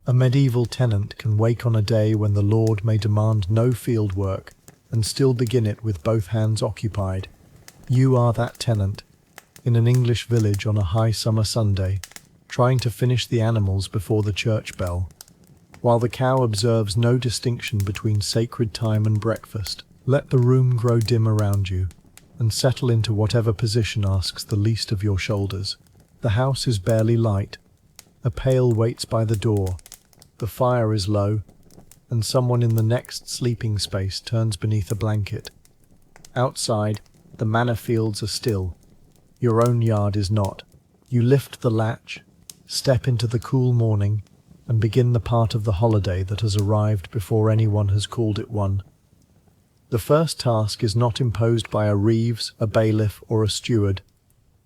A medieval tenant can wake on a day when the Lord may demand no field work and still begin it with both hands occupied. You are that tenant, in an English village on a high summer Sunday, trying to finish the animals before the church bell, while the cow observes no distinction between sacred time and breakfast. Let the room grow dim around you, and settle into whatever position asks the least of your shoulders. The house is barely light. A pail waits by the door. The fire is low, and someone in the next sleeping space turns beneath a blanket. Outside, the manor fields are still. Your own yard is not. You lift the latch, step into the cool morning, and begin the part of the holiday that has arrived before anyone has called it one. The first task is not imposed by a Reeves, a bailiff, or a steward.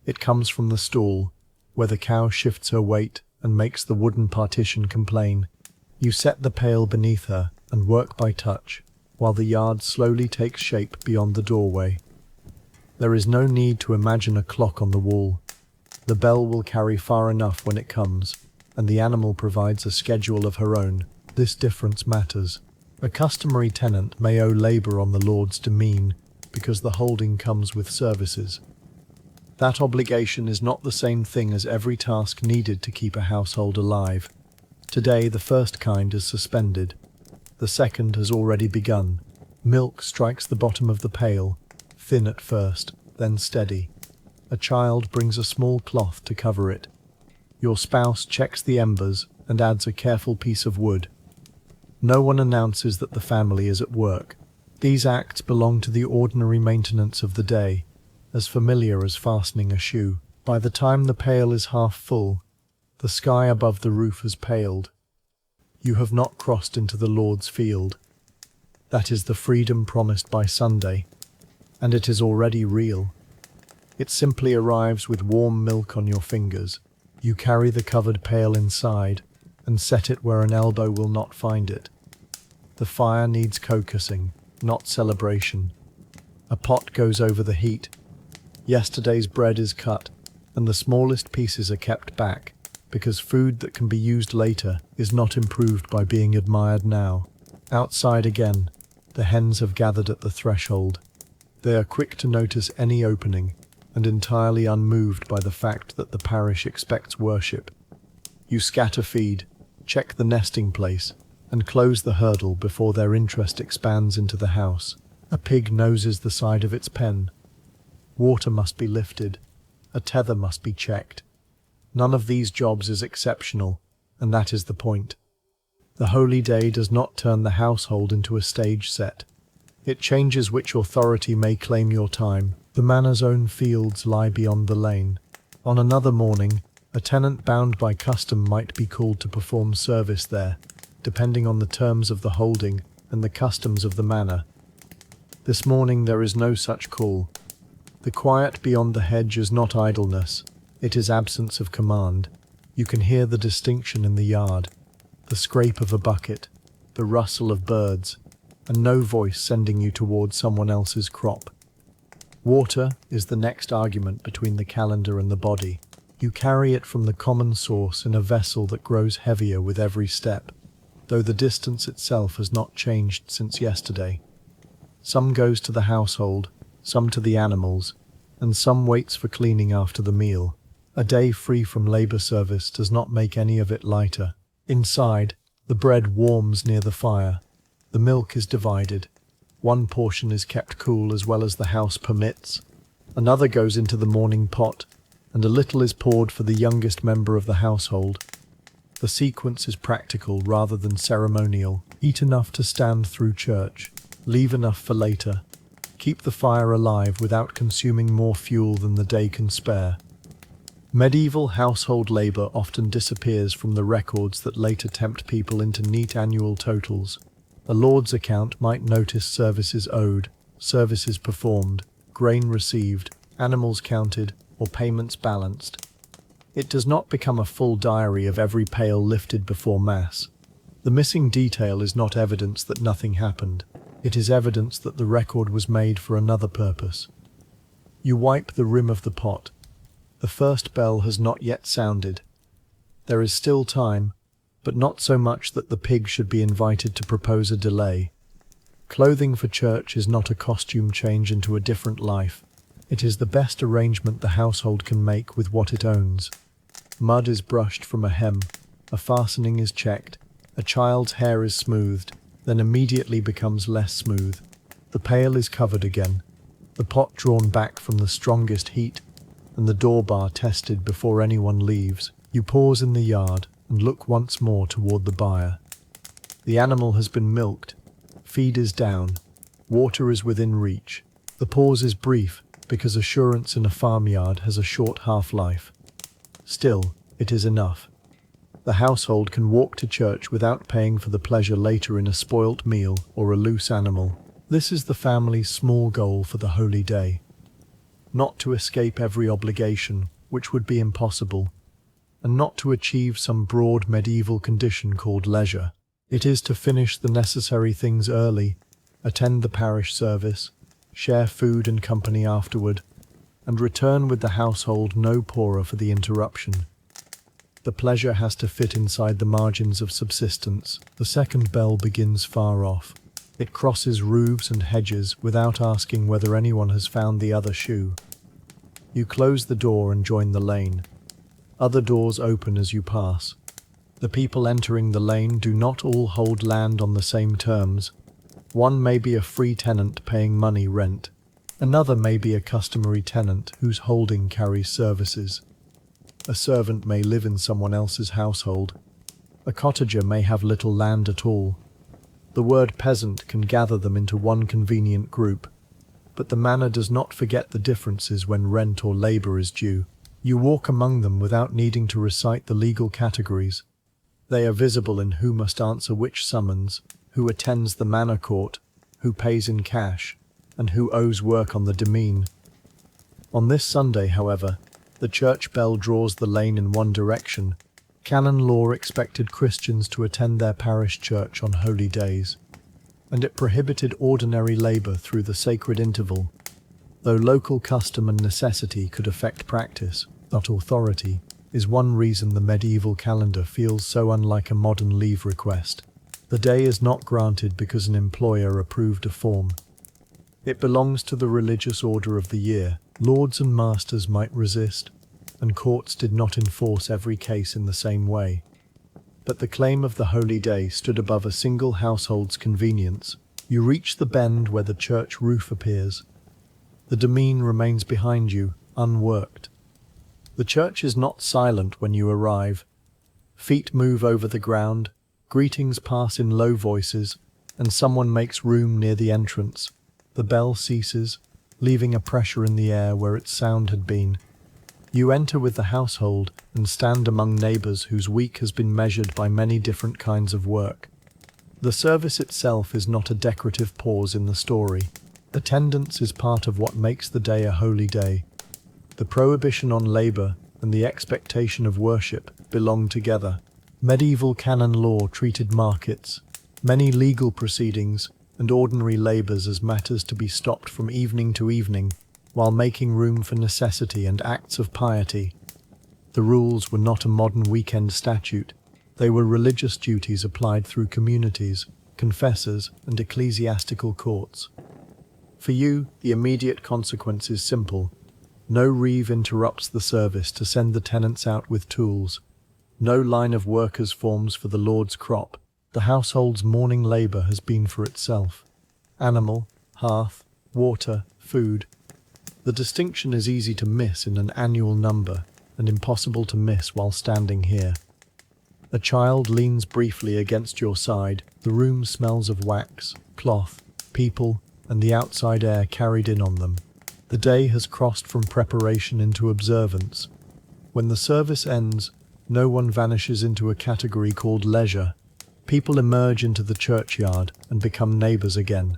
It comes from the stall, where the cow shifts her weight and makes the wooden partition complain. You set the pail beneath her and work by touch, while the yard slowly takes shape beyond the doorway. There is no need to imagine a clock on the wall. The bell will carry far enough when it comes, and the animal provides a schedule of her own. This difference matters. A customary tenant may owe labour on the Lord's demesne because the holding comes with services. That obligation is not the same thing as every task needed to keep a household alive. Today the first kind is suspended. The second has already begun. Milk strikes the bottom of the pail, thin at first, then steady. A child brings a small cloth to cover it. Your spouse checks the embers and adds a careful piece of wood. No one announces that the family is at work. These acts belong to the ordinary maintenance of the day, as familiar as fastening a shoe. By the time the pail is half full, the sky above the roof has paled. You have not crossed into the Lord's field. That is the freedom promised by Sunday, and it is already real. It simply arrives with warm milk on your fingers. You carry the covered pail inside and set it where an elbow will not find it. The fire needs coaxing, not celebration. A pot goes over the heat. Yesterday's bread is cut, and the smallest pieces are kept back, because food that can be used later is not improved by being admired now. Outside again, the hens have gathered at the threshold. They are quick to notice any opening, and entirely unmoved by the fact that the parish expects worship. You scatter feed, check the nesting place, and close the hurdle before their interest expands into the house. A pig noses the side of its pen. Water must be lifted. A tether must be checked. None of these jobs is exceptional, and that is the point. The holy day does not turn the household into a stage set. It changes which authority may claim your time. The manor's own fields lie beyond the lane. On another morning, a tenant bound by custom might be called to perform service there, depending on the terms of the holding and the customs of the manor. This morning there is no such call. The quiet beyond the hedge is not idleness. It is absence of command. You can hear the distinction in the yard, the scrape of a bucket, the rustle of birds, and no voice sending you towards someone else's crop. Water is the next argument between the calendar and the body. You carry it from the common source in a vessel that grows heavier with every step, though the distance itself has not changed since yesterday. Some goes to the household, some to the animals, and some waits for cleaning after the meal. A day free from labour service does not make any of it lighter. Inside, the bread warms near the fire. The milk is divided. One portion is kept cool as well as the house permits. Another goes into the morning pot, and a little is poured for the youngest member of the household. The sequence is practical rather than ceremonial. Eat enough to stand through church. Leave enough for later. Keep the fire alive without consuming more fuel than the day can spare. Medieval household labour often disappears from the records that later tempt people into neat annual totals. A Lord's account might notice services owed, services performed, grain received, animals counted, or payments balanced. It does not become a full diary of every pail lifted before Mass. The missing detail is not evidence that nothing happened. It is evidence that the record was made for another purpose. You wipe the rim of the pot. The first bell has not yet sounded. There is still time, but not so much that the pig should be invited to propose a delay. Clothing for church is not a costume change into a different life. It is the best arrangement the household can make with what it owns. Mud is brushed from a hem, a fastening is checked, a child's hair is smoothed, then immediately becomes less smooth. The pail is covered again, the pot drawn back from the strongest heat, and the door bar tested before anyone leaves. You pause in the yard and look once more toward the byre. The animal has been milked, feed is down, water is within reach. The pause is brief because assurance in a farmyard has a short half-life. Still, it is enough. The household can walk to church without paying for the pleasure later in a spoilt meal or a loose animal. This is the family's small goal for the holy day. Not to escape every obligation, which would be impossible, and not to achieve some broad medieval condition called leisure. It is to finish the necessary things early, attend the parish service, share food and company afterward, and return with the household no poorer for the interruption. The pleasure has to fit inside the margins of subsistence. The second bell begins far off. It crosses roofs and hedges without asking whether anyone has found the other shoe. You close the door and join the lane. Other doors open as you pass. The people entering the lane do not all hold land on the same terms. One may be a free tenant paying money rent. Another may be a customary tenant whose holding carries services. A servant may live in someone else's household. A cottager may have little land at all. The word peasant can gather them into one convenient group, but the manor does not forget the differences when rent or labour is due. You walk among them without needing to recite the legal categories. They are visible in who must answer which summons, who attends the manor court, who pays in cash, and who owes work on the demesne. On this Sunday, however, the church bell draws the lane in one direction. Canon law expected Christians to attend their parish church on holy days, and it prohibited ordinary labour through the sacred interval. Though local custom and necessity could affect practice, not authority, is one reason the medieval calendar feels so unlike a modern leave request. The day is not granted because an employer approved a form. It belongs to the religious order of the year. Lords and masters might resist, and courts did not enforce every case in the same way. But the claim of the holy day stood above a single household's convenience. You reach the bend where the church roof appears. The demesne remains behind you, unworked. The church is not silent when you arrive. Feet move over the ground, greetings pass in low voices, and someone makes room near the entrance. The bell ceases, leaving a pressure in the air where its sound had been. You enter with the household and stand among neighbours whose week has been measured by many different kinds of work. The service itself is not a decorative pause in the story. Attendance is part of what makes the day a holy day. The prohibition on labour and the expectation of worship belong together. Medieval canon law treated markets, many legal proceedings, and ordinary labours as matters to be stopped from evening to evening, while making room for necessity and acts of piety. The rules were not a modern weekend statute. They were religious duties applied through communities, confessors, and ecclesiastical courts. For you, the immediate consequence is simple. No Reeve interrupts the service to send the tenants out with tools. No line of workers forms for the Lord's crop. The household's morning labour has been for itself. Animal, hearth, water, food. The distinction is easy to miss in an annual number, and impossible to miss while standing here. A child leans briefly against your side. The room smells of wax, cloth, people, and the outside air carried in on them. The day has crossed from preparation into observance. When the service ends, no one vanishes into a category called leisure. People emerge into the churchyard and become neighbours again.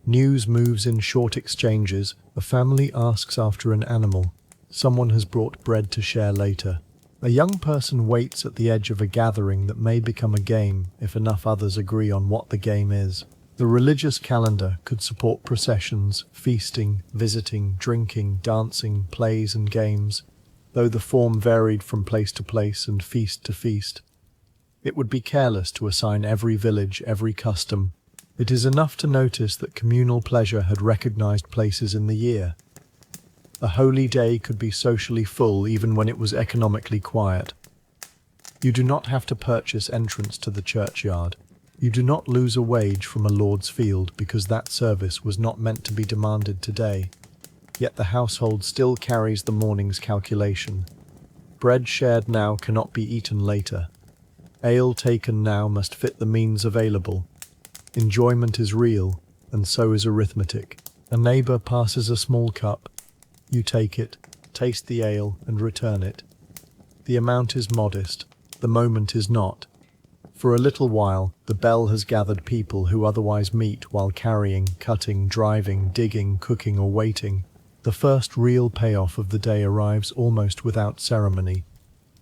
News moves in short exchanges. A family asks after an animal. Someone has brought bread to share later. A young person waits at the edge of a gathering that may become a game if enough others agree on what the game is. The religious calendar could support processions, feasting, visiting, drinking, dancing, plays and games, though the form varied from place to place and feast to feast. It would be careless to assign every village, every custom. It is enough to notice that communal pleasure had recognized places in the year. A holy day could be socially full even when it was economically quiet. You do not have to purchase entrance to the churchyard. You do not lose a wage from a lord's field because that service was not meant to be demanded today. Yet the household still carries the morning's calculation. Bread shared now cannot be eaten later. Ale taken now must fit the means available. Enjoyment is real, and so is arithmetic. A neighbour passes a small cup. You take it, taste the ale, and return it. The amount is modest, the moment is not. For a little while, the bell has gathered people who otherwise meet while carrying, cutting, driving, digging, cooking, or waiting. The first real payoff of the day arrives almost without ceremony.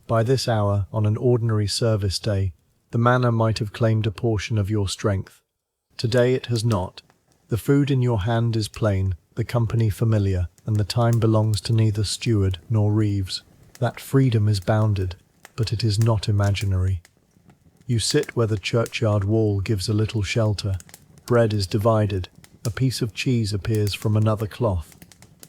By this hour, on an ordinary service day, the manna might have claimed a portion of your strength. Today it has not. The food in your hand is plain, the company familiar, and the time belongs to neither steward nor Reeves. That freedom is bounded, but it is not imaginary. You sit where the churchyard wall gives a little shelter. Bread is divided. A piece of cheese appears from another cloth.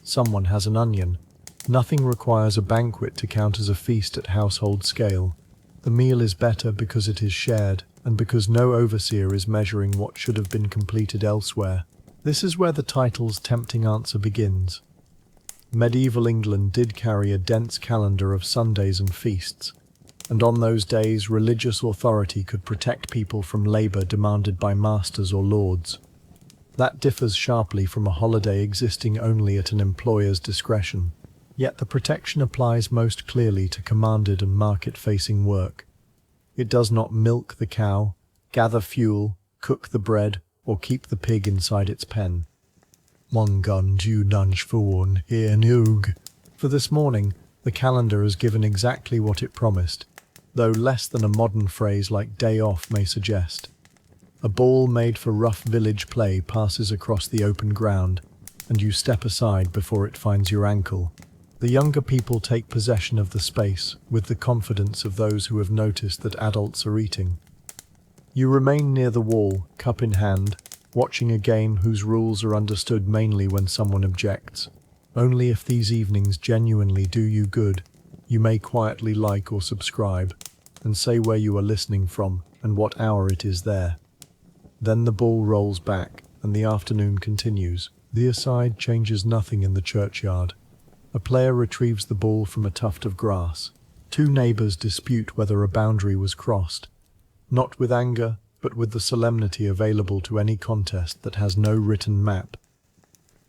Someone has an onion. Nothing requires a banquet to count as a feast at household scale. The meal is better because it is shared, and because no overseer is measuring what should have been completed elsewhere. This is where the title's tempting answer begins. Medieval England did carry a dense calendar of Sundays and feasts, and on those days religious authority could protect people from labour demanded by masters or lords. That differs sharply from a holiday existing only at an employer's discretion. Yet the protection applies most clearly to commanded and market-facing work. It does not milk the cow, gather fuel, cook the bread, or keep the pig inside its pen. For this morning, the calendar has given exactly what it promised, though less than a modern phrase like day off may suggest. A ball made for rough village play passes across the open ground, and you step aside before it finds your ankle. The younger people take possession of the space with the confidence of those who have noticed that adults are eating. You remain near the wall, cup in hand, watching a game whose rules are understood mainly when someone objects. Only if these evenings genuinely do you good, you may quietly like or subscribe, and say where you are listening from and what hour it is there. Then the ball rolls back, and the afternoon continues. The aside changes nothing in the churchyard. A player retrieves the ball from a tuft of grass. Two neighbours dispute whether a boundary was crossed, not with anger, but with the solemnity available to any contest that has no written map.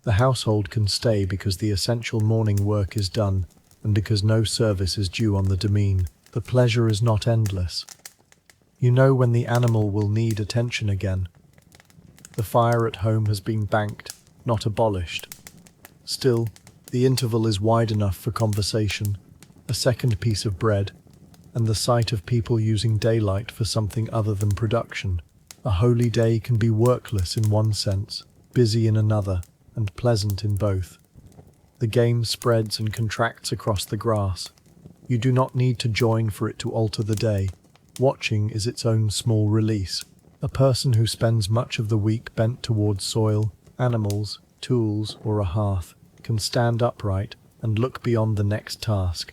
The household can stay because the essential morning work is done, and because no service is due on the demesne. The pleasure is not endless. You know when the animal will need attention again. The fire at home has been banked, not abolished. Still, the interval is wide enough for conversation, a second piece of bread, and the sight of people using daylight for something other than production. A holy day can be workless in one sense, busy in another, and pleasant in both. The game spreads and contracts across the grass. You do not need to join for it to alter the day. Watching is its own small release. A person who spends much of the week bent towards soil, animals, tools, or a hearth can stand upright and look beyond the next task.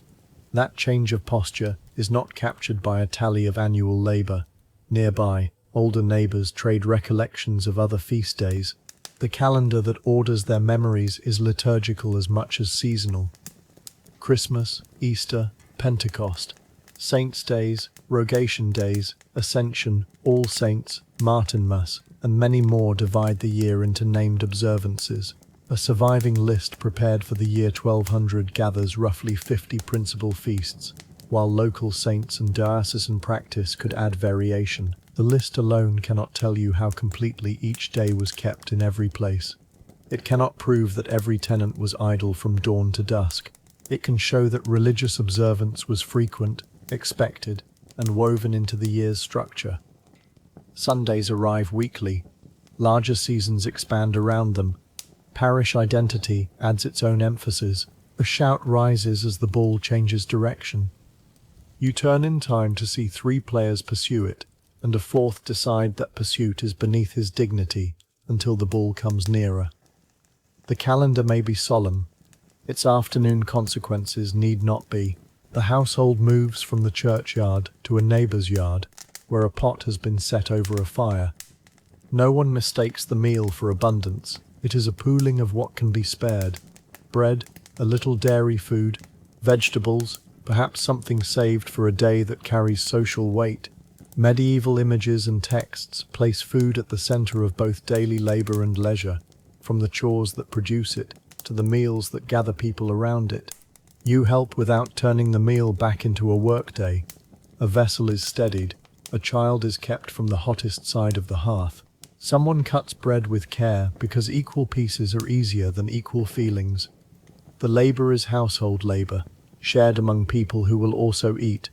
That change of posture is not captured by a tally of annual labour. Nearby, older neighbours trade recollections of other feast days. The calendar that orders their memories is liturgical as much as seasonal. Christmas, Easter, Pentecost, Saints' Days, Rogation Days, Ascension, All Saints, Martinmas, and many more divide the year into named observances. A surviving list prepared for the year 1200 gathers roughly 50 principal feasts, while local saints and diocesan practice could add variation. The list alone cannot tell you how completely each day was kept in every place. It cannot prove that every tenant was idle from dawn to dusk. It can show that religious observance was frequent, expected, and woven into the year's structure. Sundays arrive weekly. Larger seasons expand around them. Parish identity adds its own emphasis. A shout rises as the ball changes direction. You turn in time to see 3 players pursue it, and a 4th decide that pursuit is beneath his dignity until the ball comes nearer. The calendar may be solemn. Its afternoon consequences need not be. The household moves from the churchyard to a neighbour's yard, where a pot has been set over a fire. No one mistakes the meal for abundance. It is a pooling of what can be spared. Bread, a little dairy food, vegetables, perhaps something saved for a day that carries social weight. Medieval images and texts place food at the centre of both daily labour and leisure, from the chores that produce it to the meals that gather people around it. You help without turning the meal back into a workday. A vessel is steadied. A child is kept from the hottest side of the hearth. Someone cuts bread with care because equal pieces are easier than equal feelings. The labour is household labour, shared among people who will also eat.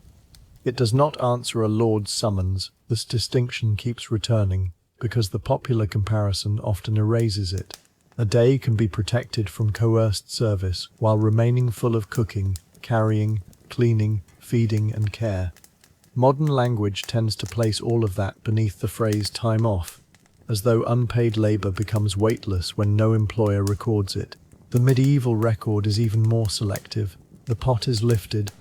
It does not answer a lord's summons. This distinction keeps returning because the popular comparison often erases it. A day can be protected from coerced service while remaining full of cooking, carrying, cleaning, feeding and care. Modern language tends to place all of that beneath the phrase time off, as though unpaid labour becomes weightless when no employer records it. The medieval record is even more selective. The pot is lifted.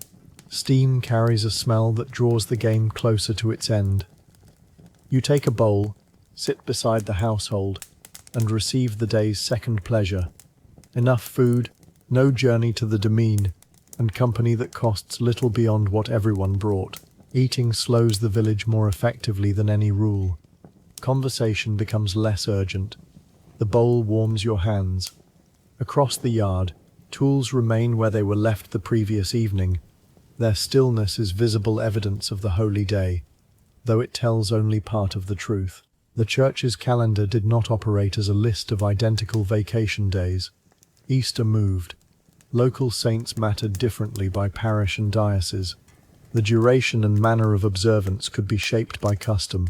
Steam carries a smell that draws the game closer to its end. You take a bowl, sit beside the household, and receive the day's second pleasure. Enough food, no journey to the demesne, and company that costs little beyond what everyone brought. Eating slows the village more effectively than any rule. Conversation becomes less urgent. The bowl warms your hands. Across the yard, tools remain where they were left the previous evening. Their stillness is visible evidence of the holy day, though it tells only part of the truth. The church's calendar did not operate as a list of identical vacation days. Easter moved. Local saints mattered differently by parish and diocese. The duration and manner of observance could be shaped by custom.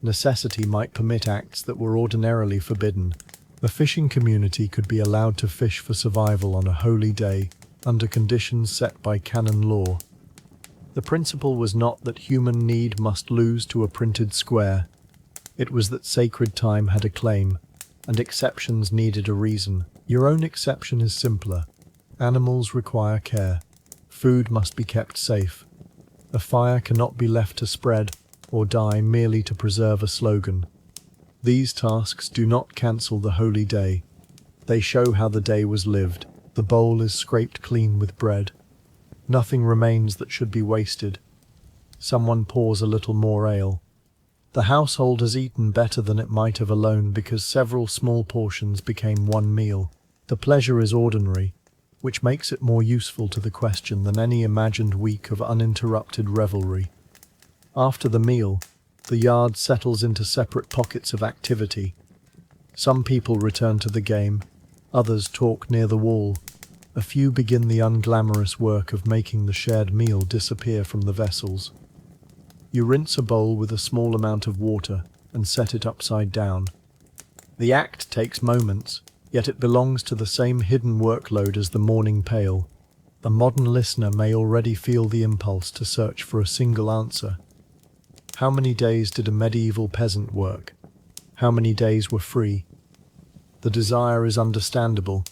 Necessity might permit acts that were ordinarily forbidden. A fishing community could be allowed to fish for survival on a holy day, under conditions set by canon law. The principle was not that human need must lose to a printed square. It was that sacred time had a claim, and exceptions needed a reason. Your own exception is simpler. Animals require care. Food must be kept safe. A fire cannot be left to spread or die merely to preserve a slogan. These tasks do not cancel the holy day. They show how the day was lived. The bowl is scraped clean with bread. Nothing remains that should be wasted. Someone pours a little more ale. The household has eaten better than it might have alone because several small portions became one meal. The pleasure is ordinary, which makes it more useful to the question than any imagined week of uninterrupted revelry. After the meal, the yard settles into separate pockets of activity. Some people return to the game, others talk near the wall. A few begin the unglamorous work of making the shared meal disappear from the vessels. You rinse a bowl with a small amount of water and set it upside down. The act takes moments, yet it belongs to the same hidden workload as the morning pail. A modern listener may already feel the impulse to search for a single answer. How many days did a medieval peasant work? How many days were free? The desire is understandable.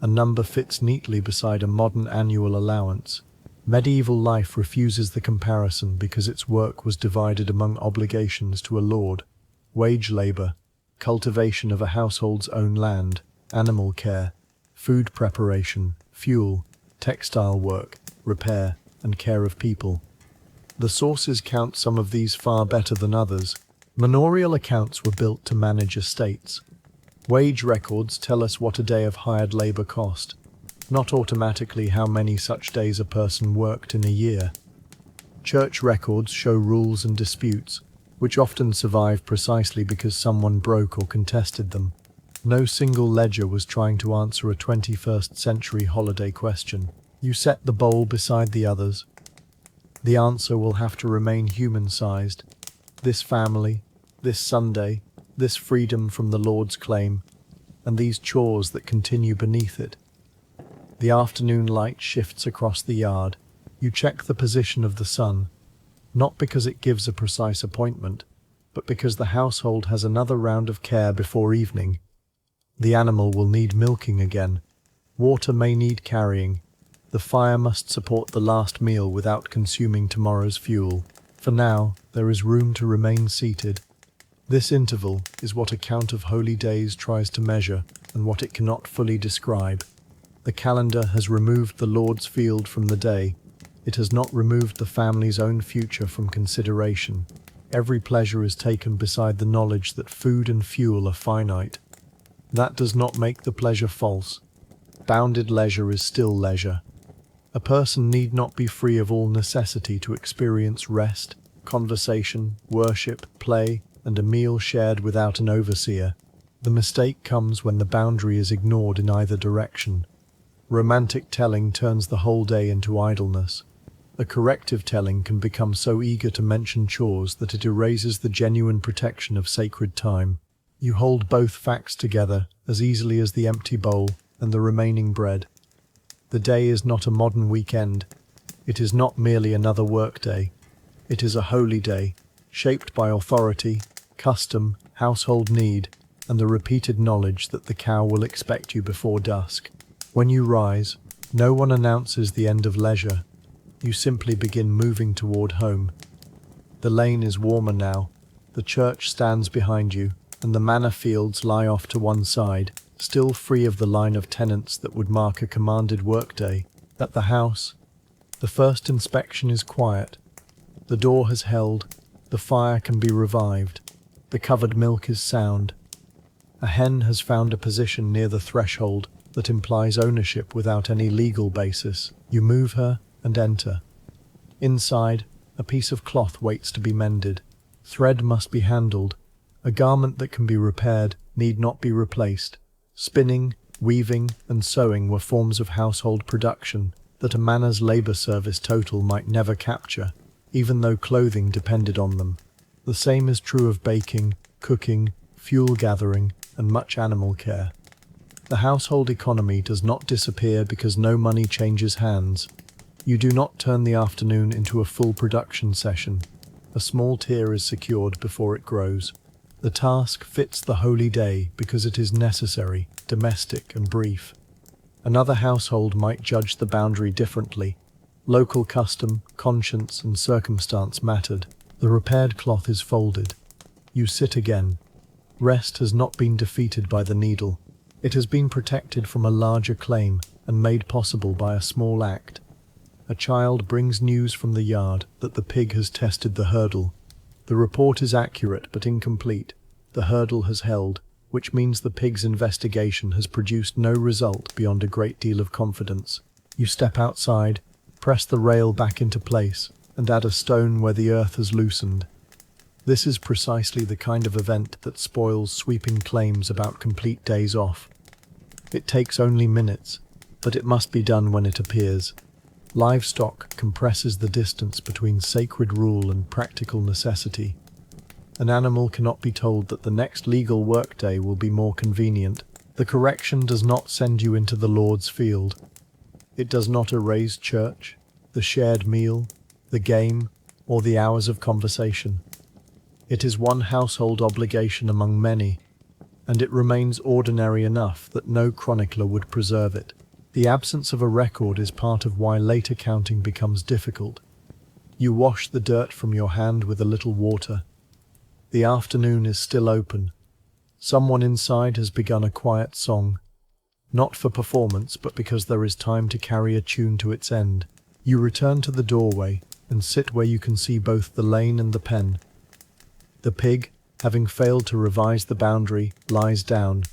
A number fits neatly beside a modern annual allowance. Medieval life refuses the comparison because its work was divided among obligations to a lord: wage labour, cultivation of a household's own land, animal care, food preparation, fuel, textile work, repair, and care of people. The sources count some of these far better than others. Manorial accounts were built to manage estates. Wage records tell us what a day of hired labour cost, not automatically how many such days a person worked in a year. Church records show rules and disputes, which often survive precisely because someone broke or contested them. No single ledger was trying to answer a 21st century holiday question. You set the bowl beside the others. The answer will have to remain human-sized. This family, this Sunday, this freedom from the Lord's claim, and these chores that continue beneath it. The afternoon light shifts across the yard. You check the position of the sun, not because it gives a precise appointment, but because the household has another round of care before evening. The animal will need milking again. Water may need carrying. The fire must support the last meal without consuming tomorrow's fuel. For now, there is room to remain seated. This interval is what a count of holy days tries to measure and what it cannot fully describe. The calendar has removed the Lord's field from the day. It has not removed the family's own future from consideration. Every pleasure is taken beside the knowledge that food and fuel are finite. That does not make the pleasure false. Bounded leisure is still leisure. A person need not be free of all necessity to experience rest, conversation, worship, play, and a meal shared without an overseer. The mistake comes when the boundary is ignored in either direction. Romantic telling turns the whole day into idleness. A corrective telling can become so eager to mention chores that it erases the genuine protection of sacred time. You hold both facts together as easily as the empty bowl and the remaining bread. The day is not a modern weekend. It is not merely another work day. It is a holy day, shaped by authority, custom, household need, and the repeated knowledge that the cow will expect you before dusk. When you rise, no one announces the end of leisure. You simply begin moving toward home. The lane is warmer now. The church stands behind you, and the manor fields lie off to one side, still free of the line of tenants that would mark a commanded workday. At the house, the first inspection is quiet. The door has held. The fire can be revived. The covered milk is sound. A hen has found a position near the threshold that implies ownership without any legal basis. You move her and enter. Inside, a piece of cloth waits to be mended. Thread must be handled. A garment that can be repaired need not be replaced. Spinning, weaving, and sewing were forms of household production that a manor's labor service total might never capture, even though clothing depended on them. The same is true of baking, cooking, fuel gathering, and much animal care. The household economy does not disappear because no money changes hands. You do not turn the afternoon into a full production session. A small tier is secured before it grows. The task fits the holy day because it is necessary, domestic, and brief. Another household might judge the boundary differently. Local custom, conscience, and circumstance mattered. The repaired cloth is folded. You sit again. Rest has not been defeated by the needle. It has been protected from a larger claim and made possible by a small act. A child brings news from the yard that the pig has tested the hurdle. The report is accurate but incomplete. The hurdle has held, which means the pig's investigation has produced no result beyond a great deal of confidence. You step outside, press the rail back into place, and add a stone where the earth has loosened. This is precisely the kind of event that spoils sweeping claims about complete days off. It takes only minutes, but it must be done when it appears. Livestock compresses the distance between sacred rule and practical necessity. An animal cannot be told that the next legal workday will be more convenient. The correction does not send you into the Lord's field. It does not erase church, the shared meal, the game, or the hours of conversation. It is one household obligation among many, and it remains ordinary enough that no chronicler would preserve it. The absence of a record is part of why later counting becomes difficult. You wash the dirt from your hand with a little water. The afternoon is still open. Someone inside has begun a quiet song, not for performance but because there is time to carry a tune to its end. You return to the doorway and sit where you can see both the lane and the pen. The pig, having failed to revise the boundary, lies down.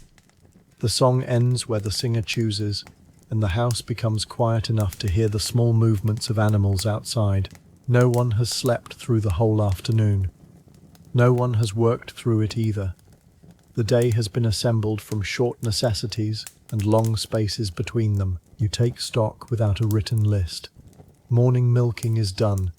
The song ends where the singer chooses, and the house becomes quiet enough to hear the small movements of animals outside. No one has slept through the whole afternoon. No one has worked through it either. The day has been assembled from short necessities and long spaces between them. You take stock without a written list. Morning milking is done.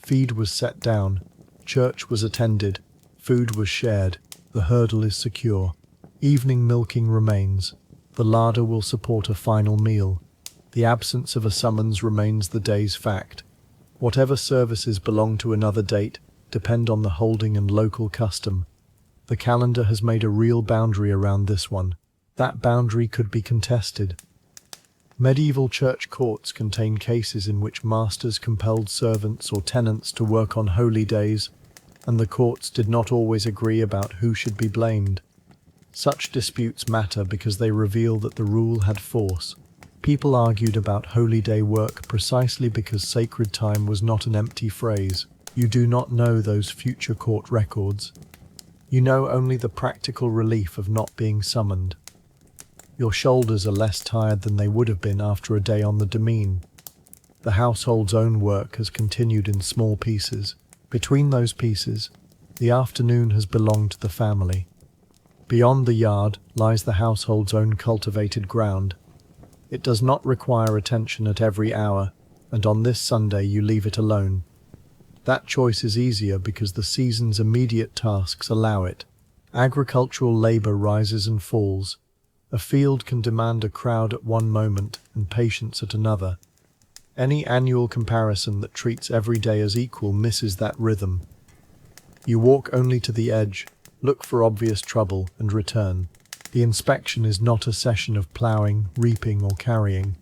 Feed was set down. Church was attended. Food was shared. The hurdle is secure. Evening milking remains. The larder will support a final meal. The absence of a summons remains the day's fact. Whatever services belong to another date depend on the holding and local custom. The calendar has made a real boundary around this one. That boundary could be contested. Medieval church courts contain cases in which masters compelled servants or tenants to work on holy days, and the courts did not always agree about who should be blamed. Such disputes matter because they reveal that the rule had force. People argued about holy day work precisely because sacred time was not an empty phrase. You do not know those future court records. You know only the practical relief of not being summoned. Your shoulders are less tired than they would have been after a day on the demesne. The household's own work has continued in small pieces. Between those pieces, the afternoon has belonged to the family. Beyond the yard lies the household's own cultivated ground. It does not require attention at every hour, and on this Sunday you leave it alone. That choice is easier because the season's immediate tasks allow it. Agricultural labor rises and falls. A field can demand a crowd at one moment and patience at another. Any annual comparison that treats every day as equal misses that rhythm. You walk only to the edge, look for obvious trouble, and return. The inspection is not a session of ploughing, reaping, or carrying.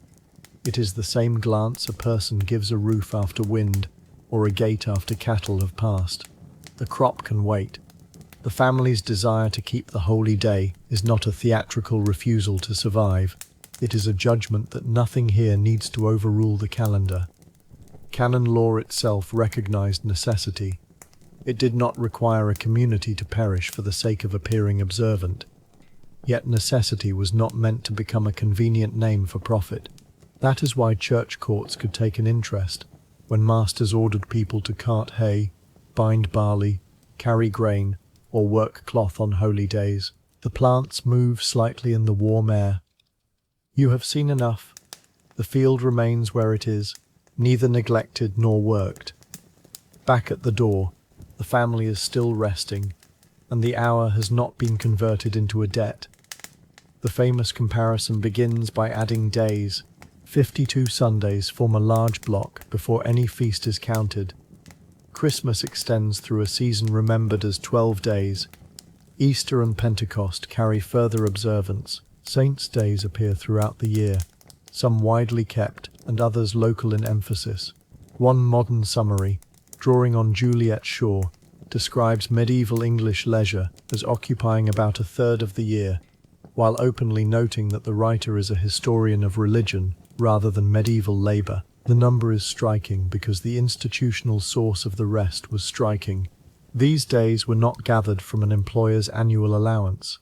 It is the same glance a person gives a roof after wind, or a gate after cattle have passed. The crop can wait. The family's desire to keep the holy day is not a theatrical refusal to survive. It is a judgment that nothing here needs to overrule the calendar. Canon law itself recognized necessity. It did not require a community to perish for the sake of appearing observant. Yet necessity was not meant to become a convenient name for profit. That is why church courts could take an interest when masters ordered people to cart hay, bind barley, carry grain, or work cloth on holy days. The plants move slightly in the warm air. You have seen enough. The field remains where it is, neither neglected nor worked. Back at the door, the family is still resting, and the hour has not been converted into a debt. The famous comparison begins by adding days. 52 Sundays form a large block before any feast is counted. Christmas extends through a season remembered as 12 days. Easter and Pentecost carry further observance. Saints' days appear throughout the year, some widely kept and others local in emphasis. One modern summary, drawing on Juliet Shaw, describes medieval English leisure as occupying about a third of the year, while openly noting that the writer is a historian of religion rather than medieval labour. The number is striking because the institutional source of the rest was striking. These days were not gathered from an employer's annual allowance.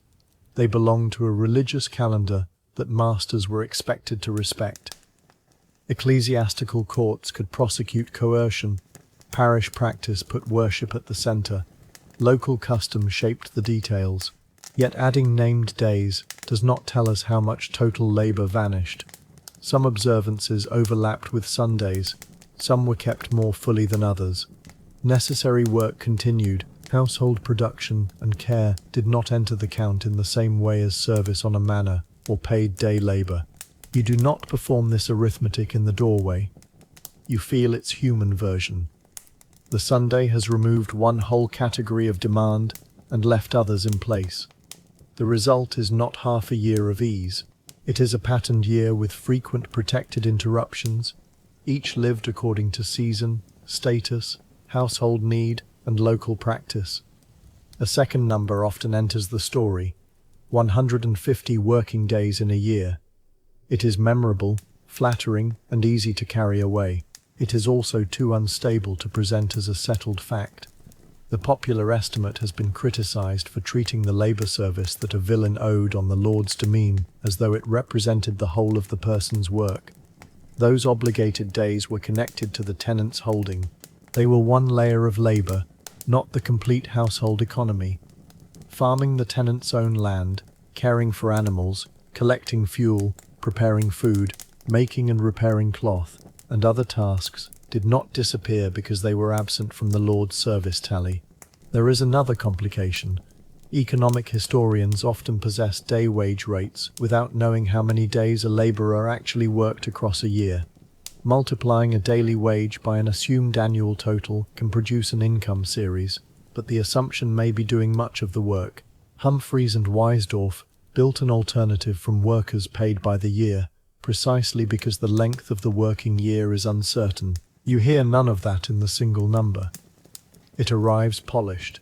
They belonged to a religious calendar that masters were expected to respect. Ecclesiastical courts could prosecute coercion. Parish practice put worship at the centre. Local custom shaped the details. Yet adding named days does not tell us how much total labour vanished. Some observances overlapped with Sundays. Some were kept more fully than others. Necessary work continued. Household production and care did not enter the count in the same way as service on a manor or paid day labour. You do not perform this arithmetic in the doorway. You feel its human version. The Sunday has removed one whole category of demand and left others in place. The result is not half a year of ease. It is a patterned year with frequent protected interruptions, each lived according to season, status, household need, and local practice. A second number often enters the story, 150 working days in a year. It is memorable, flattering, and easy to carry away. It is also too unstable to present as a settled fact. The popular estimate has been criticized for treating the labor service that a villain owed on the Lord's demesne as though it represented the whole of the person's work. Those obligated days were connected to the tenant's holding. They were one layer of labor, not the complete household economy. Farming the tenant's own land, caring for animals, collecting fuel, preparing food, making and repairing cloth, and other tasks did not disappear because they were absent from the Lord's service tally. There is another complication. Economic historians often possess day wage rates without knowing how many days a labourer actually worked across a year. Multiplying a daily wage by an assumed annual total can produce an income series, but the assumption may be doing much of the work. Humphreys and Weisdorf built an alternative from workers paid by the year, precisely because the length of the working year is uncertain. You hear none of that in the single number. It arrives polished.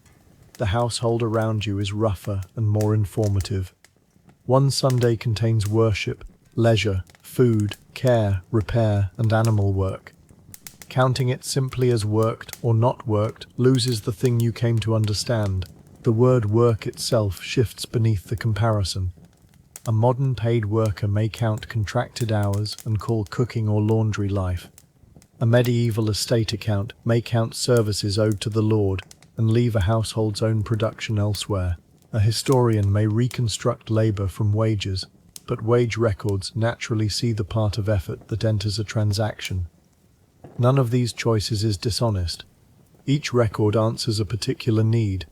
The household around you is rougher and more informative. One Sunday contains worship, leisure, food, care, repair, and animal work. Counting it simply as worked or not worked loses the thing you came to understand. The word work itself shifts beneath the comparison. A modern paid worker may count contracted hours and call cooking or laundry life. A medieval estate account may count services owed to the Lord and leave a household's own production elsewhere. A historian may reconstruct labour from wages, but wage records naturally see the part of effort that enters a transaction. None of these choices is dishonest. Each record answers a particular need.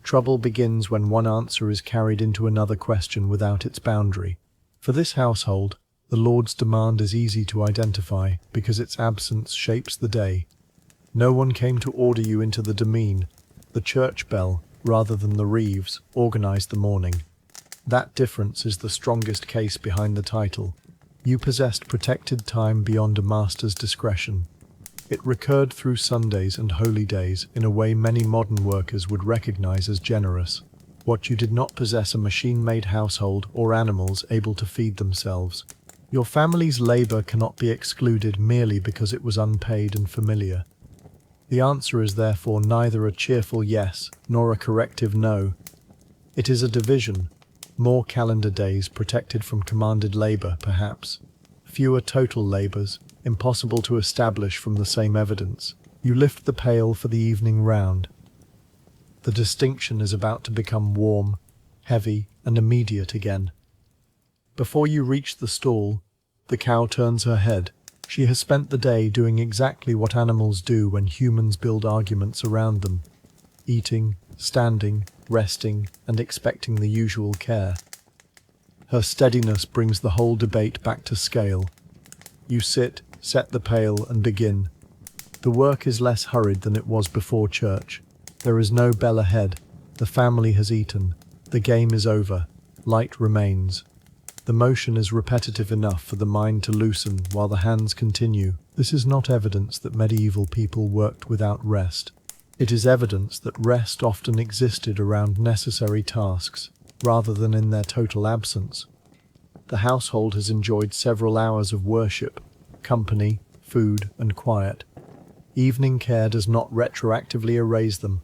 Trouble begins when one answer is carried into another question without its boundary. For this household, the Lord's demand is easy to identify because its absence shapes the day. No one came to order you into the demesne. The church bell, rather than the Reeves, organized the morning. That difference is the strongest case behind the title. You possessed protected time beyond a master's discretion. It recurred through Sundays and holy days in a way many modern workers would recognize as generous. What you did not possess a machine-made household or animals able to feed themselves. Your family's labor cannot be excluded merely because it was unpaid and familiar. The answer is therefore neither a cheerful yes nor a corrective no. It is a division. More calendar days protected from commanded labor, perhaps. Fewer total labors, impossible to establish from the same evidence. You lift the pail for the evening round. The distinction is about to become warm, heavy, and immediate again. Before you reach the stall, the cow turns her head. She has spent the day doing exactly what animals do when humans build arguments around them. Eating, standing, resting, and expecting the usual care. Her steadiness brings the whole debate back to scale. You sit, set the pail, and begin. The work is less hurried than it was before church. There is no bell ahead. The family has eaten. The game is over. Light remains. The motion is repetitive enough for the mind to loosen while the hands continue. This is not evidence that medieval people worked without rest. It is evidence that rest often existed around necessary tasks, rather than in their total absence. The household has enjoyed several hours of worship, company, food, and quiet. Evening care does not retroactively erase them,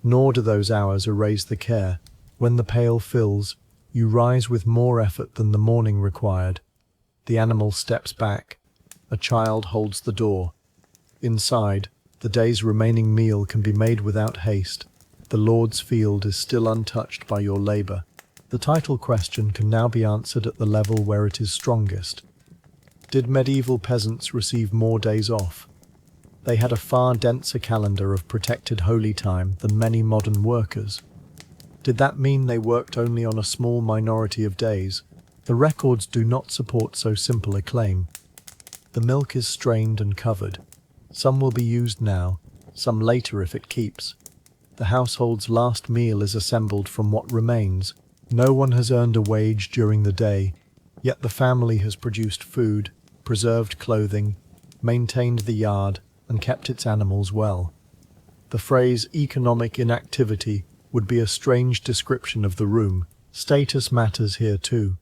nor do those hours erase the care. When the pail fills, you rise with more effort than the morning required. The animal steps back. A child holds the door. Inside, the day's remaining meal can be made without haste. The Lord's field is still untouched by your labor. The title question can now be answered at the level where it is strongest. Did medieval peasants receive more days off? They had a far denser calendar of protected holy time than many modern workers. Did that mean they worked only on a small minority of days? The records do not support so simple a claim. The milk is strained and covered. Some will be used now, some later if it keeps. The household's last meal is assembled from what remains. No one has earned a wage during the day, yet the family has produced food, preserved clothing, maintained the yard, and kept its animals well. The phrase economic inactivity would be a strange description of the room. Status matters here too.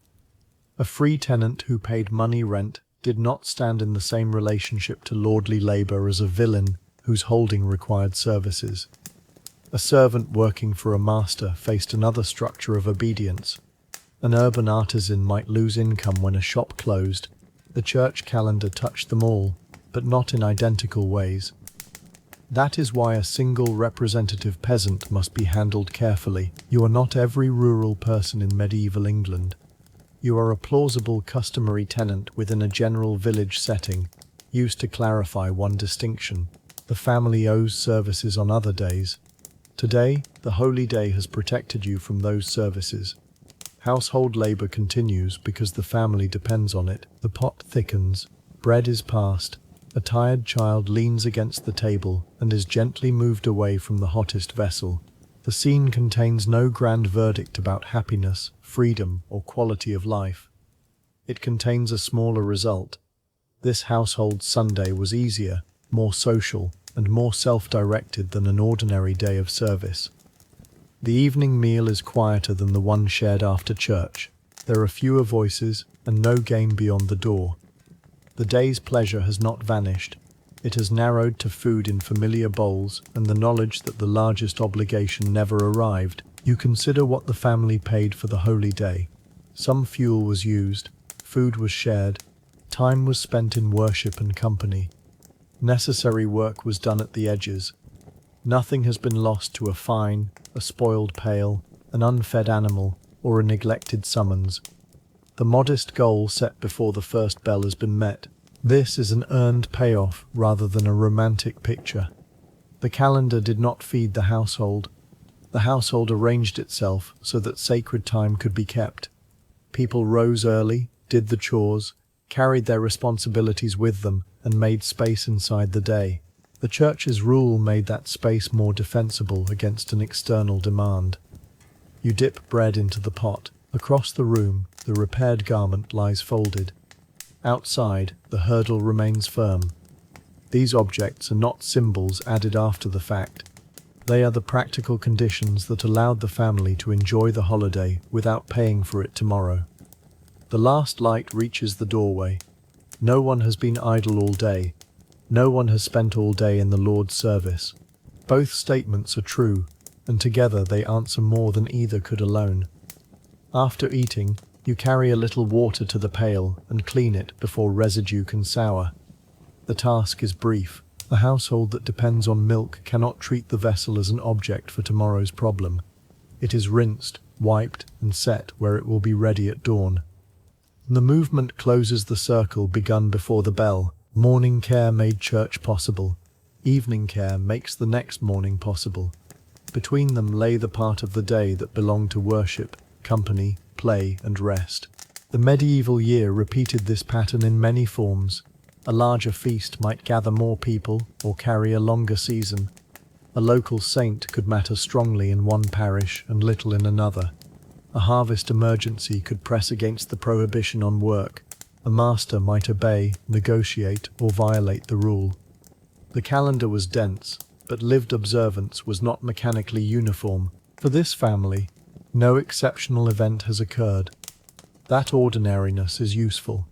A free tenant who paid money rent did not stand in the same relationship to lordly labour as a villain whose holding required services. A servant working for a master faced another structure of obedience. An urban artisan might lose income when a shop closed. The church calendar touched them all, but not in identical ways. That is why a single representative peasant must be handled carefully. You are not every rural person in medieval England. You are a plausible customary tenant within a general village setting, used to clarify one distinction. The family owes services on other days. Today, the holy day has protected you from those services. Household labor continues because the family depends on it. The pot thickens, bread is passed, A tired child leans against the table and is gently moved away from the hottest vessel. The scene contains no grand verdict about happiness, freedom, or quality of life. It contains a smaller result. This household Sunday was easier, more social, and more self-directed than an ordinary day of service. The evening meal is quieter than the one shared after church. There are fewer voices and no game beyond the door. The day's pleasure has not vanished. It has narrowed to food in familiar bowls and the knowledge that the largest obligation never arrived. You consider what the family paid for the holy day. Some fuel was used, food was shared, time was spent in worship and company. Necessary work was done at the edges. Nothing has been lost to a fine, a spoiled pail, an unfed animal, or a neglected summons. The modest goal set before the first bell has been met. This is an earned payoff rather than a romantic picture. The calendar did not feed the household. The household arranged itself so that sacred time could be kept. People rose early, did the chores, carried their responsibilities with them, and made space inside the day. The church's rule made that space more defensible against an external demand. You dip bread into the pot. Across the room, the repaired garment lies folded. Outside, the hurdle remains firm. These objects are not symbols added after the fact. They are the practical conditions that allowed the family to enjoy the holiday without paying for it tomorrow. The last light reaches the doorway. No one has been idle all day. No one has spent all day in the Lord's service. Both statements are true, and together they answer more than either could alone. After eating, you carry a little water to the pail and clean it before residue can sour. The task is brief. A household that depends on milk cannot treat the vessel as an object for tomorrow's problem. It is rinsed, wiped, and set where it will be ready at dawn. The movement closes the circle begun before the bell. Morning care made church possible. Evening care makes the next morning possible. Between them lay the part of the day that belonged to worship, company, play, and rest. The medieval year repeated this pattern in many forms. A larger feast might gather more people or carry a longer season. A local saint could matter strongly in one parish and little in another. A harvest emergency could press against the prohibition on work. A master might obey, negotiate, or violate the rule. The calendar was dense, but lived observance was not mechanically uniform. For this family, no exceptional event has occurred. That ordinariness is useful.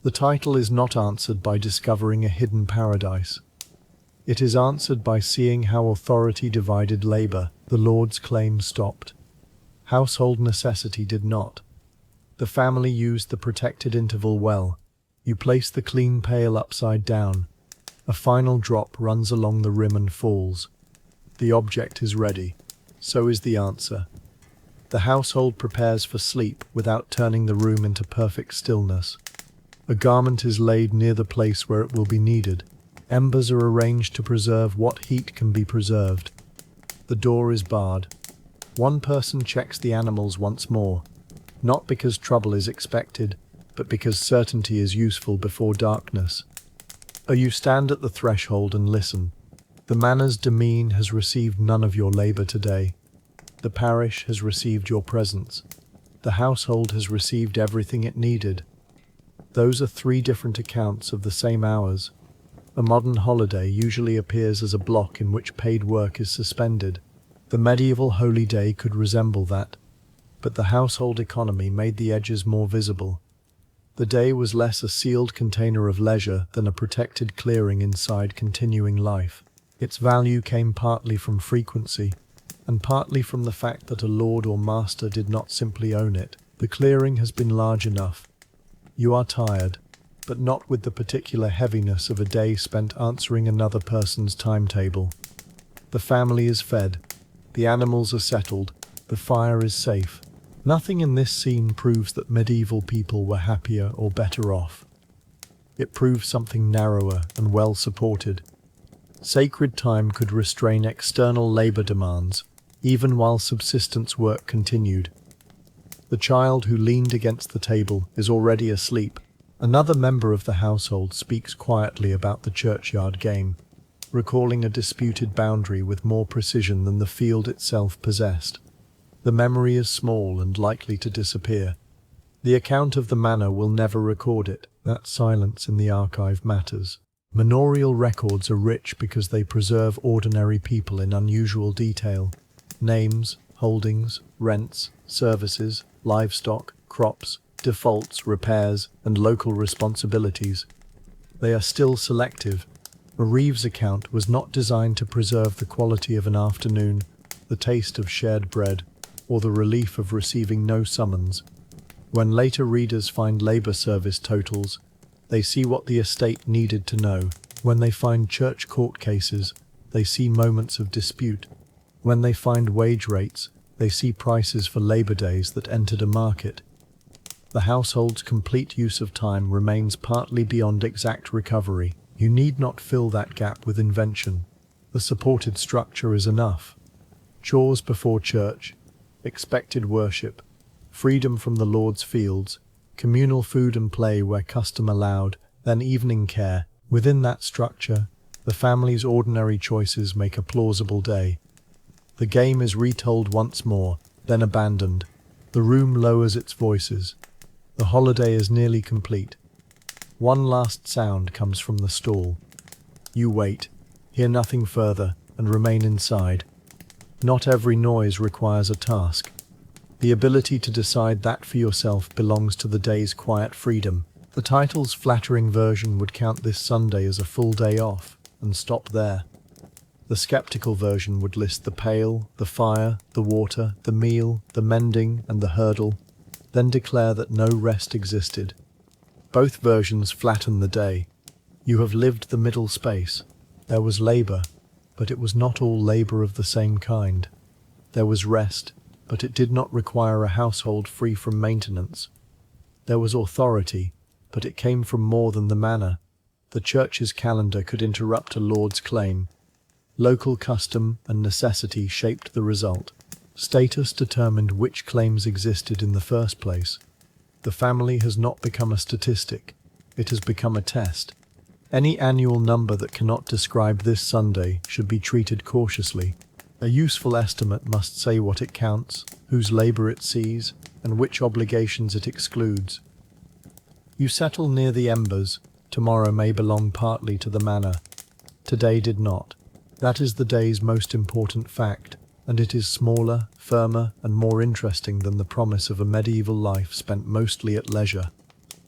The title is not answered by discovering a hidden paradise. It is answered by seeing how authority divided labor. The Lord's claim stopped. Household necessity did not. The family used the protected interval well. You place the clean pail upside down. A final drop runs along the rim and falls. The object is ready. So is the answer. The household prepares for sleep without turning the room into perfect stillness. A garment is laid near the place where it will be needed. Embers are arranged to preserve what heat can be preserved. The door is barred. One person checks the animals once more, not because trouble is expected, but because certainty is useful before darkness. You stand at the threshold and listen. The manor's demesne has received none of your labor today. The parish has received your presence. The household has received everything it needed. Those are three different accounts of the same hours. A modern holiday usually appears as a block in which paid work is suspended. The medieval holy day could resemble that, but the household economy made the edges more visible. The day was less a sealed container of leisure than a protected clearing inside continuing life. Its value came partly from frequency, and partly from the fact that a lord or master did not simply own it. The clearing has been large enough. You are tired, but not with the particular heaviness of a day spent answering another person's timetable. The family is fed. The animals are settled. The fire is safe. Nothing in this scene proves that medieval people were happier or better off. It proves something narrower and well supported. Sacred time could restrain external labor demands, even while subsistence work continued. The child who leaned against the table is already asleep. Another member of the household speaks quietly about the churchyard game, recalling a disputed boundary with more precision than the field itself possessed. The memory is small and likely to disappear. The account of the manor will never record it. That silence in the archive matters. Manorial records are rich because they preserve ordinary people in unusual detail. Names, holdings, rents, services, livestock, crops, defaults, repairs, and local responsibilities. They are still selective. Reeve's account was not designed to preserve the quality of an afternoon, the taste of shared bread, or the relief of receiving no summons. When later readers find labour service totals, they see what the estate needed to know. When they find church court cases, they see moments of dispute. When they find wage rates, they see prices for labour days that entered a market. The household's complete use of time remains partly beyond exact recovery. You need not fill that gap with invention. The supported structure is enough. Chores before church, expected worship, freedom from the Lord's fields, communal food and play where custom allowed, then evening care. Within that structure, the family's ordinary choices make a plausible day. The game is retold once more, then abandoned. The room lowers its voices. The holiday is nearly complete. One last sound comes from the stall. You wait, hear nothing further, and remain inside. Not every noise requires a task. The ability to decide that for yourself belongs to the day's quiet freedom. The title's flattering version would count this Sunday as a full day off, and stop there. The skeptical version would list the pail, the fire, the water, the meal, the mending, and the hurdle, then declare that no rest existed. Both versions flatten the day. You have lived the middle space. There was labour, but it was not all labour of the same kind. There was rest, but it did not require a household free from maintenance. There was authority, but it came from more than the manor. The church's calendar could interrupt a lord's claim. Local custom and necessity shaped the result. Status determined which claims existed in the first place. The family has not become a statistic. It has become a test. Any annual number that cannot describe this Sunday should be treated cautiously. A useful estimate must say what it counts, whose labour it sees, and which obligations it excludes. You settle near the embers. Tomorrow may belong partly to the manor. Today did not. That is the day's most important fact, and it is smaller, firmer, and more interesting than the promise of a medieval life spent mostly at leisure.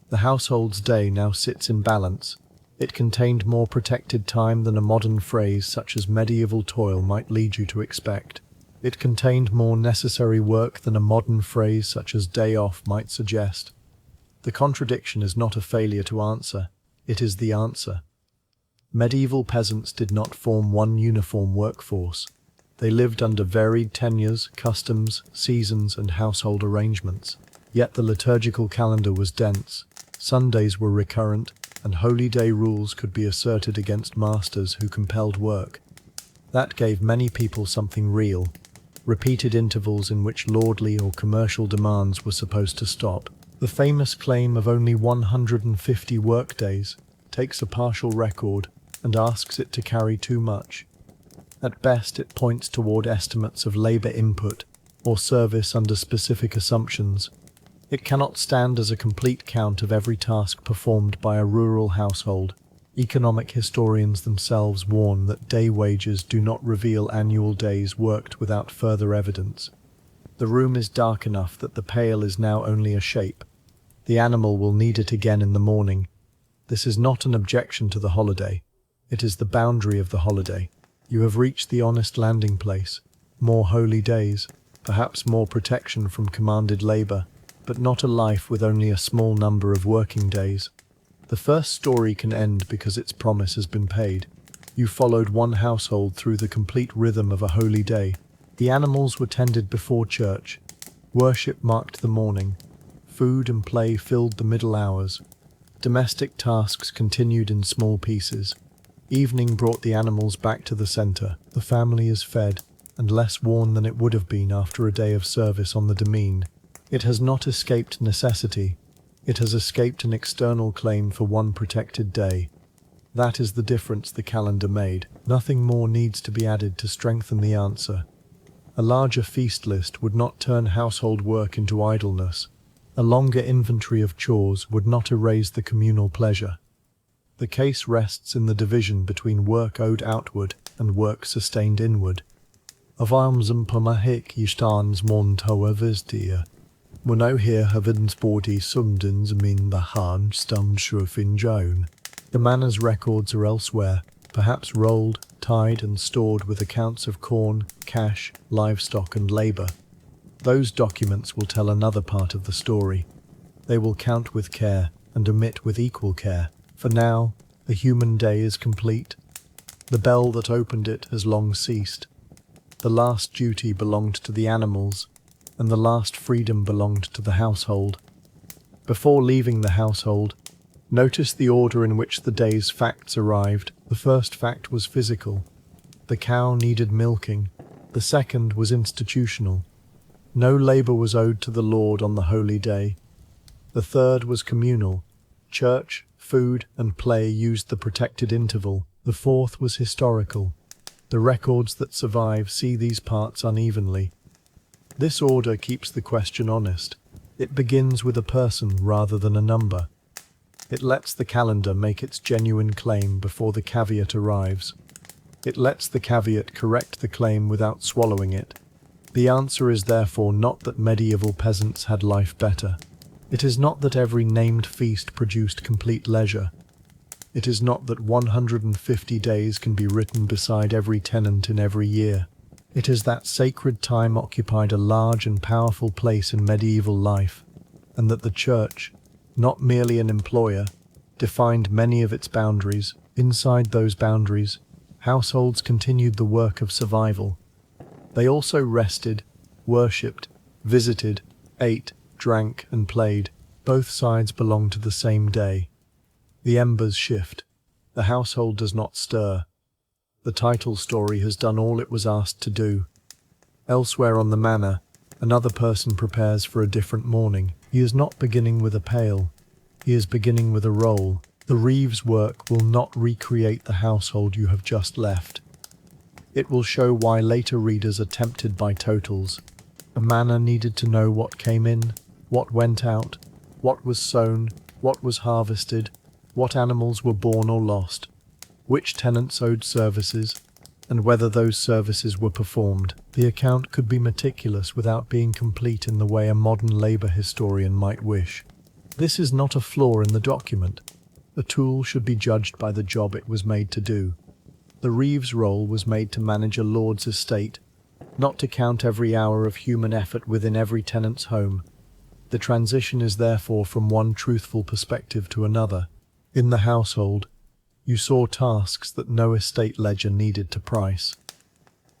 The household's day now sits in balance. It contained more protected time than a modern phrase such as medieval toil might lead you to expect. It contained more necessary work than a modern phrase such as day off might suggest. The contradiction is not a failure to answer, it is the answer. Medieval peasants did not form one uniform workforce. They lived under varied tenures, customs, seasons, and household arrangements. Yet the liturgical calendar was dense. Sundays were recurrent, and holy day rules could be asserted against masters who compelled work. That gave many people something real, repeated intervals in which lordly or commercial demands were supposed to stop. The famous claim of only 150 workdays takes a partial record and asks it to carry too much. At best, it points toward estimates of labour input or service under specific assumptions. It cannot stand as a complete count of every task performed by a rural household. Economic historians themselves warn that day wages do not reveal annual days worked without further evidence. The room is dark enough that the pail is now only a shape. The animal will need it again in the morning. This is not an objection to the holiday. It is the boundary of the holiday. You have reached the honest landing place. More holy days, perhaps more protection from commanded labour, but not a life with only a small number of working days. The first story can end because its promise has been paid. You followed one household through the complete rhythm of a holy day. The animals were tended before church. Worship marked the morning. Food and play filled the middle hours. Domestic tasks continued in small pieces. Evening brought the animals back to the centre. The family is fed, and less worn than it would have been after a day of service on the demesne. It has not escaped necessity. It has escaped an external claim for one protected day. That is the difference the calendar made. Nothing more needs to be added to strengthen the answer. A larger feast list would not turn household work into idleness. A longer inventory of chores would not erase the communal pleasure. The case rests in the division between work owed outward and work sustained inward. Of armsum pumahik yistans montoa visdia. Mono here havens body sumdens min the han stum shufin joan. The manor's records are elsewhere, perhaps rolled, tied and stored with accounts of corn, cash, livestock and labour. Those documents will tell another part of the story. They will count with care and omit with equal care. For now, the human day is complete. The bell that opened it has long ceased. The last duty belonged to the animals, and the last freedom belonged to the household. Before leaving the household, notice the order in which the day's facts arrived. The first fact was physical. The cow needed milking. The second was institutional. No labour was owed to the Lord on the holy day. The third was communal. Church, food and play used the protected interval. The fourth was historical. The records that survive see these parts unevenly. This order keeps the question honest. It begins with a person rather than a number. It lets the calendar make its genuine claim before the caveat arrives. It lets the caveat correct the claim without swallowing it. The answer is therefore not that medieval peasants had life better. It is not that every named feast produced complete leisure. It is not that 150 days can be written beside every tenant in every year. It is that sacred time occupied a large and powerful place in medieval life, and that the Church, not merely an employer, defined many of its boundaries. Inside those boundaries, households continued the work of survival. They also rested, worshipped, visited, ate, drank and played. Both sides belong to the same day. The embers shift. The household does not stir. The title story has done all it was asked to do. Elsewhere on the manor, another person prepares for a different morning. He is not beginning with a pail. He is beginning with a roll. The Reeve's work will not recreate the household you have just left. It will show why later readers are tempted by totals. A manor needed to know what came in, what went out, what was sown, what was harvested, what animals were born or lost, which tenants owed services, and whether those services were performed. The account could be meticulous without being complete in the way a modern labour historian might wish. This is not a flaw in the document. A tool should be judged by the job it was made to do. The Reeve's roll was made to manage a lord's estate, not to count every hour of human effort within every tenant's home. The transition is therefore from one truthful perspective to another. In the household, you saw tasks that no estate ledger needed to price.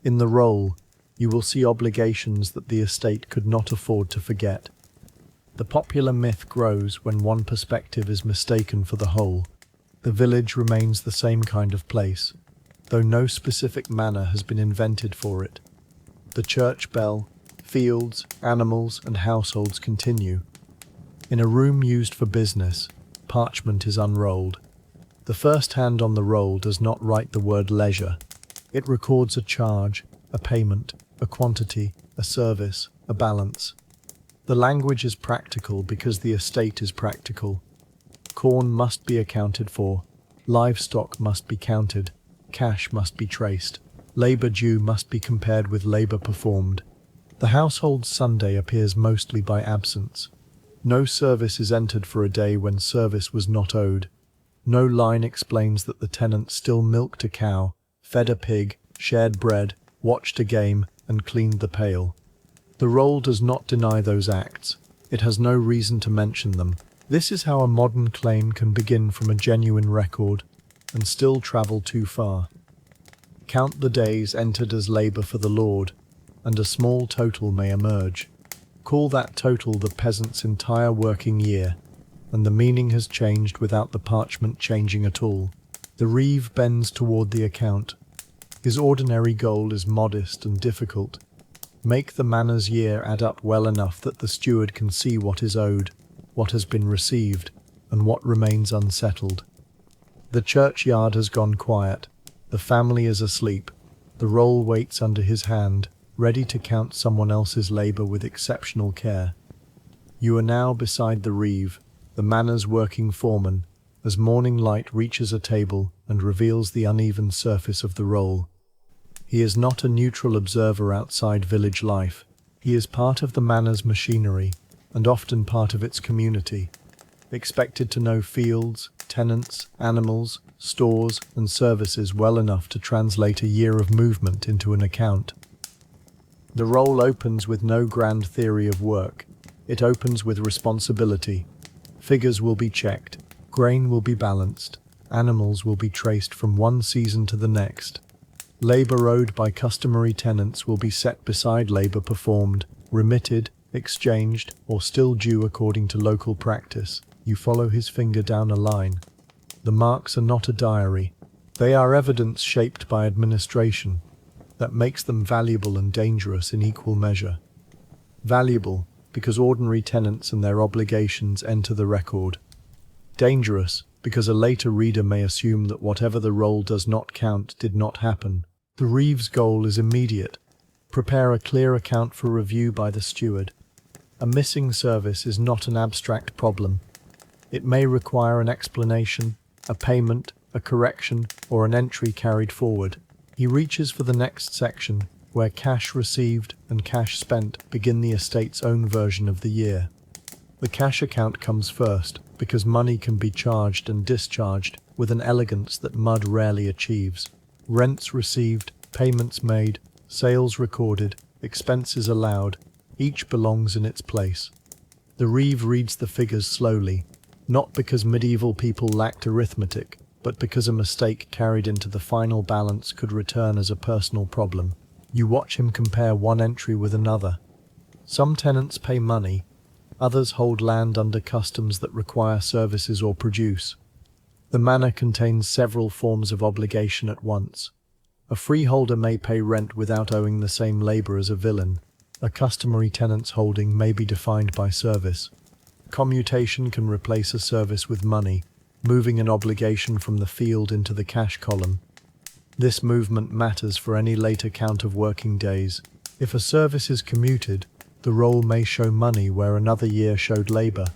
In the roll, you will see obligations that the estate could not afford to forget. The popular myth grows when one perspective is mistaken for the whole. The village remains the same kind of place, though no specific manor has been invented for it. The church bell, fields, animals, and households continue. In a room used for business, parchment is unrolled. The first hand on the roll does not write the word leisure. It records a charge, a payment, a quantity, a service, a balance. The language is practical because the estate is practical. Corn must be accounted for, livestock must be counted, cash must be traced, labour due must be compared with labour performed. The household's Sunday appears mostly by absence. No service is entered for a day when service was not owed. No line explains that the tenant still milked a cow, fed a pig, shared bread, watched a game, and cleaned the pail. The roll does not deny those acts. It has no reason to mention them. This is how a modern claim can begin from a genuine record and still travel too far. Count the days entered as labour for the Lord, and a small total may emerge. Call that total the peasant's entire working year, and the meaning has changed without the parchment changing at all. The Reeve bends toward the account. His ordinary goal is modest and difficult. Make the manor's year add up well enough that the steward can see what is owed, what has been received, and what remains unsettled. The churchyard has gone quiet. The family is asleep. The roll waits under his hand, ready to count someone else's labour with exceptional care. You are now beside the Reeve, the manor's working foreman, as morning light reaches a table and reveals the uneven surface of the roll. He is not a neutral observer outside village life. He is part of the manor's machinery, and often part of its community, expected to know fields, tenants, animals, stores, and services well enough to translate a year of movement into an account. The roll opens with no grand theory of work. It opens with responsibility. Figures will be checked, grain will be balanced, animals will be traced from one season to the next. Labour owed by customary tenants will be set beside labour performed, remitted, exchanged, or still due according to local practice. You follow his finger down a line. The marks are not a diary. They are evidence shaped by administration that makes them valuable and dangerous in equal measure. Valuable because ordinary tenants and their obligations enter the record. Dangerous because a later reader may assume that whatever the roll does not count did not happen. The Reeve's goal is immediate. Prepare a clear account for review by the steward. A missing service is not an abstract problem. It may require an explanation, a payment, a correction, or an entry carried forward. He reaches for the next section, where cash received and cash spent begin the estate's own version of the year. The cash account comes first, because money can be charged and discharged with an elegance that mud rarely achieves. Rents received, payments made, sales recorded, expenses allowed, each belongs in its place. The Reeve reads the figures slowly, not because medieval people lacked arithmetic, but because a mistake carried into the final balance could return as a personal problem. You watch him compare one entry with another. Some tenants pay money, others hold land under customs that require services or produce. The manor contains several forms of obligation at once. A freeholder may pay rent without owing the same labour as a villein. A customary tenant's holding may be defined by service. Commutation can replace a service with money, moving an obligation from the field into the cash column. This movement matters for any later count of working days. If a service is commuted, the roll may show money where another year showed labour.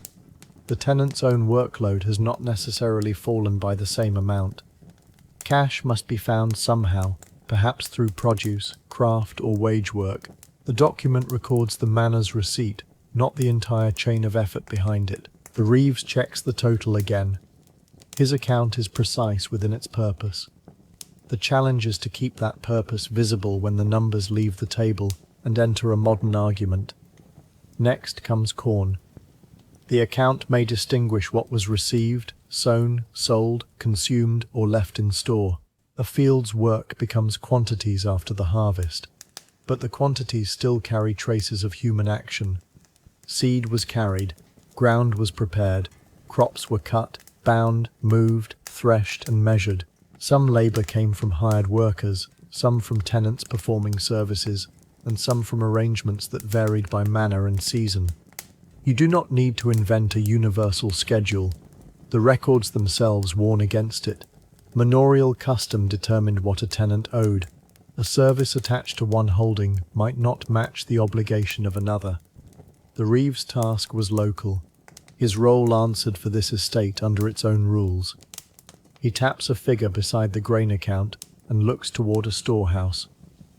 The tenant's own workload has not necessarily fallen by the same amount. Cash must be found somehow, perhaps through produce, craft, or wage work. The document records the manor's receipt, not the entire chain of effort behind it. The Reeves checks the total again. His account is precise within its purpose. The challenge is to keep that purpose visible when the numbers leave the table and enter a modern argument. Next comes corn. The account may distinguish what was received, sown, sold, consumed, or left in store. A field's work becomes quantities after the harvest, but the quantities still carry traces of human action. Seed was carried, ground was prepared, crops were cut, bound, moved, threshed, and measured. Some labour came from hired workers, some from tenants performing services, and some from arrangements that varied by manner and season. You do not need to invent a universal schedule. The records themselves warn against it. Manorial custom determined what a tenant owed. A service attached to one holding might not match the obligation of another. The Reeve's task was local. His role answered for this estate under its own rules. He taps a figure beside the grain account and looks toward a storehouse.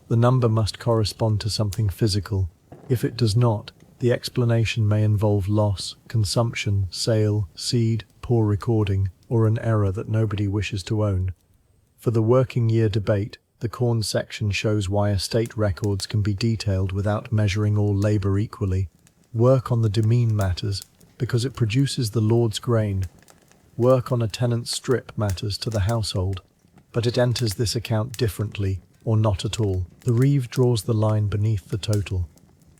The number must correspond to something physical. If it does not, the explanation may involve loss, consumption, sale, seed, poor recording, or an error that nobody wishes to own. For the working year debate, the corn section shows why estate records can be detailed without measuring all labour equally. Work on the demesne matters, because it produces the Lord's grain. Work on a tenant's strip matters to the household, but it enters this account differently, or not at all. The Reeve draws the line beneath the total.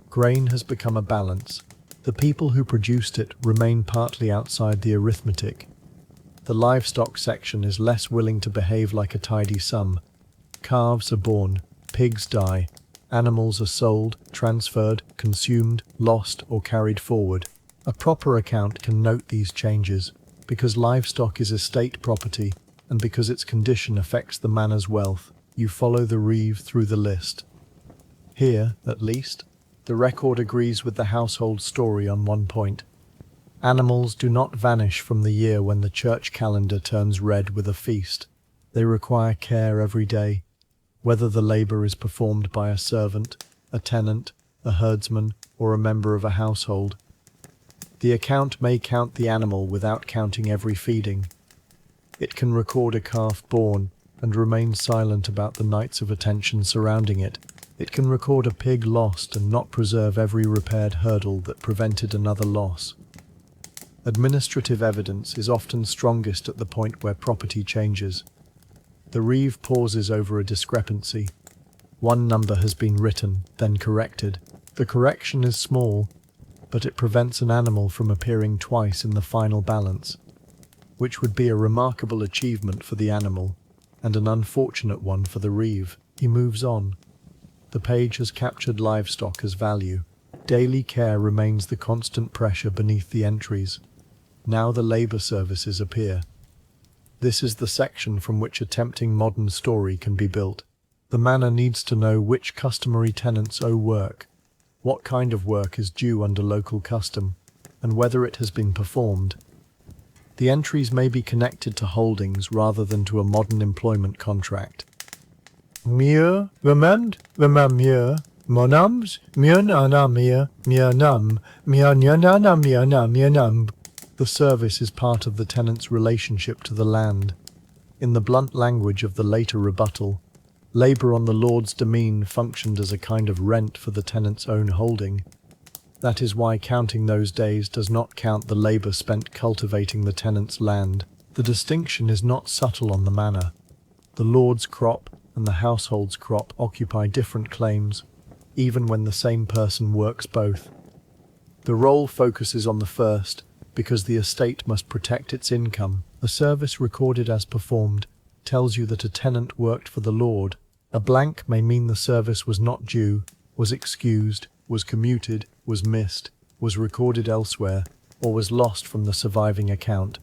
Grain has become a balance. The people who produced it remain partly outside the arithmetic. The livestock section is less willing to behave like a tidy sum. Calves are born, pigs die, animals are sold, transferred, consumed, lost, or carried forward. A proper account can note these changes, because livestock is estate property, and because its condition affects the manor's wealth. You follow the Reeve through the list. Here, at least, the record agrees with the household story on one point. Animals do not vanish from the year when the church calendar turns red with a feast. They require care every day, whether the labour is performed by a servant, a tenant, a herdsman, or a member of a household. The account may count the animal without counting every feeding. It can record a calf born and remain silent about the nights of attention surrounding it. It can record a pig lost and not preserve every repaired hurdle that prevented another loss. Administrative evidence is often strongest at the point where property changes. The Reeve pauses over a discrepancy. One number has been written, then corrected. The correction is small, but it prevents an animal from appearing twice in the final balance, which would be a remarkable achievement for the animal, and an unfortunate one for the Reeve. He moves on. The page has captured livestock as value. Daily care remains the constant pressure beneath the entries. Now the labour services appear. This is the section from which a tempting modern story can be built. The manor needs to know which customary tenants owe work, what kind of work is due under local custom, and whether it has been performed. The entries may be connected to holdings rather than to a modern employment contract. Mir, vemand, mir, monams, nana, mir num, mir num. The service is part of the tenant's relationship to the land. In the blunt language of the later rebuttal, labour on the lord's demesne functioned as a kind of rent for the tenant's own holding. That is why counting those days does not count the labour spent cultivating the tenant's land. The distinction is not subtle on the manor. The lord's crop and the household's crop occupy different claims, even when the same person works both. The role focuses on the first, because the estate must protect its income. A service recorded as performed tells you that a tenant worked for the lord. A blank may mean the service was not due, was excused, was commuted, was missed, was recorded elsewhere, or was lost from the surviving account.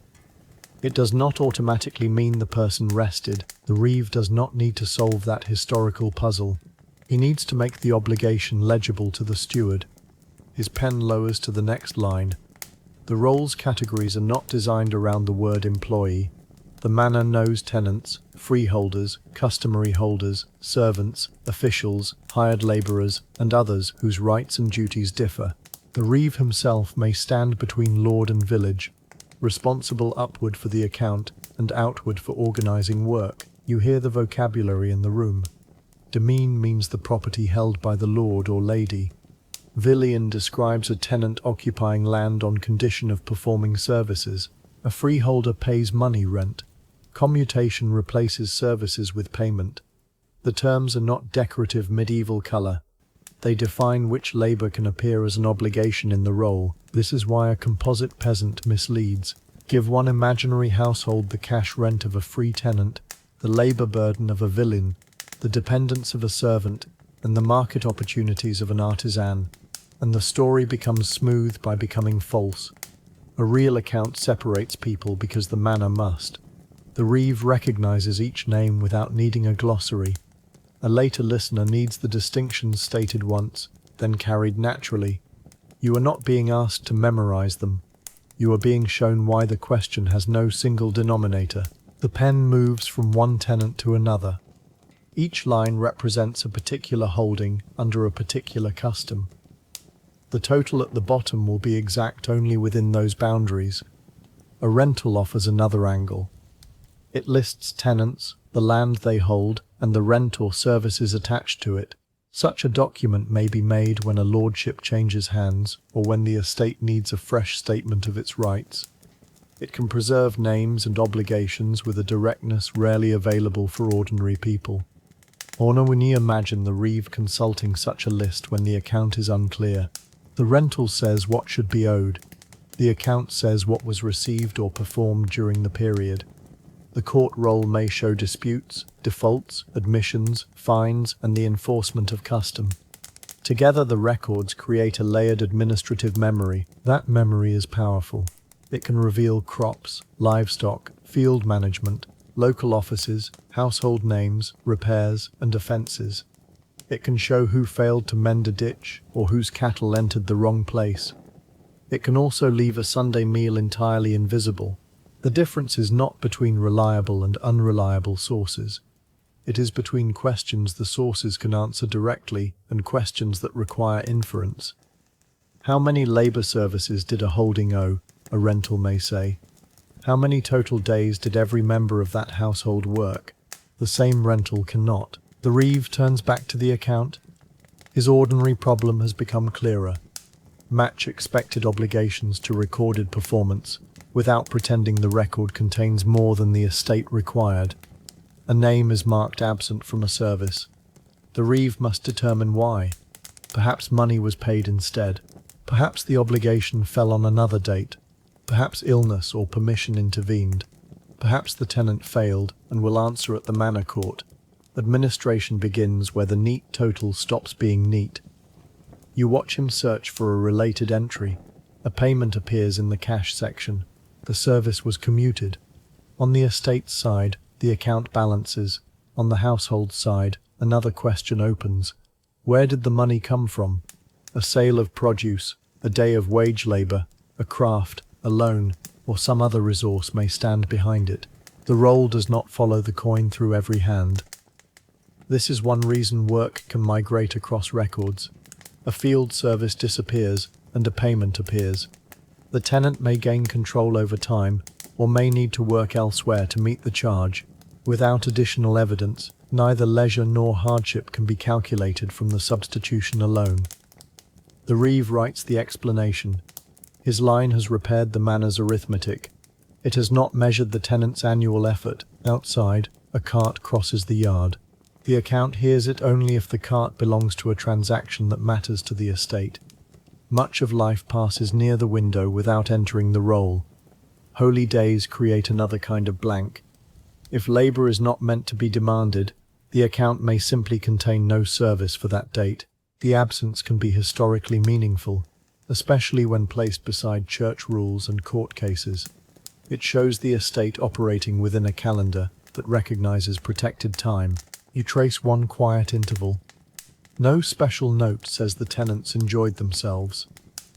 It does not automatically mean the person rested. The Reeve does not need to solve that historical puzzle. He needs to make the obligation legible to the steward. His pen lowers to the next line. The roles categories are not designed around the word employee. The manor knows tenants, freeholders, customary holders, servants, officials, hired labourers, and others whose rights and duties differ. The Reeve himself may stand between lord and village, responsible upward for the account and outward for organising work. You hear the vocabulary in the room. Demesne means the property held by the lord or lady. Villian describes a tenant occupying land on condition of performing services. A freeholder pays money rent. Commutation replaces services with payment. The terms are not decorative medieval colour. They define which labour can appear as an obligation in the role. This is why a composite peasant misleads. Give one imaginary household the cash rent of a free tenant, the labour burden of a villain, the dependence of a servant, and the market opportunities of an artisan, and the story becomes smooth by becoming false. A real account separates people because the manor must. The Reeve recognises each name without needing a glossary. A later listener needs the distinctions stated once, then carried naturally. You are not being asked to memorize them. You are being shown why the question has no single denominator. The pen moves from one tenant to another. Each line represents a particular holding under a particular custom. The total at the bottom will be exact only within those boundaries. A rental offers another angle. It lists tenants, the land they hold, and the rent or services attached to it. Such a document may be made when a lordship changes hands or when the estate needs a fresh statement of its rights. It can preserve names and obligations with a directness rarely available for ordinary people. Can we imagine the Reeve consulting such a list when the account is unclear? The rental says what should be owed. The account says what was received or performed during the period. The court roll may show disputes, defaults, admissions, fines, and the enforcement of custom. Together, the records create a layered administrative memory. That memory is powerful. It can reveal crops, livestock, field management, local offices, household names, repairs, and offences. It can show who failed to mend a ditch or whose cattle entered the wrong place. It can also leave a Sunday meal entirely invisible. The difference is not between reliable and unreliable sources. It is between questions the sources can answer directly and questions that require inference. How many labour services did a holding owe? A rental may say. How many total days did every member of that household work? The same rental cannot. The Reeve turns back to the account. His ordinary problem has become clearer. Match expected obligations to recorded performance, without pretending the record contains more than the estate required. A name is marked absent from a service. The Reeve must determine why. Perhaps money was paid instead. Perhaps the obligation fell on another date. Perhaps illness or permission intervened. Perhaps the tenant failed and will answer at the manor court. Administration begins where the neat total stops being neat. You watch him search for a related entry. A payment appears in the cash section. The service was commuted. On the estate side, the account balances. On the household side, another question opens. Where did the money come from? A sale of produce, a day of wage labour, a craft, a loan, or some other resource may stand behind it. The roll does not follow the coin through every hand. This is one reason work can migrate across records. A field service disappears and a payment appears. The tenant may gain control over time or may need to work elsewhere to meet the charge. Without additional evidence, neither leisure nor hardship can be calculated from the substitution alone. The Reeve writes the explanation. His line has repaired the manor's arithmetic. It has not measured the tenant's annual effort. Outside, a cart crosses the yard. The account hears it only if the cart belongs to a transaction that matters to the estate. Much of life passes near the window without entering the roll. Holy days create another kind of blank. If labour is not meant to be demanded, the account may simply contain no service for that date. The absence can be historically meaningful, especially when placed beside church rules and court cases. It shows the estate operating within a calendar that recognizes protected time. You trace one quiet interval. No special note says the tenants enjoyed themselves.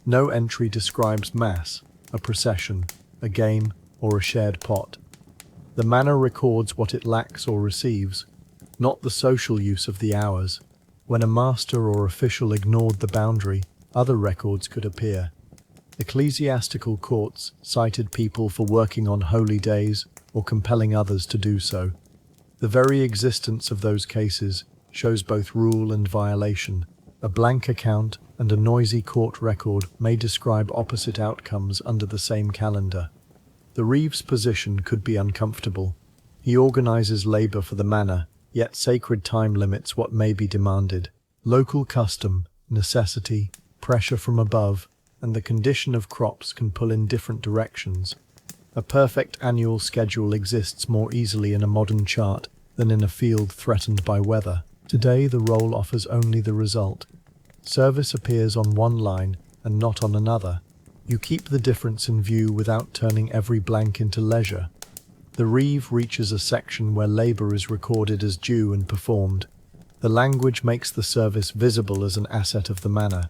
No entry describes mass, a procession, a game, or a shared pot. The manor records what it lacks or receives, not the social use of the hours. When a master or official ignored the boundary, other records could appear. Ecclesiastical courts cited people for working on holy days or compelling others to do so. The very existence of those cases shows both rule and violation. A blank account and a noisy court record may describe opposite outcomes under the same calendar. The Reeve's position could be uncomfortable. He organizes labor for the manor, yet sacred time limits what may be demanded. Local custom, necessity, pressure from above, and the condition of crops can pull in different directions. A perfect annual schedule exists more easily in a modern chart than in a field threatened by weather. Today the roll offers only the result. Service appears on one line and not on another. You keep the difference in view without turning every blank into leisure. The Reeve reaches a section where labour is recorded as due and performed. The language makes the service visible as an asset of the manor.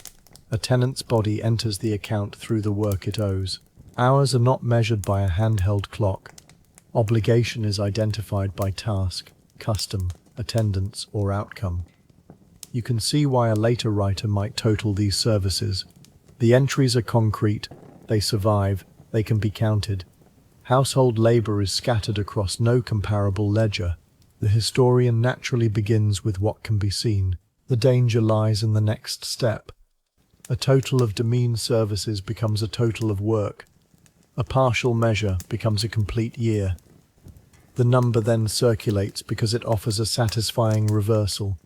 A tenant's body enters the account through the work it owes. Hours are not measured by a handheld clock. Obligation is identified by task, custom, attendance, or outcome. You can see why a later writer might total these services. The entries are concrete, they survive, they can be counted. Household labour is scattered across no comparable ledger. The historian naturally begins with what can be seen. The danger lies in the next step. A total of demean services becomes a total of work. A partial measure becomes a complete year. The number then circulates because it offers a satisfying reversal.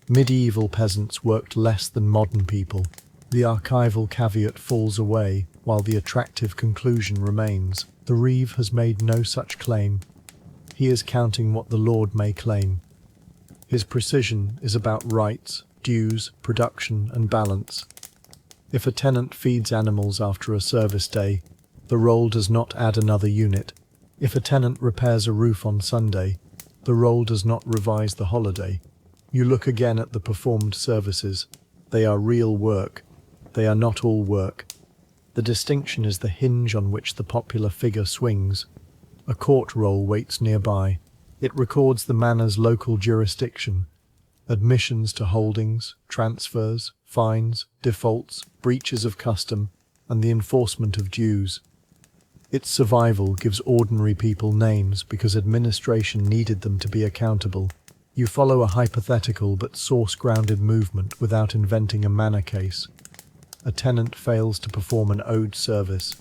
Medieval peasants worked less than modern people. The archival caveat falls away, while the attractive conclusion remains. The Reeve has made no such claim. He is counting what the Lord may claim. His precision is about rights, dues, production, and balance. If a tenant feeds animals after a service day, the role does not add another unit. If a tenant repairs a roof on Sunday, the role does not revise the holiday. You look again at the performed services. They are real work. They are not all work. The distinction is the hinge on which the popular figure swings. A court roll waits nearby. It records the manor's local jurisdiction, admissions to holdings, transfers, fines, defaults, breaches of custom, and the enforcement of dues. Its survival gives ordinary people names because administration needed them to be accountable. You follow a hypothetical but source-grounded movement without inventing a manor case. A tenant fails to perform an owed service.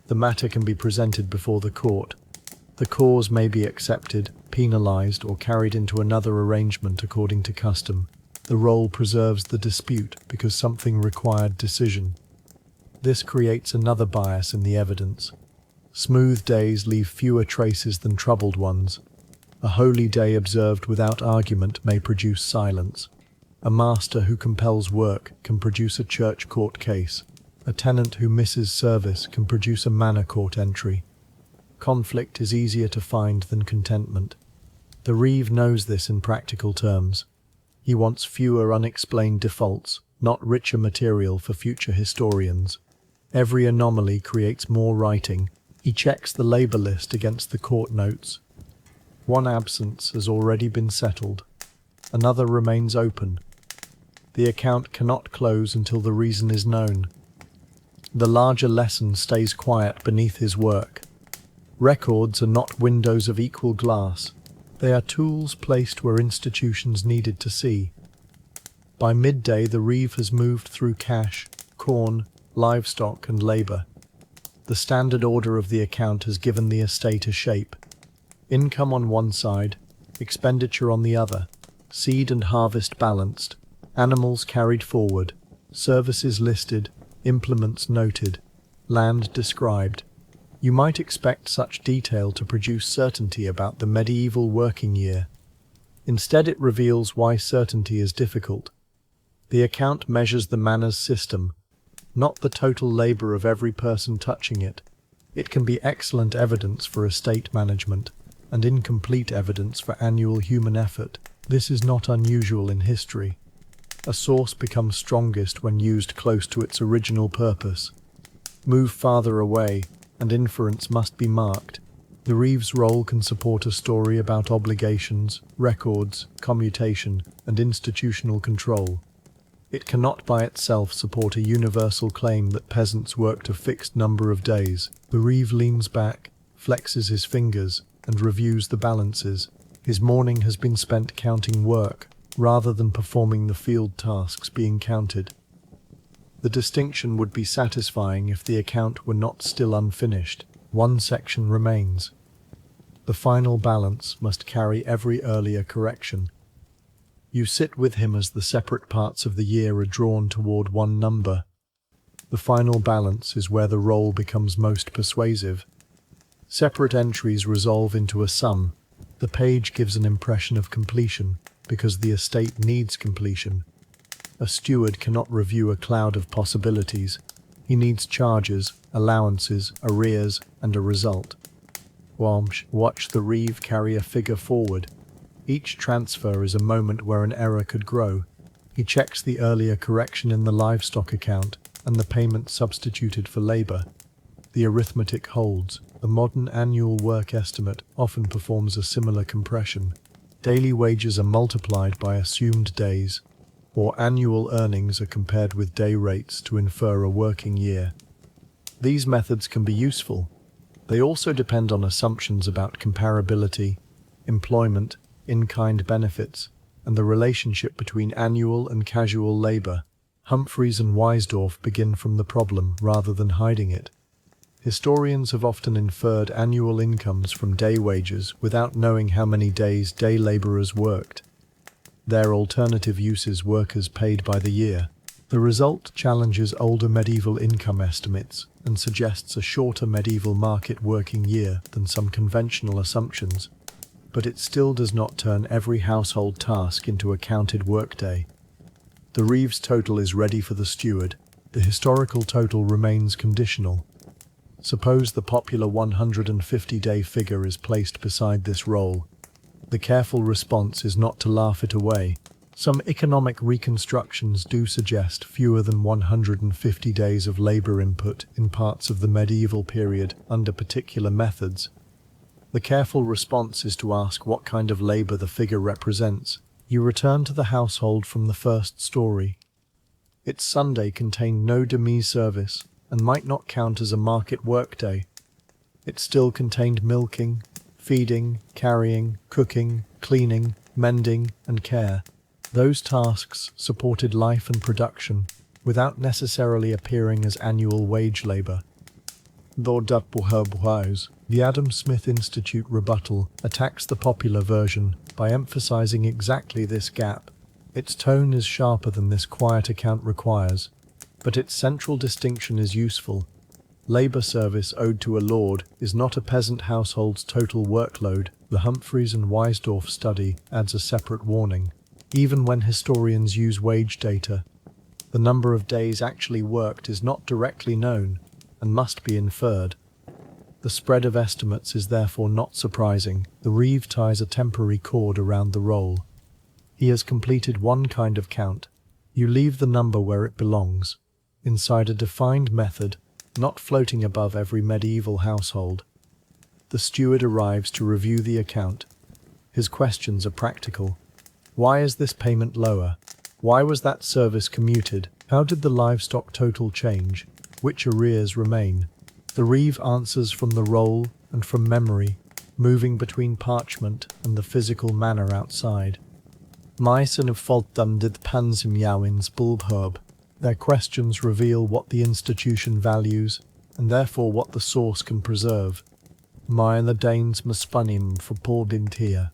The matter can be presented before the court. The cause may be accepted, penalized, or carried into another arrangement according to custom. The role preserves the dispute because something required decision. This creates another bias in the evidence. Smooth days leave fewer traces than troubled ones. A holy day observed without argument may produce silence. A master who compels work can produce a church court case. A tenant who misses service can produce a manor court entry. Conflict is easier to find than contentment. The Reeve knows this in practical terms. He wants fewer unexplained defaults, not richer material for future historians. Every anomaly creates more writing. He checks the labour list against the court notes. One absence has already been settled. Another remains open. The account cannot close until the reason is known. The larger lesson stays quiet beneath his work. Records are not windows of equal glass. They are tools placed where institutions needed to see. By midday, the Reeve has moved through cash, corn, livestock, and labour. The standard order of the account has given the estate a shape. Income on one side, expenditure on the other, seed and harvest balanced, animals carried forward, services listed, implements noted, land described. You might expect such detail to produce certainty about the medieval working year. Instead, it reveals why certainty is difficult. The account measures the manor's system, not the total labour of every person touching it. It can be excellent evidence for estate management, and incomplete evidence for annual human effort. This is not unusual in history. A source becomes strongest when used close to its original purpose. Move farther away, and inference must be marked. The Reeve's role can support a story about obligations, records, commutation, and institutional control. It cannot by itself support a universal claim that peasants worked a fixed number of days. The Reeve leans back, flexes his fingers, and reviews the balances. His morning has been spent counting work, rather than performing the field tasks being counted. The distinction would be satisfying if the account were not still unfinished. One section remains. The final balance must carry every earlier correction. You sit with him as the separate parts of the year are drawn toward one number. The final balance is where the role becomes most persuasive. Separate entries resolve into a sum. The page gives an impression of completion, because the estate needs completion. A steward cannot review a cloud of possibilities. He needs charges, allowances, arrears, and a result. Watch the Reeve carry a figure forward. Each transfer is a moment where an error could grow. He checks the earlier correction in the livestock account and the payment substituted for labour. The arithmetic holds. The modern annual work estimate often performs a similar compression. Daily wages are multiplied by assumed days, or annual earnings are compared with day rates to infer a working year. These methods can be useful. They also depend on assumptions about comparability, employment, in-kind benefits, and the relationship between annual and casual labour. Humphreys and Weisdorf begin from the problem rather than hiding it. Historians have often inferred annual incomes from day wages without knowing how many days day labourers worked. Their alternative use is workers paid by the year. The result challenges older medieval income estimates and suggests a shorter medieval market working year than some conventional assumptions, but it still does not turn every household task into a counted workday. The Reeves total is ready for the steward. The historical total remains conditional. Suppose the popular 150-day figure is placed beside this roll. The careful response is not to laugh it away. Some economic reconstructions do suggest fewer than 150 days of labour input in parts of the medieval period under particular methods. The careful response is to ask what kind of labour the figure represents. You return to the household from the first story. Its Sunday contained no demi-service and might not count as a market workday. It still contained milking, feeding, carrying, cooking, cleaning, mending, and care. Those tasks supported life and production without necessarily appearing as annual wage labour. The Adam Smith Institute rebuttal attacks the popular version by emphasizing exactly this gap. Its tone is sharper than this quiet account requires, but its central distinction is useful. Labour service owed to a lord is not a peasant household's total workload. The Humphreys and Weisdorf study adds a separate warning. Even when historians use wage data, the number of days actually worked is not directly known and must be inferred. The spread of estimates is therefore not surprising. The Reeve ties a temporary cord around the roll. He has completed one kind of count. You leave the number where it belongs, inside a defined method, not floating above every medieval household. The steward arrives to review the account. His questions are practical. Why is this payment lower? Why was that service commuted? How did the livestock total change? Which arrears remain? The Reeve answers from the roll and from memory, moving between parchment and the physical manner outside. Mysen of Foltdam did Pansim Yowins Bulbherb. Their questions reveal what the institution values, and therefore what the source can preserve. Myla Danes Muspanim for Paul Bintia.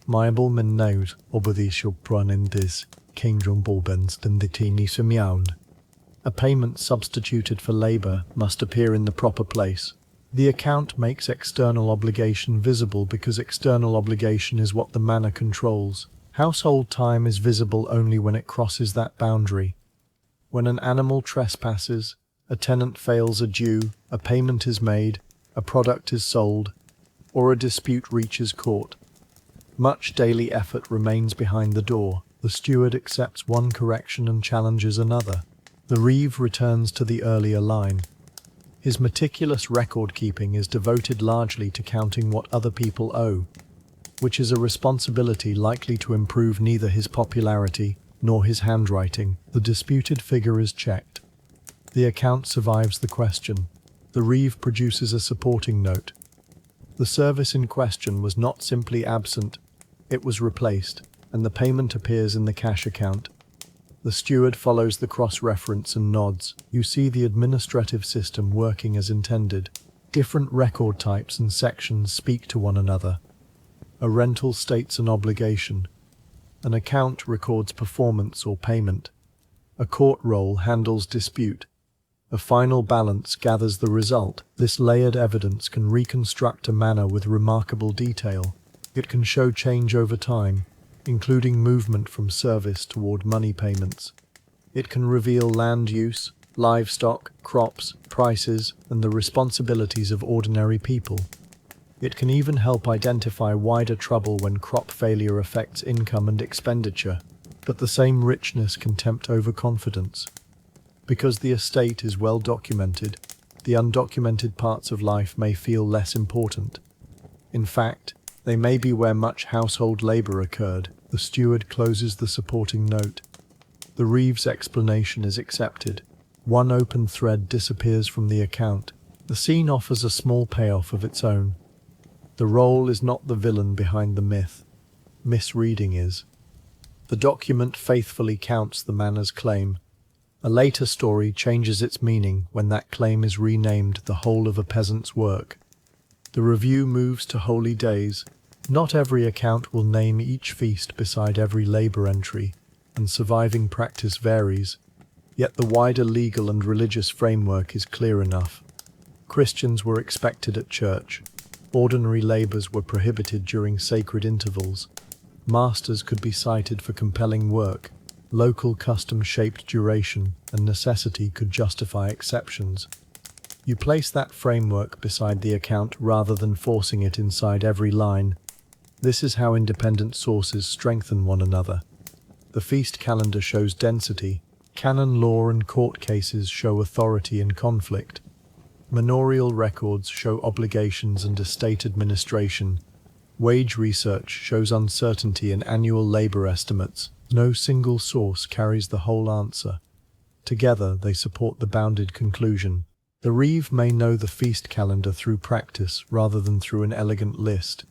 Mybel men note, Obadishul Pranindis, Kingdom Bulbens Dinditini Simyaun. A payment substituted for labour must appear in the proper place. The account makes external obligation visible because external obligation is what the manor controls. Household time is visible only when it crosses that boundary. When an animal trespasses, a tenant fails a due, a payment is made, a product is sold, or a dispute reaches court. Much daily effort remains behind the door. The steward accepts one correction and challenges another. The Reeve returns to the earlier line. His meticulous record-keeping is devoted largely to counting what other people owe, which is a responsibility likely to improve neither his popularity nor his handwriting. The disputed figure is checked. The account survives the question. The Reeve produces a supporting note. The service in question was not simply absent, it was replaced, and the payment appears in the cash account. The steward follows the cross-reference and nods. You see the administrative system working as intended. Different record types and sections speak to one another. A rental states an obligation. An account records performance or payment. A court roll handles dispute. A final balance gathers the result. This layered evidence can reconstruct a manor with remarkable detail. It can show change over time, including movement from service toward money payments. It can reveal land use, livestock, crops, prices, and the responsibilities of ordinary people. It can even help identify wider trouble when crop failure affects income and expenditure. But the same richness can tempt overconfidence. Because the estate is well documented, the undocumented parts of life may feel less important. In fact, they may be where much household labour occurred. The steward closes the supporting note. The Reeve's explanation is accepted. One open thread disappears from the account. The scene offers a small payoff of its own. The roll is not the villain behind the myth. Misreading is. The document faithfully counts the manor's claim. A later story changes its meaning when that claim is renamed the whole of a peasant's work. The review moves to holy days. Not every account will name each feast beside every labour entry, and surviving practice varies. Yet the wider legal and religious framework is clear enough. Christians were expected at church. Ordinary labours were prohibited during sacred intervals. Masters could be cited for compelling work. Local custom-shaped duration and necessity could justify exceptions. You place that framework beside the account rather than forcing it inside every line. This is how independent sources strengthen one another. The feast calendar shows density. Canon law and court cases show authority and conflict. Manorial records show obligations and estate administration. Wage research shows uncertainty in annual labor estimates. No single source carries the whole answer. Together, they support the bounded conclusion. The Reeve may know the feast calendar through practice rather than through an elegant list.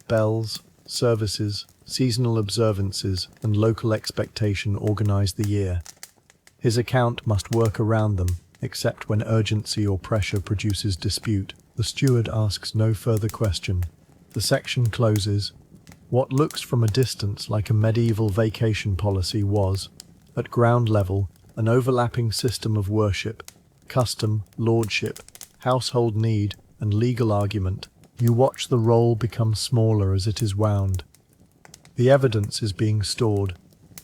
Bells, services, seasonal observances, and local expectation organize the year. His account must work around them, except when urgency or pressure produces dispute. The steward asks no further question. The section closes. What looks from a distance like a medieval vacation policy was, at ground level, an overlapping system of worship, custom, lordship, household need, and legal argument. You watch the roll become smaller as it is wound. The evidence is being stored,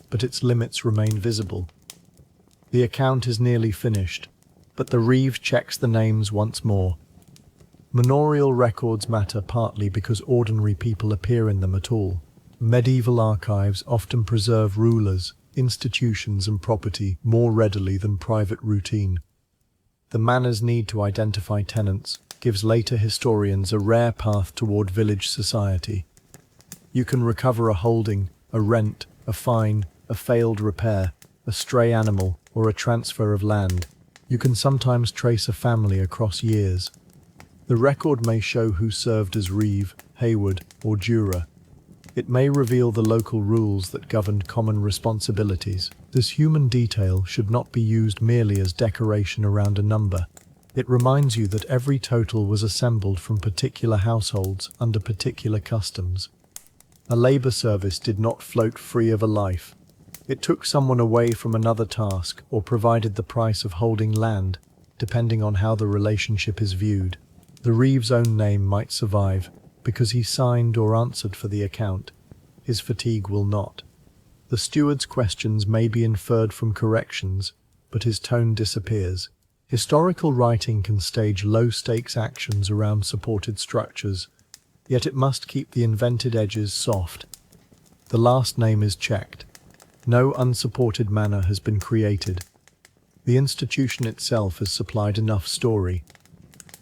but its limits remain visible. The account is nearly finished, but the Reeve checks the names once more. Manorial records matter partly because ordinary people appear in them at all. Medieval archives often preserve rulers, institutions, and property more readily than private routine. The manor's need to identify tenants gives later historians a rare path toward village society. You can recover a holding, a rent, a fine, a failed repair, a stray animal, or a transfer of land. You can sometimes trace a family across years. The record may show who served as Reeve, Hayward, or juror. It may reveal the local rules that governed common responsibilities. This human detail should not be used merely as decoration around a number. It reminds you that every total was assembled from particular households under particular customs. A labor service did not float free of a life. It took someone away from another task or provided the price of holding land, depending on how the relationship is viewed. The Reeve's own name might survive because he signed or answered for the account. His fatigue will not. The steward's questions may be inferred from corrections, but his tone disappears. Historical writing can stage low-stakes actions around supported structures, yet it must keep the invented edges soft. The last name is checked. No unsupported manor has been created. The institution itself has supplied enough story.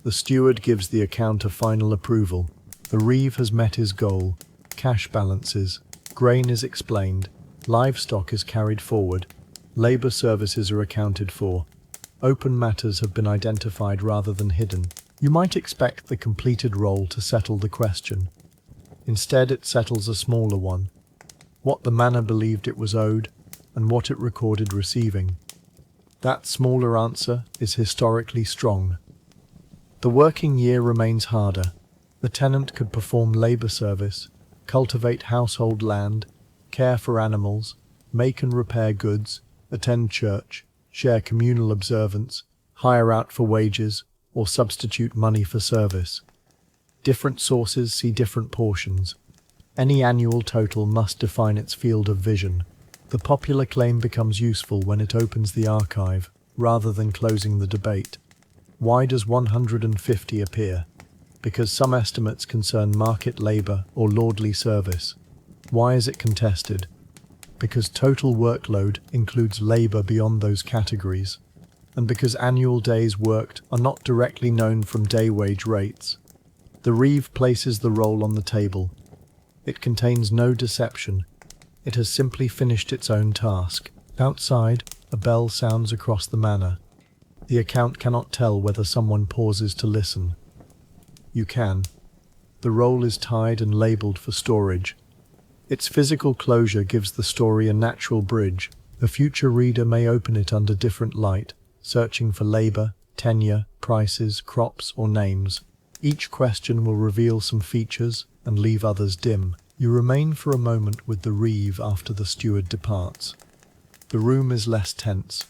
The steward gives the account a final approval. The Reeve has met his goal. Cash balances. Grain is explained. Livestock is carried forward. Labor services are accounted for. Open matters have been identified rather than hidden. You might expect the completed roll to settle the question. Instead, it settles a smaller one. What the manor believed it was owed, and what it recorded receiving. That smaller answer is historically strong. The working year remains harder. The tenant could perform labor service, cultivate household land, care for animals, make and repair goods, attend church, share communal observance, hire out for wages, or substitute money for service. Different sources see different portions. Any annual total must define its field of vision. The popular claim becomes useful when it opens the archive, rather than closing the debate. Why does 150 appear? Because some estimates concern market labor or lordly service. Why is it contested? Because total workload includes labor beyond those categories, and because annual days worked are not directly known from day wage rates. The Reeve places the roll on the table. It contains no deception. It has simply finished its own task. Outside, a bell sounds across the manor. The account cannot tell whether someone pauses to listen. You can. The roll is tied and labelled for storage. Its physical closure gives the story a natural bridge. The future reader may open it under different light, searching for labour, tenure, prices, crops, or names. Each question will reveal some features and leave others dim. You remain for a moment with the Reeve after the steward departs. The room is less tense.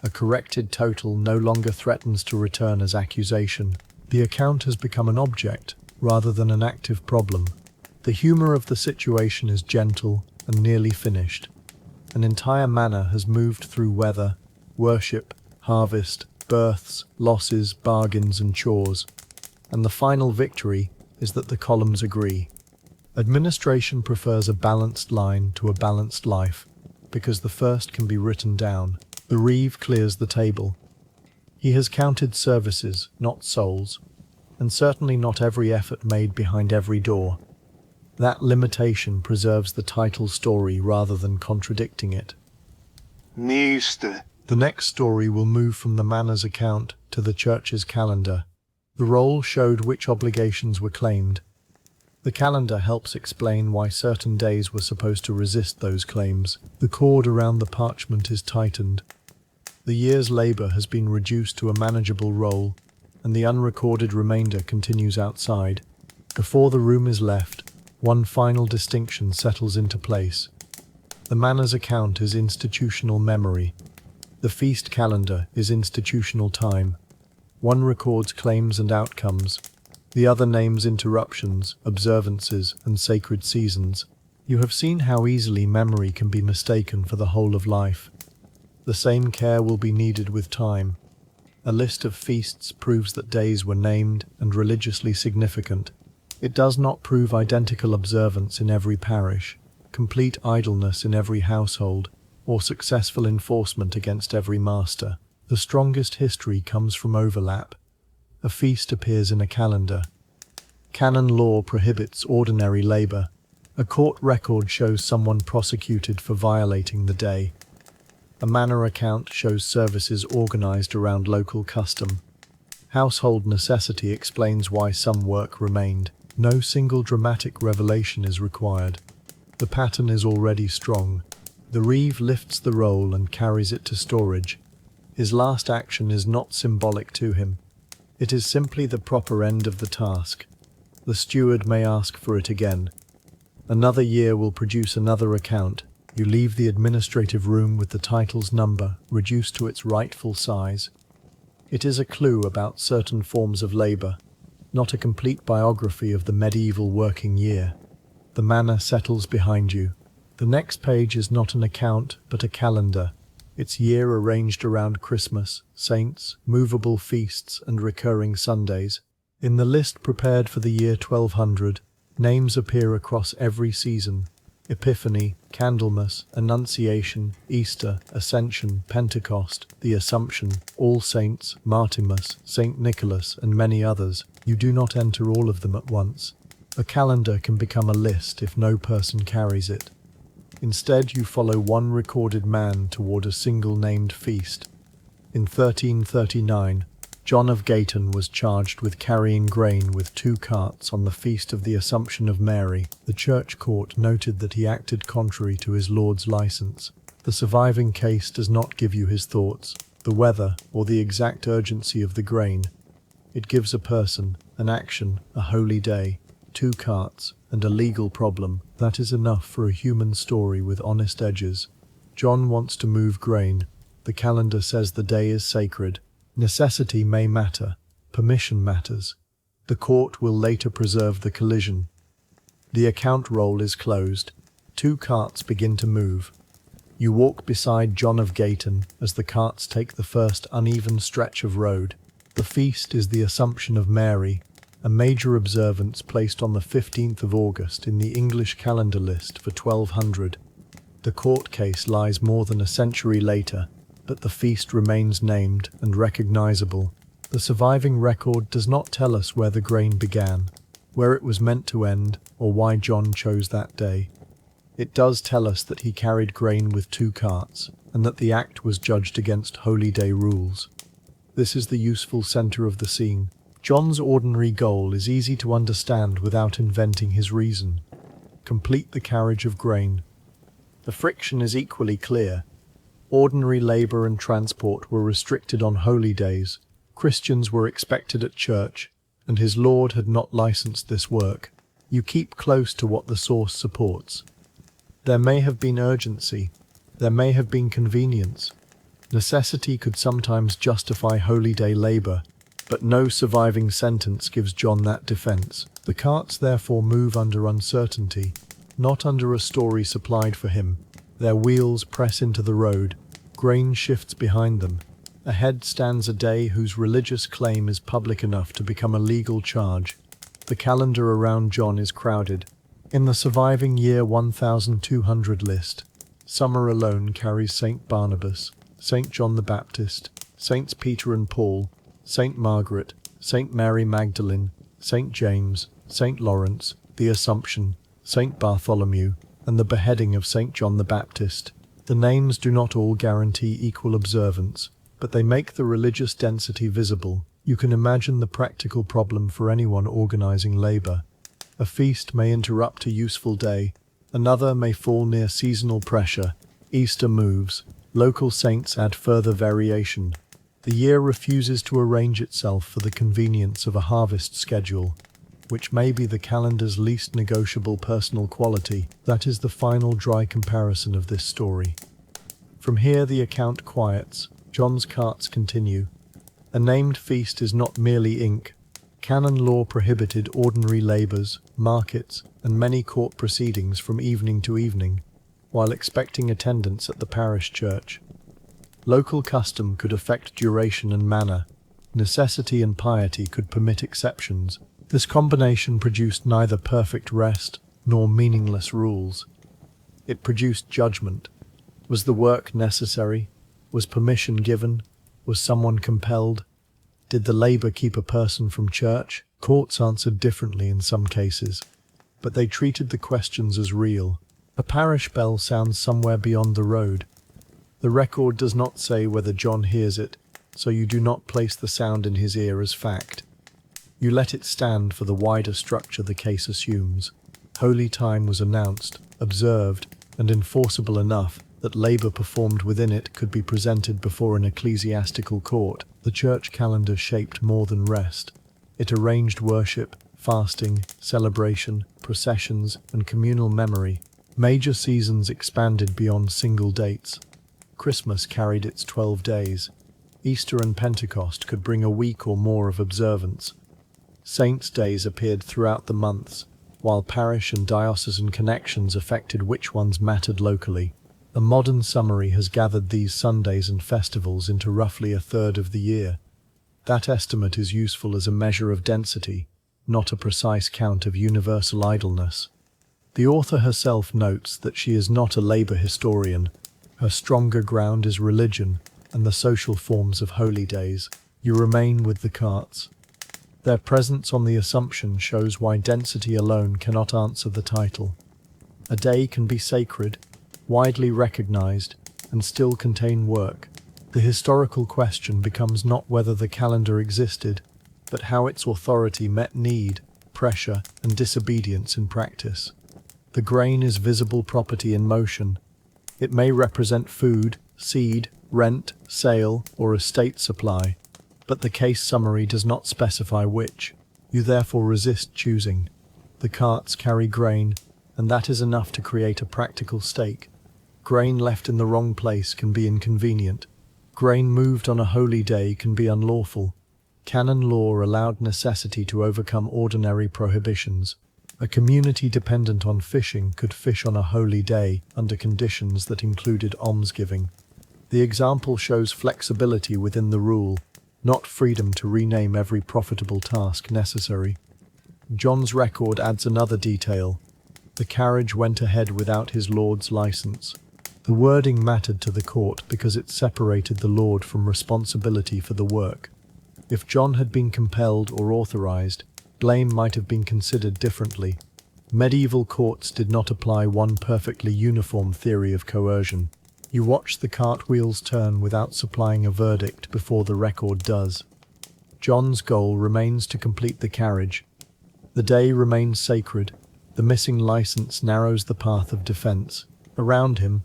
A corrected total no longer threatens to return as accusation. The account has become an object, rather than an active problem. The humour of the situation is gentle and nearly finished. An entire manor has moved through weather, worship, harvest, births, losses, bargains and chores. And the final victory is that the columns agree. Administration prefers a balanced line to a balanced life, because the first can be written down. The Reeve clears the table. He has counted services, not souls, and certainly not every effort made behind every door. That limitation preserves the title story rather than contradicting it. Meester. The next story will move from the manor's account to the church's calendar. The roll showed which obligations were claimed. The calendar helps explain why certain days were supposed to resist those claims. The cord around the parchment is tightened. The year's labour has been reduced to a manageable roll, and the unrecorded remainder continues outside. Before the room is left, one final distinction settles into place. The manor's account is institutional memory. The feast calendar is institutional time. One records claims and outcomes. The other names interruptions, observances, and sacred seasons. You have seen how easily memory can be mistaken for the whole of life. The same care will be needed with time. A list of feasts proves that days were named and religiously significant. It does not prove identical observance in every parish, complete idleness in every household, or successful enforcement against every master. The strongest history comes from overlap. A feast appears in a calendar. Canon law prohibits ordinary labour. A court record shows someone prosecuted for violating the day. A manor account shows services organised around local custom. Household necessity explains why some work remained. No single dramatic revelation is required. The pattern is already strong. The Reeve lifts the roll and carries it to storage. His last action is not symbolic to him. It is simply the proper end of the task. The steward may ask for it again. Another year will produce another account. You leave the administrative room with the title's number reduced to its rightful size. It is a clue about certain forms of labour, not a complete biography of the medieval working year. The manor settles behind you. The next page is not an account, but a calendar. Its year arranged around Christmas, saints, movable feasts, and recurring Sundays. In the list prepared for the year 1200, names appear across every season: Epiphany, Candlemas, Annunciation, Easter, Ascension, Pentecost, the Assumption, All Saints, Martimas, Saint Nicholas, and many others. You do not enter all of them at once. A calendar can become a list if no person carries it. Instead, you follow one recorded man toward a single named feast. In 1339, John of Gayton was charged with carrying grain with 2 carts on the feast of the Assumption of Mary. The church court noted that he acted contrary to his Lord's license. The surviving case does not give you his thoughts, the weather, or the exact urgency of the grain. It gives a person, an action, a holy day, 2 carts, and a legal problem. That is enough for a human story with honest edges. John wants to move grain. The calendar says the day is sacred. Necessity may matter. Permission matters. The court will later preserve the collision. The account roll is closed. 2 carts begin to move. You walk beside John of Gayton as the carts take the first uneven stretch of road. The feast is the Assumption of Mary, a major observance placed on the 15th of August in the English calendar list for 1200. The court case lies more than a century later, but the feast remains named and recognizable. The surviving record does not tell us where the grain began, where it was meant to end, or why John chose that day. It does tell us that he carried grain with 2 carts, and that the act was judged against holy day rules. This is the useful center of the scene. John's ordinary goal is easy to understand without inventing his reason. Complete the carriage of grain. The friction is equally clear. Ordinary labour and transport were restricted on holy days. Christians were expected at church, and his Lord had not licensed this work. You keep close to what the source supports. There may have been urgency. There may have been convenience. Necessity could sometimes justify holy day labour, but no surviving sentence gives John that defence. The carts therefore move under uncertainty, not under a story supplied for him. Their wheels press into the road. Grain shifts behind them. Ahead stands a day whose religious claim is public enough to become a legal charge. The calendar around John is crowded. In the surviving year 1200 list, summer alone carries St. Barnabas, St. John the Baptist, Saints Peter and Paul, St. Margaret, St. Mary Magdalene, St. James, St. Lawrence, the Assumption, St. Bartholomew, and the beheading of St. John the Baptist. The names do not all guarantee equal observance, but they make the religious density visible. You can imagine the practical problem for anyone organizing labor. A feast may interrupt a useful day, another may fall near seasonal pressure. Easter moves, local saints add further variation. The year refuses to arrange itself for the convenience of a harvest schedule, which may be the calendar's least negotiable personal quality. That is the final dry comparison of this story. From here the account quiets. John's carts continue. A named feast is not merely ink. Canon law prohibited ordinary labours, markets, and many court proceedings from evening to evening, while expecting attendance at the parish church. Local custom could affect duration and manner. Necessity and piety could permit exceptions. This combination produced neither perfect rest nor meaningless rules. It produced judgment. Was the work necessary? Was permission given? Was someone compelled? Did the labour keep a person from church? Courts answered differently in some cases, but they treated the questions as real. A parish bell sounds somewhere beyond the road. The record does not say whether John hears it, so you do not place the sound in his ear as fact. You let it stand for the wider structure the case assumes. Holy time was announced, observed, and enforceable enough that labour performed within it could be presented before an ecclesiastical court. The church calendar shaped more than rest. It arranged worship, fasting, celebration, processions, and communal memory. Major seasons expanded beyond single dates. Christmas carried its 12 days. Easter and Pentecost could bring a week or more of observance. Saints' days appeared throughout the months, while parish and diocesan connections affected which ones mattered locally. A modern summary has gathered these Sundays and festivals into roughly a third of the year. That estimate is useful as a measure of density, not a precise count of universal idleness. The author herself notes that she is not a labour historian. Her stronger ground is religion and the social forms of holy days. You remain with the carts. Their presence on the Assumption shows why density alone cannot answer the title. A day can be sacred, widely recognized, and still contain work. The historical question becomes not whether the calendar existed, but how its authority met need, pressure, and disobedience in practice. The grain is visible property in motion. It may represent food, seed, rent, sale, or estate supply, but the case summary does not specify which. You therefore resist choosing. The carts carry grain, and that is enough to create a practical stake. Grain left in the wrong place can be inconvenient. Grain moved on a holy day can be unlawful. Canon law allowed necessity to overcome ordinary prohibitions. A community dependent on fishing could fish on a holy day under conditions that included almsgiving. The example shows flexibility within the rule, not freedom to rename every profitable task necessary. John's record adds another detail. The carriage went ahead without his lord's license. The wording mattered to the court because it separated the lord from responsibility for the work. If John had been compelled or authorized, blame might have been considered differently. Medieval courts did not apply one perfectly uniform theory of coercion. You watch the cartwheels turn without supplying a verdict before the record does. John's goal remains to complete the carriage. The day remains sacred. The missing license narrows the path of defense. Around him,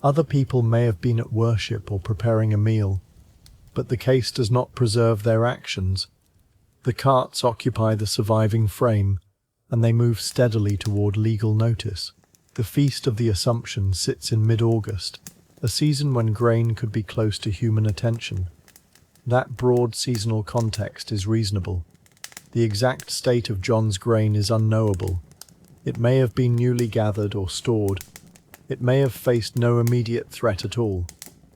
other people may have been at worship or preparing a meal, but the case does not preserve their actions. The carts occupy the surviving frame, and they move steadily toward legal notice. The Feast of the Assumption sits in mid-August, a season when grain could be close to human attention. That broad seasonal context is reasonable. The exact state of John's grain is unknowable. It may have been newly gathered or stored. It may have faced no immediate threat at all.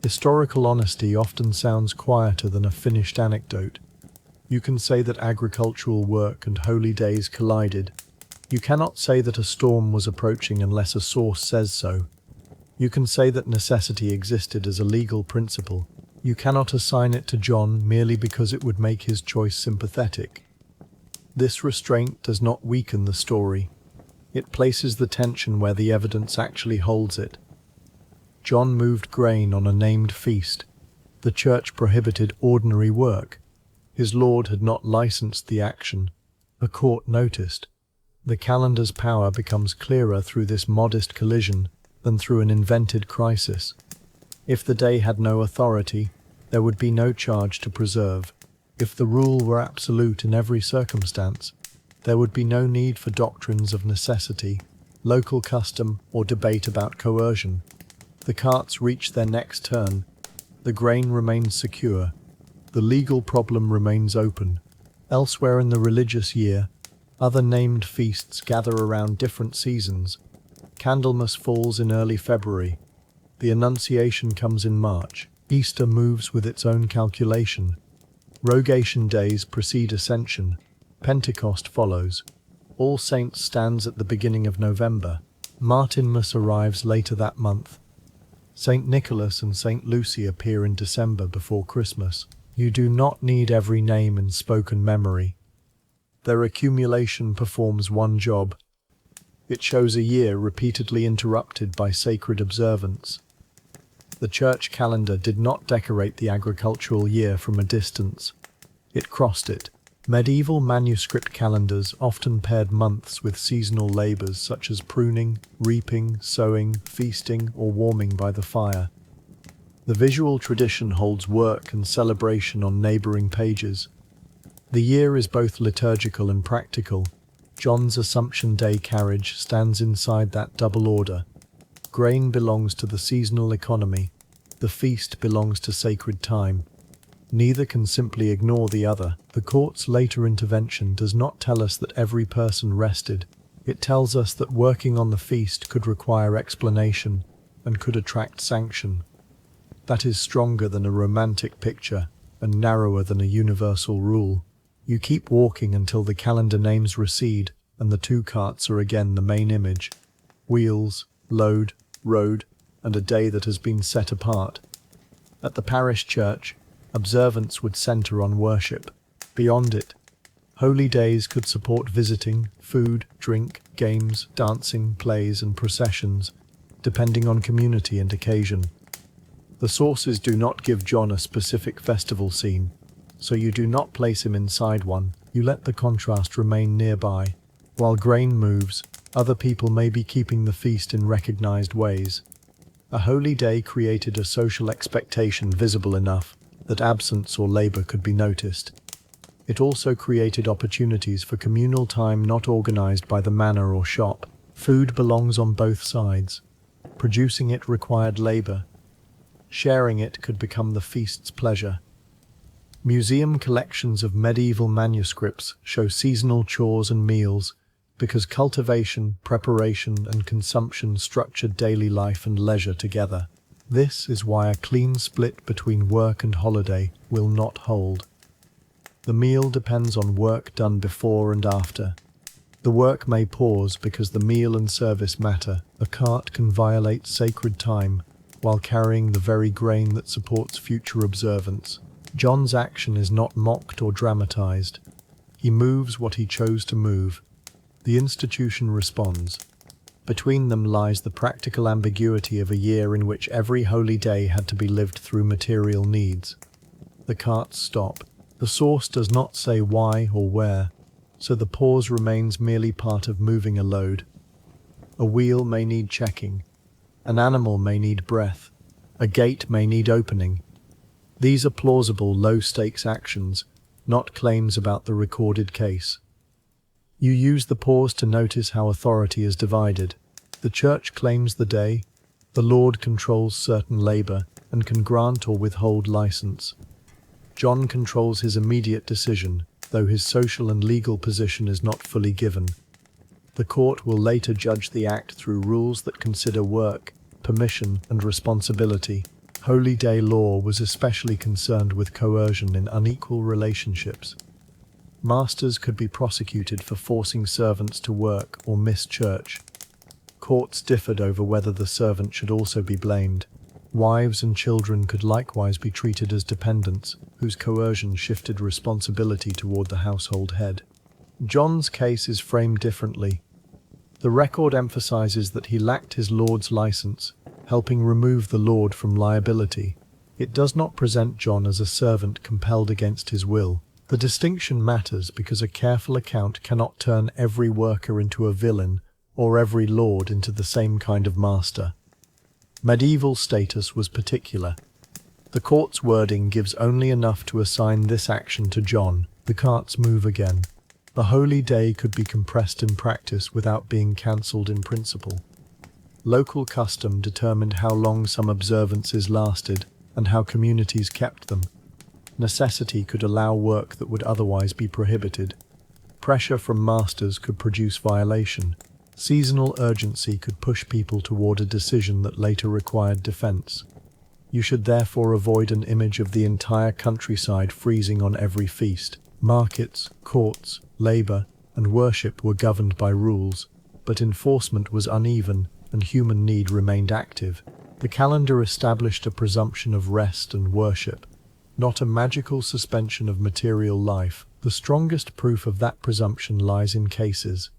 Historical honesty often sounds quieter than a finished anecdote. You can say that agricultural work and holy days collided. You cannot say that a storm was approaching unless a source says so. You can say that necessity existed as a legal principle. You cannot assign it to John merely because it would make his choice sympathetic. This restraint does not weaken the story. It places the tension where the evidence actually holds it. John moved grain on a named feast. The church prohibited ordinary work. His lord had not licensed the action. A court noticed. The calendar's power becomes clearer through this modest collision than through an invented crisis. If the day had no authority, there would be no charge to preserve. If the rule were absolute in every circumstance, there would be no need for doctrines of necessity, local custom, or debate about coercion. The carts reach their next turn. The grain remains secure. The legal problem remains open. Elsewhere in the religious year, other named feasts gather around different seasons. Candlemas falls in early February. The Annunciation comes in March. Easter moves with its own calculation. Rogation days precede Ascension. Pentecost follows. All Saints stands at the beginning of November. Martinmas arrives later that month. St. Nicholas and St. Lucy appear in December before Christmas. You do not need every name in spoken memory. Their accumulation performs one job. It shows a year repeatedly interrupted by sacred observance. The church calendar did not decorate the agricultural year from a distance. It crossed it. Medieval manuscript calendars often paired months with seasonal labors such as pruning, reaping, sowing, feasting, or warming by the fire. The visual tradition holds work and celebration on neighboring pages. The year is both liturgical and practical. John's Assumption Day carriage stands inside that double order. Grain belongs to the seasonal economy. The feast belongs to sacred time. Neither can simply ignore the other. The court's later intervention does not tell us that every person rested. It tells us that working on the feast could require explanation and could attract sanction. That is stronger than a romantic picture and narrower than a universal rule. You keep walking until the calendar names recede and the two carts are again the main image. Wheels, load, road, and a day that has been set apart. At the parish church, observance would centre on worship. Beyond it, holy days could support visiting, food, drink, games, dancing, plays, and processions, depending on community and occasion. The sources do not give John a specific festival scene, so you do not place him inside one. You let the contrast remain nearby. While grain moves, other people may be keeping the feast in recognized ways. A holy day created a social expectation visible enough that absence or labor could be noticed. It also created opportunities for communal time not organized by the manor or shop. Food belongs on both sides. Producing it required labor. Sharing it could become the feast's pleasure. Museum collections of medieval manuscripts show seasonal chores and meals because cultivation, preparation, and consumption structured daily life and leisure together. This is why a clean split between work and holiday will not hold. The meal depends on work done before and after. The work may pause because the meal and service matter. A cart can violate sacred time while carrying the very grain that supports future observance. John's action is not mocked or dramatized. He moves what he chose to move. The institution responds. Between them lies the practical ambiguity of a year in which every holy day had to be lived through material needs. The carts stop. The source does not say why or where, so the pause remains merely part of moving a load. A wheel may need checking. An animal may need breath. A gate may need opening. These are plausible, low-stakes actions, not claims about the recorded case. You use the pause to notice how authority is divided. The church claims the day. The Lord controls certain labor and can grant or withhold license. John controls his immediate decision, though his social and legal position is not fully given. The court will later judge the act through rules that consider work, permission and responsibility. Holy day law was especially concerned with coercion in unequal relationships. Masters could be prosecuted for forcing servants to work or miss church. Courts differed over whether the servant should also be blamed. Wives and children could likewise be treated as dependents, whose coercion shifted responsibility toward the household head. John's case is framed differently. The record emphasizes that he lacked his lord's license, helping remove the lord from liability. It does not present John as a servant compelled against his will. The distinction matters because a careful account cannot turn every worker into a villain or every lord into the same kind of master. Medieval status was particular. The court's wording gives only enough to assign this action to John. The carts move again. The holy day could be compressed in practice without being cancelled in principle. Local custom determined how long some observances lasted and how communities kept them. Necessity could allow work that would otherwise be prohibited. Pressure from masters could produce violation. Seasonal urgency could push people toward a decision that later required defense. You should therefore avoid an image of the entire countryside freezing on every feast. Markets, courts, labor, and worship were governed by rules, but enforcement was uneven and human need remained active. The calendar established a presumption of rest and worship, not a magical suspension of material life. The strongest proof of that presumption lies in cases.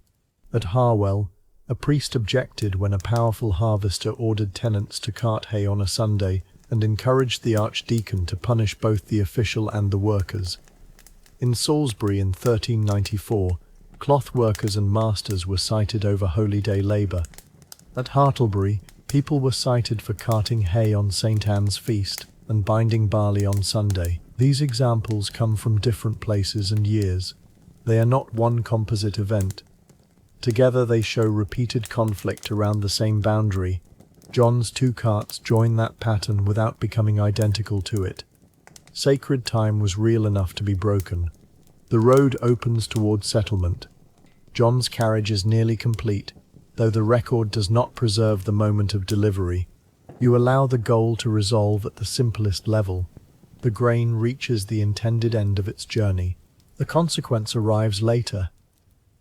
At Harwell, a priest objected when a powerful harvester ordered tenants to cart hay on a Sunday and encouraged the archdeacon to punish both the official and the workers. In Salisbury in 1394, cloth workers and masters were cited over holy day labour. At Hartlebury, people were cited for carting hay on St. Anne's feast and binding barley on Sunday. These examples come from different places and years. They are not one composite event. Together they show repeated conflict around the same boundary. John's two carts join that pattern without becoming identical to it. Sacred time was real enough to be broken. The road opens toward settlement. John's carriage is nearly complete, though the record does not preserve the moment of delivery. You allow the goal to resolve at the simplest level. The grain reaches the intended end of its journey. The consequence arrives later.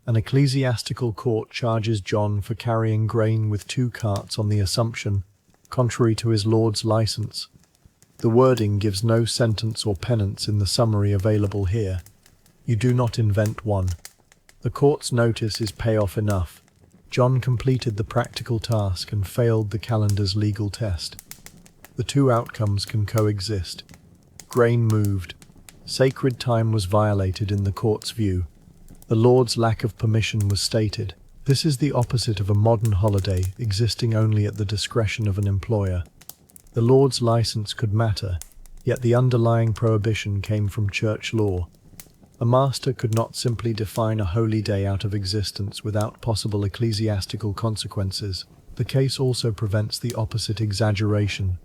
An ecclesiastical court charges John for carrying grain with two carts on the assumption, contrary to his lord's license. The wording gives no sentence or penance in the summary available here. You do not invent one. The court's notice is payoff enough. John completed the practical task and failed the calendar's legal test. The two outcomes can coexist. Grain moved. Sacred time was violated in the court's view. The Lord's lack of permission was stated. This is the opposite of a modern holiday existing only at the discretion of an employer. The Lord's license could matter, yet the underlying prohibition came from church law. A master could not simply define a holy day out of existence without possible ecclesiastical consequences. The case also prevents the opposite exaggeration.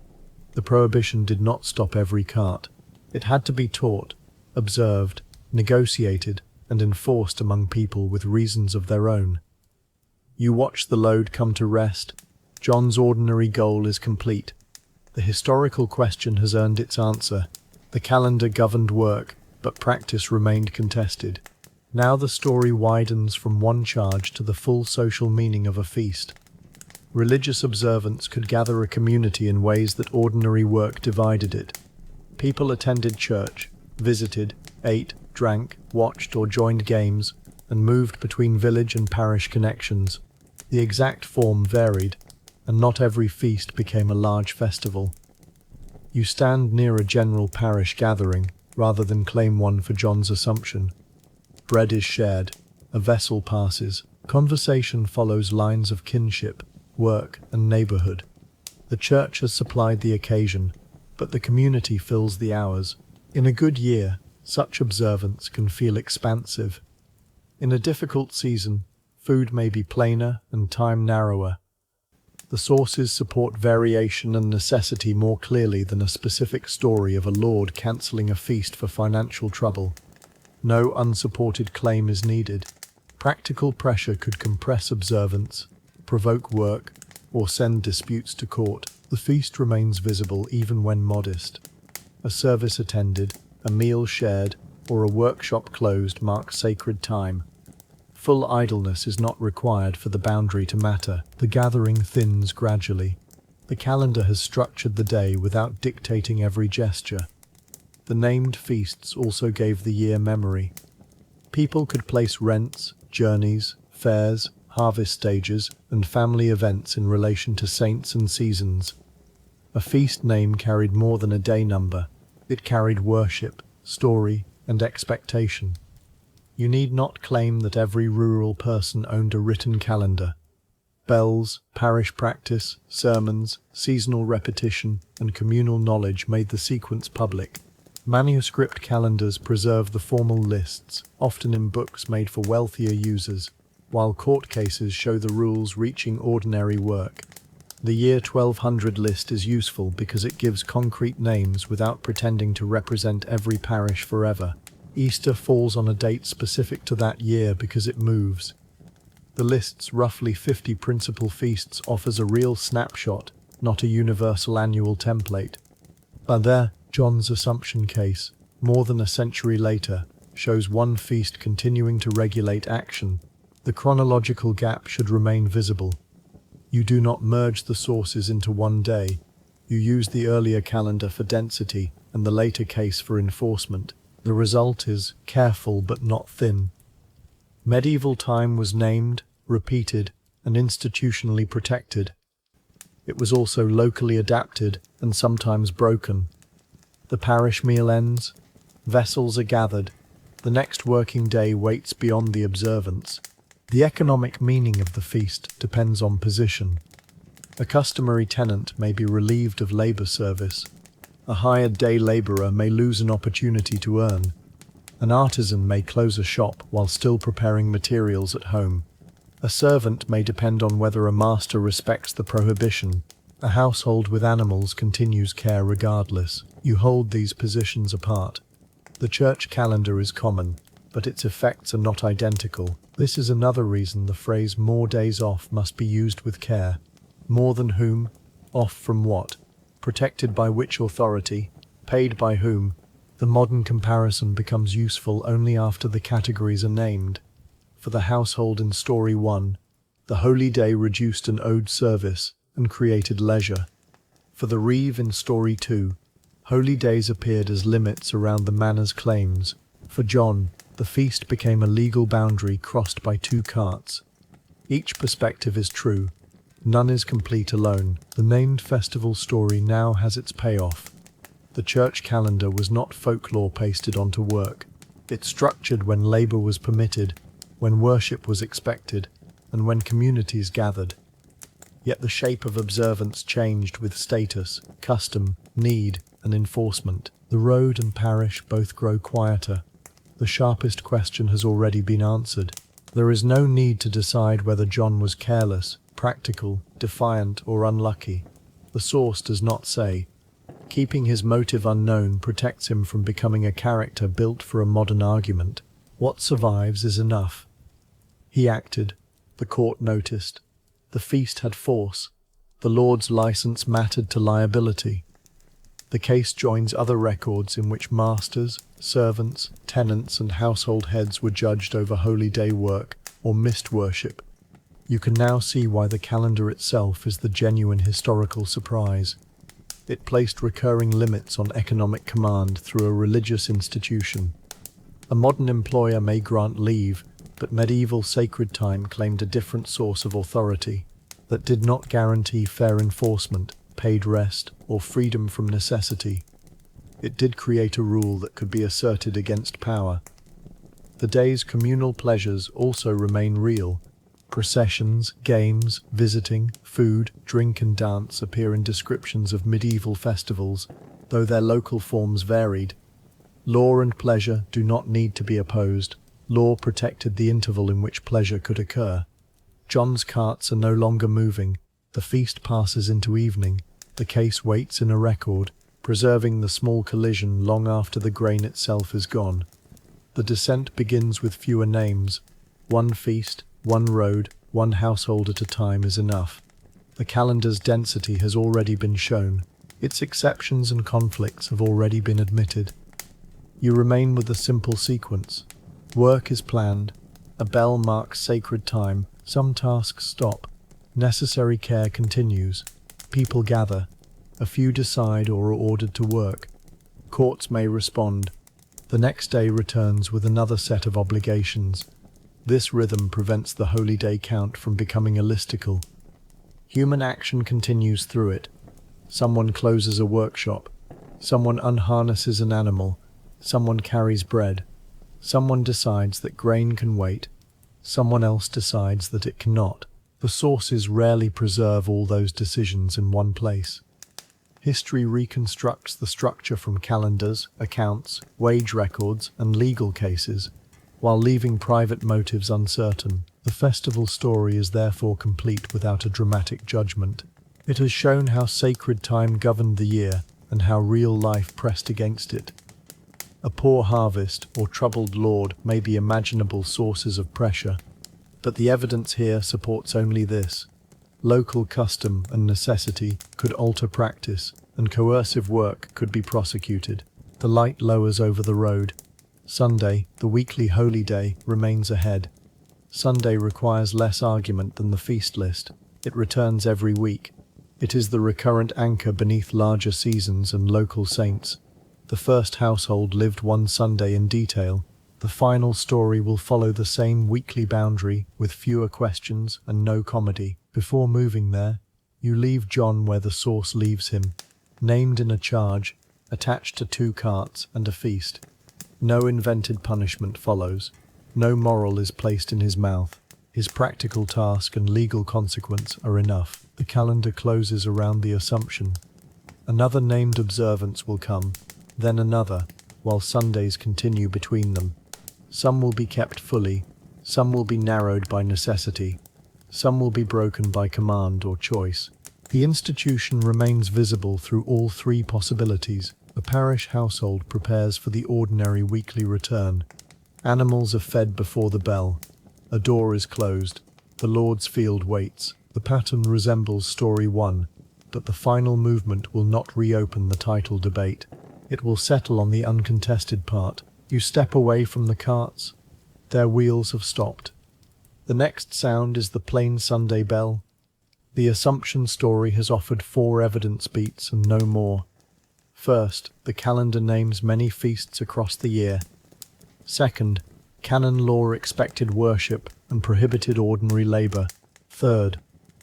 The prohibition did not stop every cart. It had to be taught, observed, negotiated, and enforced among people with reasons of their own. You watch the load come to rest. John's ordinary goal is complete. The historical question has earned its answer. The calendar governed work, but practice remained contested. Now the story widens from one charge to the full social meaning of a feast. Religious observance could gather a community in ways that ordinary work divided it. People attended church, visited, ate, drank, watched or joined games, and moved between village and parish connections. The exact form varied, and not every feast became a large festival. You stand near a general parish gathering, rather than claim one for John's assumption. Bread is shared, a vessel passes, conversation follows lines of kinship, work, and neighborhood. The church has supplied the occasion, but the community fills the hours. In a good year, such observance can feel expansive. In a difficult season, food may be plainer and time narrower. The sources support variation and necessity more clearly than a specific story of a lord cancelling a feast for financial trouble. No unsupported claim is needed. Practical pressure could compress observance, provoke work, or send disputes to court. The feast remains visible even when modest. A service attended, a meal shared, or a workshop closed marks sacred time. Full idleness is not required for the boundary to matter. The gathering thins gradually. The calendar has structured the day without dictating every gesture. The named feasts also gave the year memory. People could place rents, journeys, fairs, harvest stages, and family events in relation to saints and seasons. A feast name carried more than a day number. It carried worship, story, and expectation. You need not claim that every rural person owned a written calendar. Bells, parish practice, sermons, seasonal repetition, and communal knowledge made the sequence public. Manuscript calendars preserve the formal lists, often in books made for wealthier users, while court cases show the rules reaching ordinary work. The year 1200 list is useful because it gives concrete names without pretending to represent every parish forever. Easter falls on a date specific to that year because it moves. The list's roughly 50 principal feasts offers a real snapshot, not a universal annual template. But there, John's Assumption case, more than a century later, shows one feast continuing to regulate action. The chronological gap should remain visible. You do not merge the sources into one day. You use the earlier calendar for density and the later case for enforcement. The result is careful but not thin. Medieval time was named, repeated, and institutionally protected. It was also locally adapted and sometimes broken. The parish meal ends, vessels are gathered, the next working day waits beyond the observance. The economic meaning of the feast depends on position. A customary tenant may be relieved of labour service. A hired day labourer may lose an opportunity to earn. An artisan may close a shop while still preparing materials at home. A servant may depend on whether a master respects the prohibition. A household with animals continues care regardless. You hold these positions apart. The church calendar is common, but its effects are not identical. This is another reason the phrase "more days off" must be used with care. More than whom? Off from what? Protected by which authority? Paid by whom? The modern comparison becomes useful only after the categories are named. For the household in Story 1, the holy day reduced an owed service and created leisure. For the Reeve in Story 2, holy days appeared as limits around the manor's claims. For John, the feast became a legal boundary crossed by two carts. Each perspective is true. None is complete alone. The named festival story now has its payoff. The church calendar was not folklore pasted onto work. It structured when labour was permitted, when worship was expected, and when communities gathered. Yet the shape of observance changed with status, custom, need, and enforcement. The road and parish both grow quieter. The sharpest question has already been answered. There is no need to decide whether John was careless, practical, defiant, or unlucky. The source does not say. Keeping his motive unknown protects him from becoming a character built for a modern argument. What survives is enough. He acted. The court noticed. The feast had force. The Lord's license mattered to liability. The case joins other records in which masters, servants, tenants, and household heads were judged over holy day work or missed worship. You can now see why the calendar itself is the genuine historical surprise. It placed recurring limits on economic command through a religious institution. A modern employer may grant leave, but medieval sacred time claimed a different source of authority that did not guarantee fair enforcement, paid rest, or freedom from necessity. It did create a rule that could be asserted against power. The day's communal pleasures also remain real. Processions, games, visiting, food, drink and dance appear in descriptions of medieval festivals, though their local forms varied. Law and pleasure do not need to be opposed. Law protected the interval in which pleasure could occur. John's carts are no longer moving. The feast passes into evening. The case waits in a record, preserving the small collision long after the grain itself is gone. The descent begins with fewer names. One feast, one road, one household at a time is enough. The The calendar's density has already been shown. Its exceptions and conflicts have already been admitted. You remain with a simple sequence. Work is planned. A bell marks sacred time. Some tasks stop. Necessary care continues. People gather. A few decide or are ordered to work. Courts may respond. The next day returns with another set of obligations. This rhythm prevents the holy day count from becoming a listicle. Human action continues through it. Someone closes a workshop. Someone unharnesses an animal. Someone carries bread. Someone decides that grain can wait. Someone else decides that it cannot. The sources rarely preserve all those decisions in one place. History reconstructs the structure from calendars, accounts, wage records, and legal cases, while leaving private motives uncertain. The festival story is therefore complete without a dramatic judgment. It has shown how sacred time governed the year and how real life pressed against it. A poor harvest or troubled lord may be imaginable sources of pressure, but the evidence here supports only this. Local custom and necessity could alter practice, and coercive work could be prosecuted. The light lowers over the road. Sunday, the weekly holy day, remains ahead. Sunday requires less argument than the feast list. It returns every week. It is the recurrent anchor beneath larger seasons and local saints. The first household lived one Sunday in detail. The final story will follow the same weekly boundary, with fewer questions and no comedy. Before moving there, you leave John where the source leaves him, named in a charge, attached to 2 carts and a feast. No invented punishment follows. No moral is placed in his mouth. His practical task and legal consequence are enough. The calendar closes around the Assumption. Another named observance will come, then another, while Sundays continue between them. Some will be kept fully, some will be narrowed by necessity, some will be broken by command or choice. The institution remains visible through all 3 possibilities. The parish household prepares for the ordinary weekly return. Animals are fed before the bell. A door is closed. The Lord's field waits. The pattern resembles story 1, but the final movement will not reopen the title debate. It will settle on the uncontested part. You step away from the carts. Their wheels have stopped. The next sound is the plain Sunday bell. The Assumption story has offered 4 evidence beats and no more. First, the calendar names many feasts across the year. Second, canon law expected worship and prohibited ordinary labour. Third,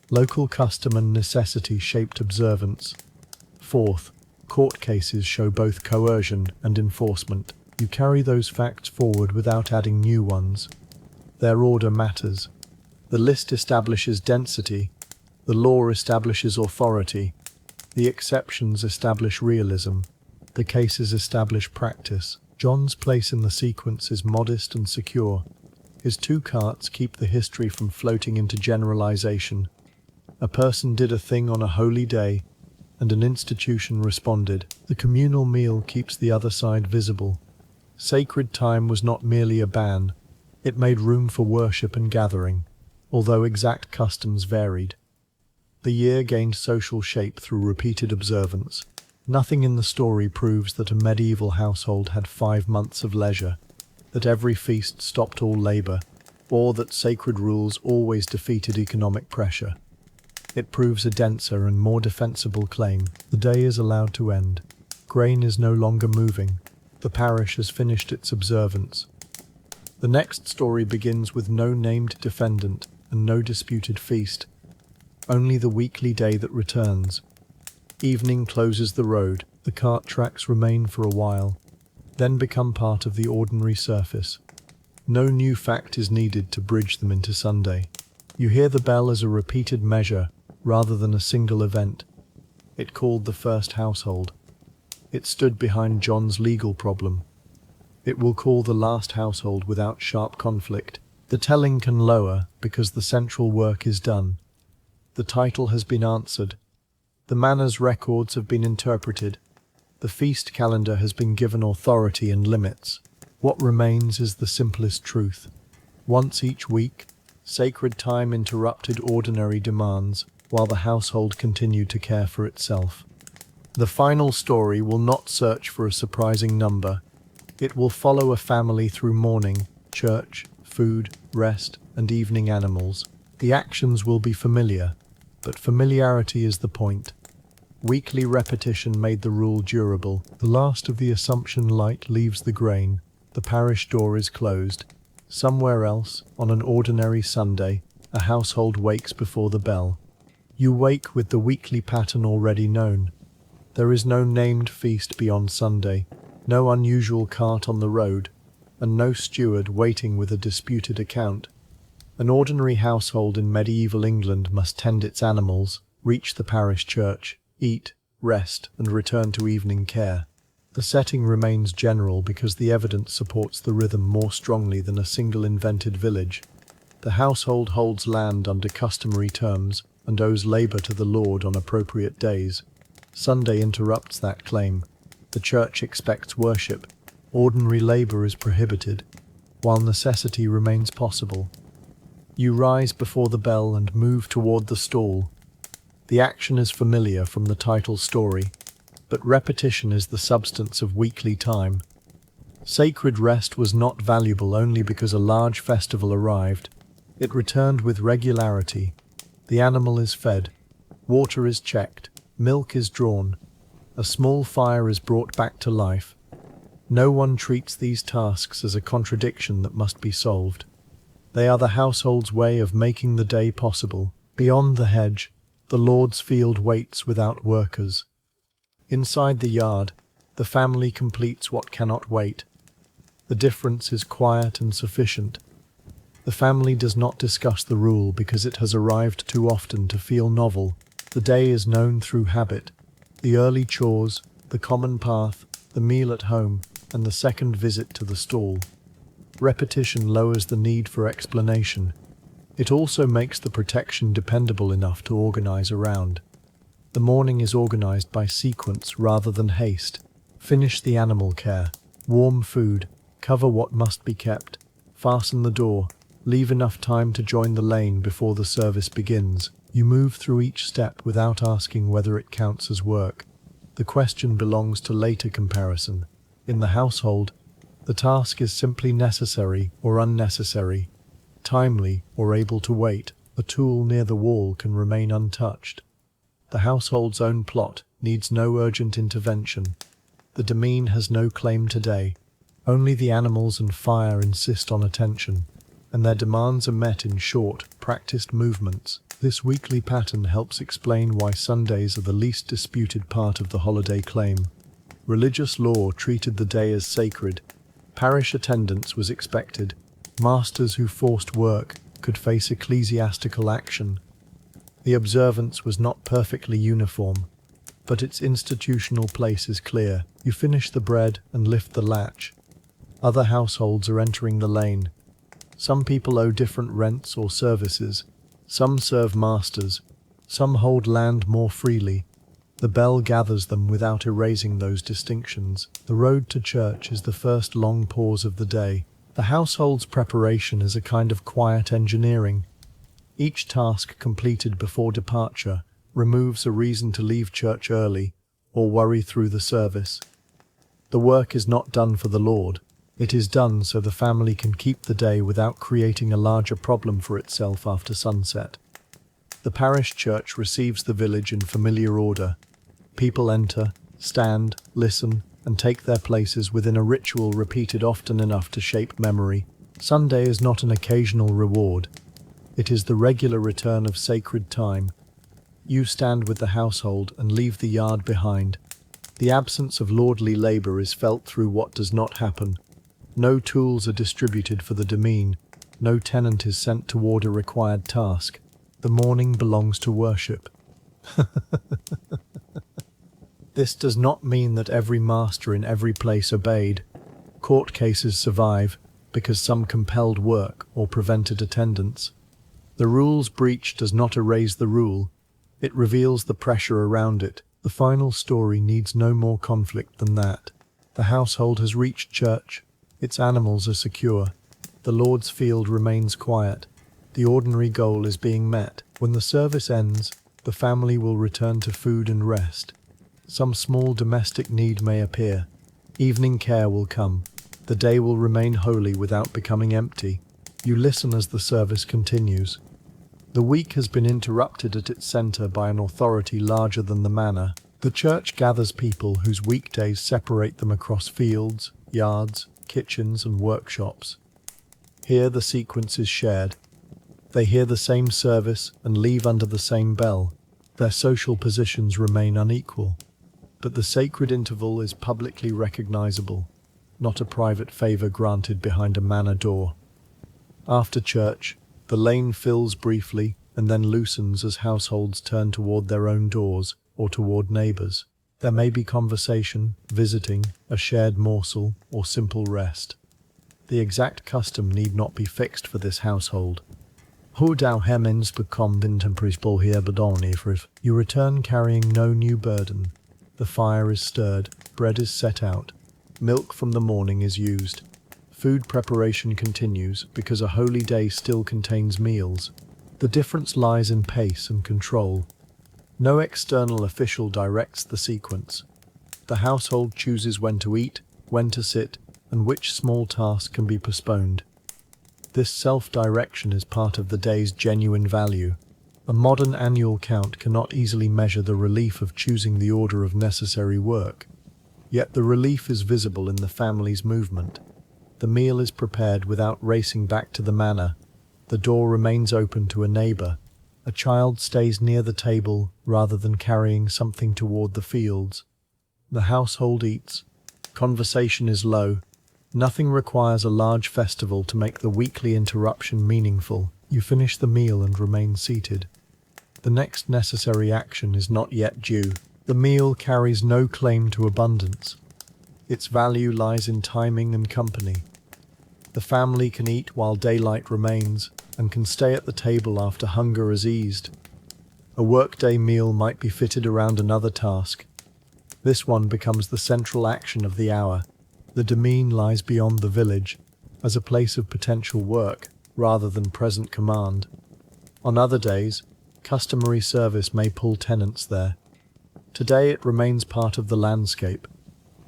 local custom and necessity shaped observance. Fourth, court cases show both coercion and enforcement. You carry those facts forward without adding new ones. Their order matters. The list establishes density. The law establishes authority. The exceptions establish realism. The cases establish practice. John's place in the sequence is modest and secure. His 2 carts keep the history from floating into generalization. A person did a thing on a holy day, and an institution responded. The communal meal keeps the other side visible. Sacred time was not merely a ban. It made room for worship and gathering, although exact customs varied. The year gained social shape through repeated observance. Nothing in the story proves that a medieval household had 5 months of leisure, that every feast stopped all labour, or that sacred rules always defeated economic pressure. It proves a denser and more defensible claim. The day is allowed to end. Grain is no longer moving. The parish has finished its observance. The next story begins with no named defendant and no disputed feast, only the weekly day that returns. Evening closes the road. The cart tracks remain for a while, then become part of the ordinary surface. No new fact is needed to bridge them into Sunday. You hear the bell as a repeated measure rather than a single event. It called the first household. It stood behind John's legal problem. It will call the last household without sharp conflict. The telling can lower because the central work is done. The title has been answered. The manners records have been interpreted. The feast calendar has been given authority and limits. What remains is the simplest truth. Once each week, sacred time interrupted ordinary demands. while the household continued to care for itself. The final story will not search for a surprising number. It will follow a family through morning, church, food, rest, and evening animals. The actions will be familiar, but familiarity is the point. Weekly repetition made the rule durable. The last of the Assumption light leaves the grain. The parish door is closed. Somewhere else, on an ordinary Sunday, a household wakes before the bell. You wake with the weekly pattern already known. There is no named feast beyond Sunday, no unusual cart on the road, and no steward waiting with a disputed account. An ordinary household in medieval England must tend its animals, reach the parish church, eat, rest, and return to evening care. The setting remains general because the evidence supports the rhythm more strongly than a single invented village. The household holds land under customary terms and owes labour to the Lord on appropriate days. Sunday interrupts that claim. The church expects worship. Ordinary labour is prohibited, while necessity remains possible. You rise before the bell and move toward the stall. The action is familiar from the title story, but repetition is the substance of weekly time. Sacred rest was not valuable only because a large festival arrived. It returned with regularity. The animal is fed, water is checked, milk is drawn, a small fire is brought back to life. No one treats these tasks as a contradiction that must be solved. They are the household's way of making the day possible. Beyond the hedge, the Lord's field waits without workers. Inside the yard, the family completes what cannot wait. The difference is quiet and sufficient. The family does not discuss the rule because it has arrived too often to feel novel. The day is known through habit. The early chores, the common path, the meal at home, and the second visit to the stall. Repetition lowers the need for explanation. It also makes the protection dependable enough to organize around. The morning is organized by sequence rather than haste. Finish the animal care. Warm food. Cover what must be kept. Fasten the door. Leave enough time to join the lane before the service begins. You move through each step without asking whether it counts as work. The question belongs to later comparison. In the household, the task is simply necessary or unnecessary, timely or able to wait. A tool near the wall can remain untouched. The household's own plot needs no urgent intervention. The demesne has no claim today. Only the animals and fire insist on attention, and their demands are met in short, practiced movements. This weekly pattern helps explain why Sundays are the least disputed part of the holiday claim. Religious law treated the day as sacred. Parish attendance was expected. Masters who forced work could face ecclesiastical action. The observance was not perfectly uniform, but its institutional place is clear. You finish the bread and lift the latch. Other households are entering the lane. Some people owe different rents or services. Some serve masters. Some hold land more freely. The bell gathers them without erasing those distinctions. The road to church is the first long pause of the day. The household's preparation is a kind of quiet engineering. Each task completed before departure removes a reason to leave church early or worry through the service. The work is not done for the Lord. It is done so the family can keep the day without creating a larger problem for itself after sunset. The parish church receives the village in familiar order. People enter, stand, listen, and take their places within a ritual repeated often enough to shape memory. Sunday is not an occasional reward. It is the regular return of sacred time. You stand with the household and leave the yard behind. The absence of lordly labour is felt through what does not happen. No tools are distributed for the demesne. No tenant is sent toward a required task. The morning belongs to worship. This does not mean that every master in every place obeyed. Court cases survive because some compelled work or prevented attendance. The rule's breach does not erase the rule. It reveals the pressure around it. The final story needs no more conflict than that. The household has reached church. Its animals are secure. The Lord's field remains quiet. The ordinary goal is being met. When the service ends, the family will return to food and rest. Some small domestic need may appear. Evening care will come. The day will remain holy without becoming empty. You listen as the service continues. The week has been interrupted at its center by an authority larger than the manor. The church gathers people whose weekdays separate them across fields, yards, kitchens, and workshops. Here the sequence is shared. They hear the same service and leave under the same bell. Their social positions remain unequal, but the sacred interval is publicly recognizable, not a private favor granted behind a manor door. After church, the lane fills briefly and then loosens as households turn toward their own doors or toward neighbors. There may be conversation, visiting, a shared morsel, or simple rest. The exact custom need not be fixed for this household. Hoe thou hemmens bekomt intemperisbel hier bedonifriv. You return carrying no new burden. The fire is stirred, bread is set out, milk from the morning is used. Food preparation continues because a holy day still contains meals. The difference lies in pace and control. No external official directs the sequence. The household chooses when to eat, when to sit, and which small task can be postponed. This self-direction is part of the day's genuine value. A modern annual count cannot easily measure the relief of choosing the order of necessary work. Yet the relief is visible in the family's movement. The meal is prepared without racing back to the manor. The door remains open to a neighbor. A child stays near the table rather than carrying something toward the fields. The household eats. Conversation is low. Nothing requires a large festival to make the weekly interruption meaningful. You finish the meal and remain seated. The next necessary action is not yet due. The meal carries no claim to abundance. Its value lies in timing and company. The family can eat while daylight remains and can stay at the table after hunger has eased. A workday meal might be fitted around another task. This one becomes the central action of the hour. The demesne lies beyond the village, as a place of potential work rather than present command. On other days, customary service may pull tenants there. Today it remains part of the landscape.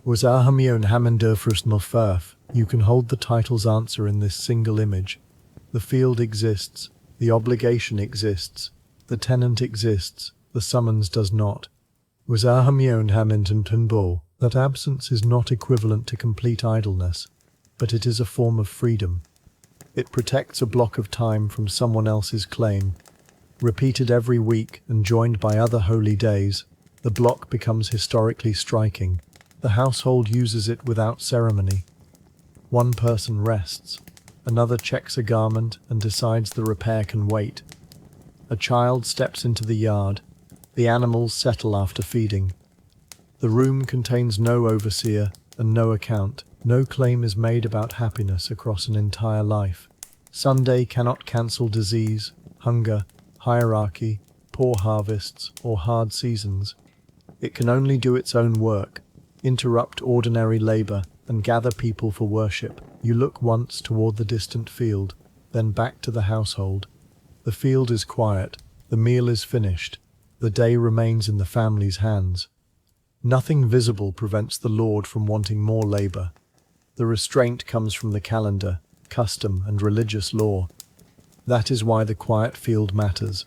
Was Ahamion Hamendurfrust Mulfurf? You can hold the title's answer in this single image. The field exists, the obligation exists, the tenant exists, the summons does not. Was Ahamion Hamilton Tunbo? That absence is not equivalent to complete idleness, but it is a form of freedom. It protects a block of time from someone else's claim. Repeated every week and joined by other holy days, the block becomes historically striking. The household uses it without ceremony. One person rests, another checks a garment and decides the repair can wait. A child steps into the yard. The animals settle after feeding. The room contains no overseer and no account. No claim is made about happiness across an entire life. Sunday cannot cancel disease, hunger, hierarchy, poor harvests, or hard seasons. It can only do its own work, interrupt ordinary labor, and gather people for worship. You look once toward the distant field, then back to the household. The field is quiet, the meal is finished, the day remains in the family's hands. Nothing visible prevents the Lord from wanting more labor. The restraint comes from the calendar, custom, and religious law. That is why the quiet field matters.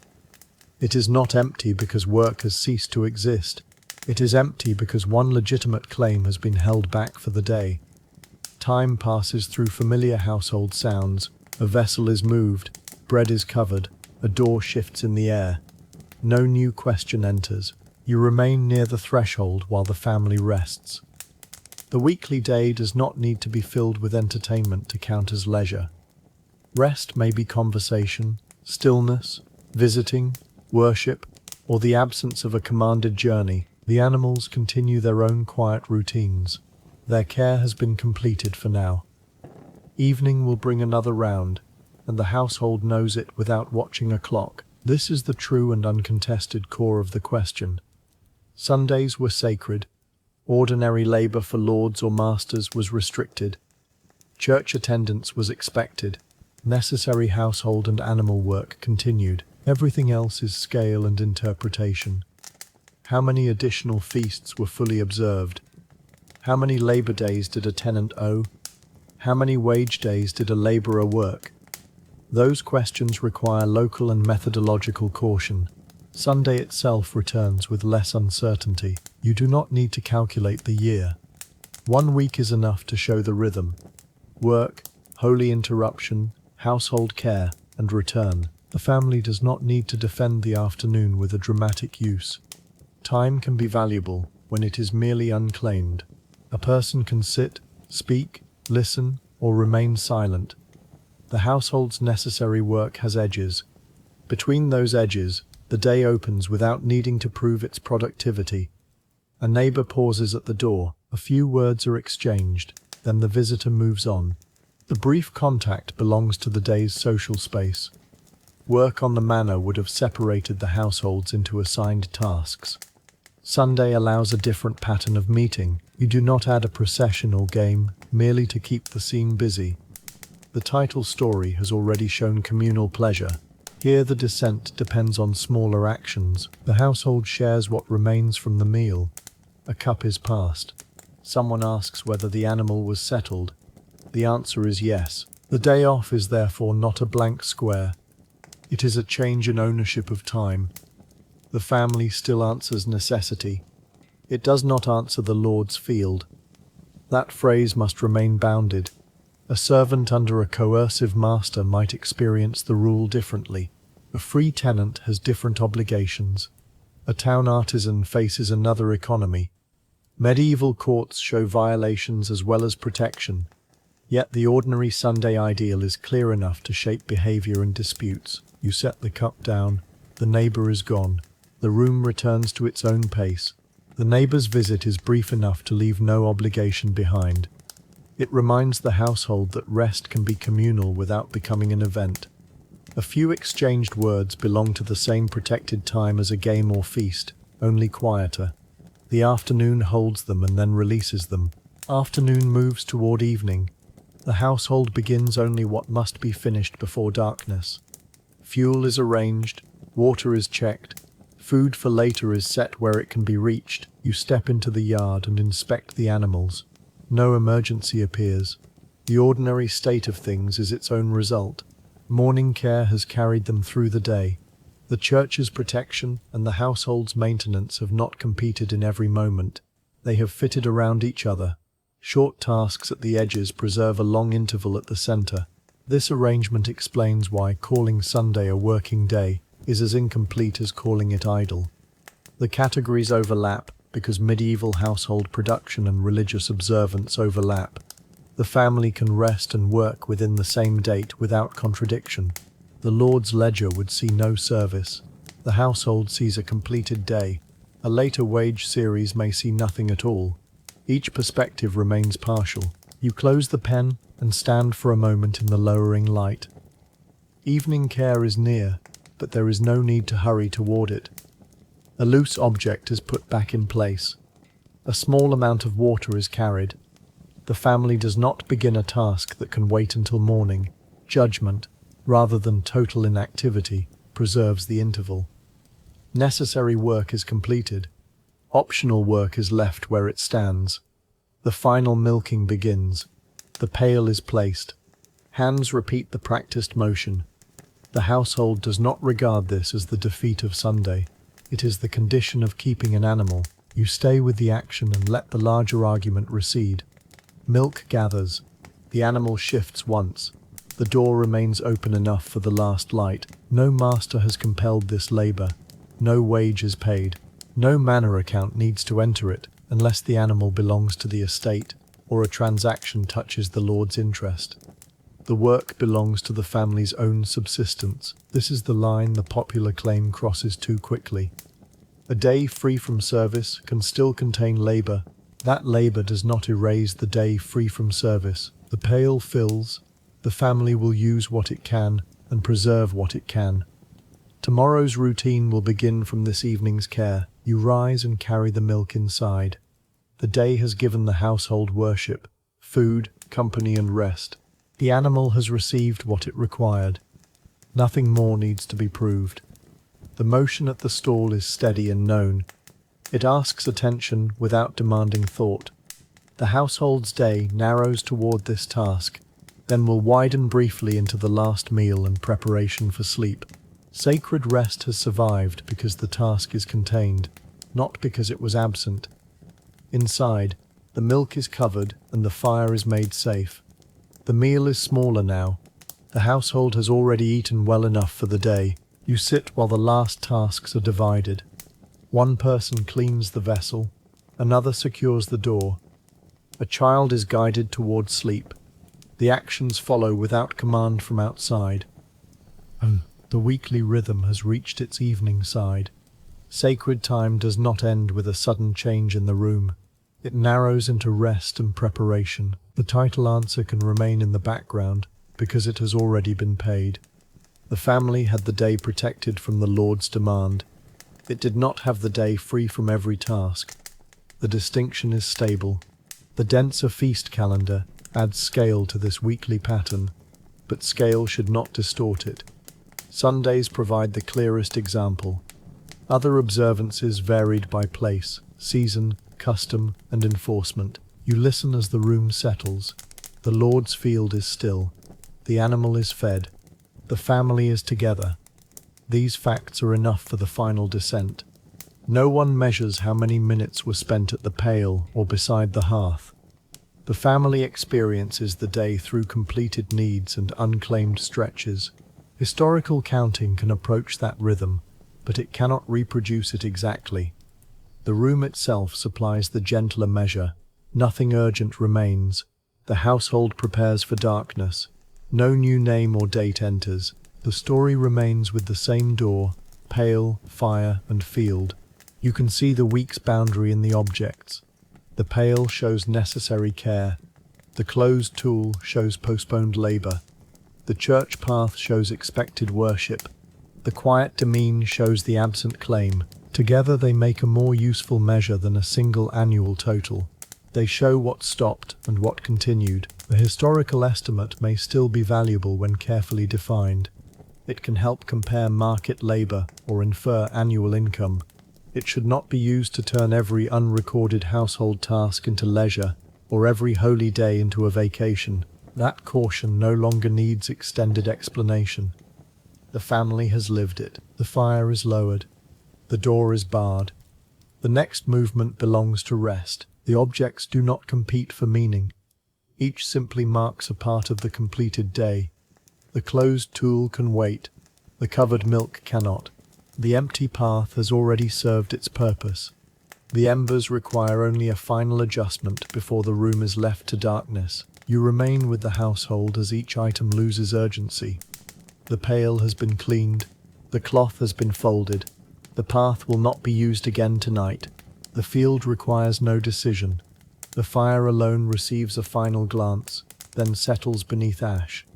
It is not empty because work has ceased to exist. It is empty because one legitimate claim has been held back for the day. Time passes through familiar household sounds. A vessel is moved, bread is covered, a door shifts in the air. No new question enters. You remain near the threshold while the family rests. The weekly day does not need to be filled with entertainment to count as leisure. Rest may be conversation, stillness, visiting, worship, or the absence of a commanded journey. The animals continue their own quiet routines. Their care has been completed for now. Evening will bring another round, and the household knows it without watching a clock. This is the true and uncontested core of the question. Sundays were sacred. Ordinary labor for lords or masters was restricted. Church attendance was expected. Necessary household and animal work continued. Everything else is scale and interpretation. How many additional feasts were fully observed? How many labor days did a tenant owe? How many wage days did a laborer work? Those questions require local and methodological caution. Sunday itself returns with less uncertainty. You do not need to calculate the year. 1 week is enough to show the rhythm. Work, holy interruption, household care, and return. The family does not need to defend the afternoon with a dramatic use. Time can be valuable when it is merely unclaimed. A person can sit, speak, listen, or remain silent. The household's necessary work has edges. Between those edges, the day opens without needing to prove its productivity. A neighbor pauses at the door, a few words are exchanged, then the visitor moves on. The brief contact belongs to the day's social space. Work on the manor would have separated the households into assigned tasks. Sunday allows a different pattern of meeting. You do not add a procession or game, merely to keep the scene busy. The title story has already shown communal pleasure. Here the descent depends on smaller actions. The household shares what remains from the meal. A cup is passed. Someone asks whether the animal was settled. The answer is yes. The day off is therefore not a blank square. It is a change in ownership of time. The family still answers necessity. It does not answer the Lord's field. That phrase must remain bounded. A servant under a coercive master might experience the rule differently. A free tenant has different obligations. A town artisan faces another economy. Medieval courts show violations as well as protection. Yet the ordinary Sunday ideal is clear enough to shape behavior and disputes. You set the cup down. The neighbor is gone. The room returns to its own pace. The neighbor's visit is brief enough to leave no obligation behind. It reminds the household that rest can be communal without becoming an event. A few exchanged words belong to the same protected time as a game or feast, only quieter. The afternoon holds them and then releases them. Afternoon moves toward evening. The household begins only what must be finished before darkness. Fuel is arranged, water is checked, food for later is set where it can be reached. You step into the yard and inspect the animals. No emergency appears. The ordinary state of things is its own result. Morning care has carried them through the day. The church's protection and the household's maintenance have not competed in every moment. They have fitted around each other. Short tasks at the edges preserve a long interval at the center. This arrangement explains why calling Sunday a working day is as incomplete as calling it idle. The categories overlap because medieval household production and religious observance overlap. The family can rest and work within the same date without contradiction. The Lord's ledger would see no service. The household sees a completed day. A later wage series may see nothing at all. Each perspective remains partial. You close the pen and stand for a moment in the lowering light. Evening care is near, but there is no need to hurry toward it. A loose object is put back in place. A small amount of water is carried. The family does not begin a task that can wait until morning. Judgment, rather than total inactivity, preserves the interval. Necessary work is completed. Optional work is left where it stands. The final milking begins. The pail is placed. Hands repeat the practiced motion. The household does not regard this as the defeat of Sunday. It is the condition of keeping an animal. You stay with the action and let the larger argument recede. Milk gathers. The animal shifts once. The door remains open enough for the last light. No master has compelled this labor. No wage is paid. No manor account needs to enter it unless the animal belongs to the estate or a transaction touches the Lord's interest. The work belongs to the family's own subsistence. This is the line the popular claim crosses too quickly. A day free from service can still contain labor. That labor does not erase the day free from service. The pail fills. The family will use what it can and preserve what it can. Tomorrow's routine will begin from this evening's care. You rise and carry the milk inside. The day has given the household worship, food, company, and rest. The animal has received what it required. Nothing more needs to be proved. The motion at the stall is steady and known. It asks attention without demanding thought. The household's day narrows toward this task, then will widen briefly into the last meal and preparation for sleep. Sacred rest has survived because the task is contained, not because it was absent. Inside, the milk is covered and the fire is made safe. The meal is smaller now. The household has already eaten well enough for the day. You sit while the last tasks are divided. One person cleans the vessel, another secures the door. A child is guided toward sleep. The actions follow without command from outside. The weekly rhythm has reached its evening side. Sacred time does not end with a sudden change in the room. It narrows into rest and preparation. The title answer can remain in the background because it has already been paid. The family had the day protected from the Lord's demand. It did not have the day free from every task. The distinction is stable. The denser feast calendar adds scale to this weekly pattern, but scale should not distort it. Sundays provide the clearest example. Other observances varied by place, season, custom, and enforcement. You listen as the room settles. The Lord's field is still. The animal is fed. The family is together. These facts are enough for the final descent. No one measures how many minutes were spent at the pail or beside the hearth. The family experiences the day through completed needs and unclaimed stretches. Historical counting can approach that rhythm, but it cannot reproduce it exactly. The room itself supplies the gentler measure. Nothing urgent remains. The household prepares for darkness. No new name or date enters. The story remains with the same door, pail, fire, and field. You can see the week's boundary in the objects. The pail shows necessary care. The closed tool shows postponed labor. The church path shows expected worship. The quiet demesne shows the absent claim. Together they make a more useful measure than a single annual total. They show what stopped and what continued. The historical estimate may still be valuable when carefully defined. It can help compare market labor or infer annual income. It should not be used to turn every unrecorded household task into leisure or every holy day into a vacation. That caution no longer needs extended explanation. The family has lived it. The fire is lowered. The door is barred. The next movement belongs to rest. The objects do not compete for meaning. Each simply marks a part of the completed day. The closed tool can wait. The covered milk cannot. The empty path has already served its purpose. The embers require only a final adjustment before the room is left to darkness. You remain with the household as each item loses urgency. The pail has been cleaned. The cloth has been folded. The path will not be used again tonight. The field requires no decision. The fire alone receives a final glance, then settles beneath ash.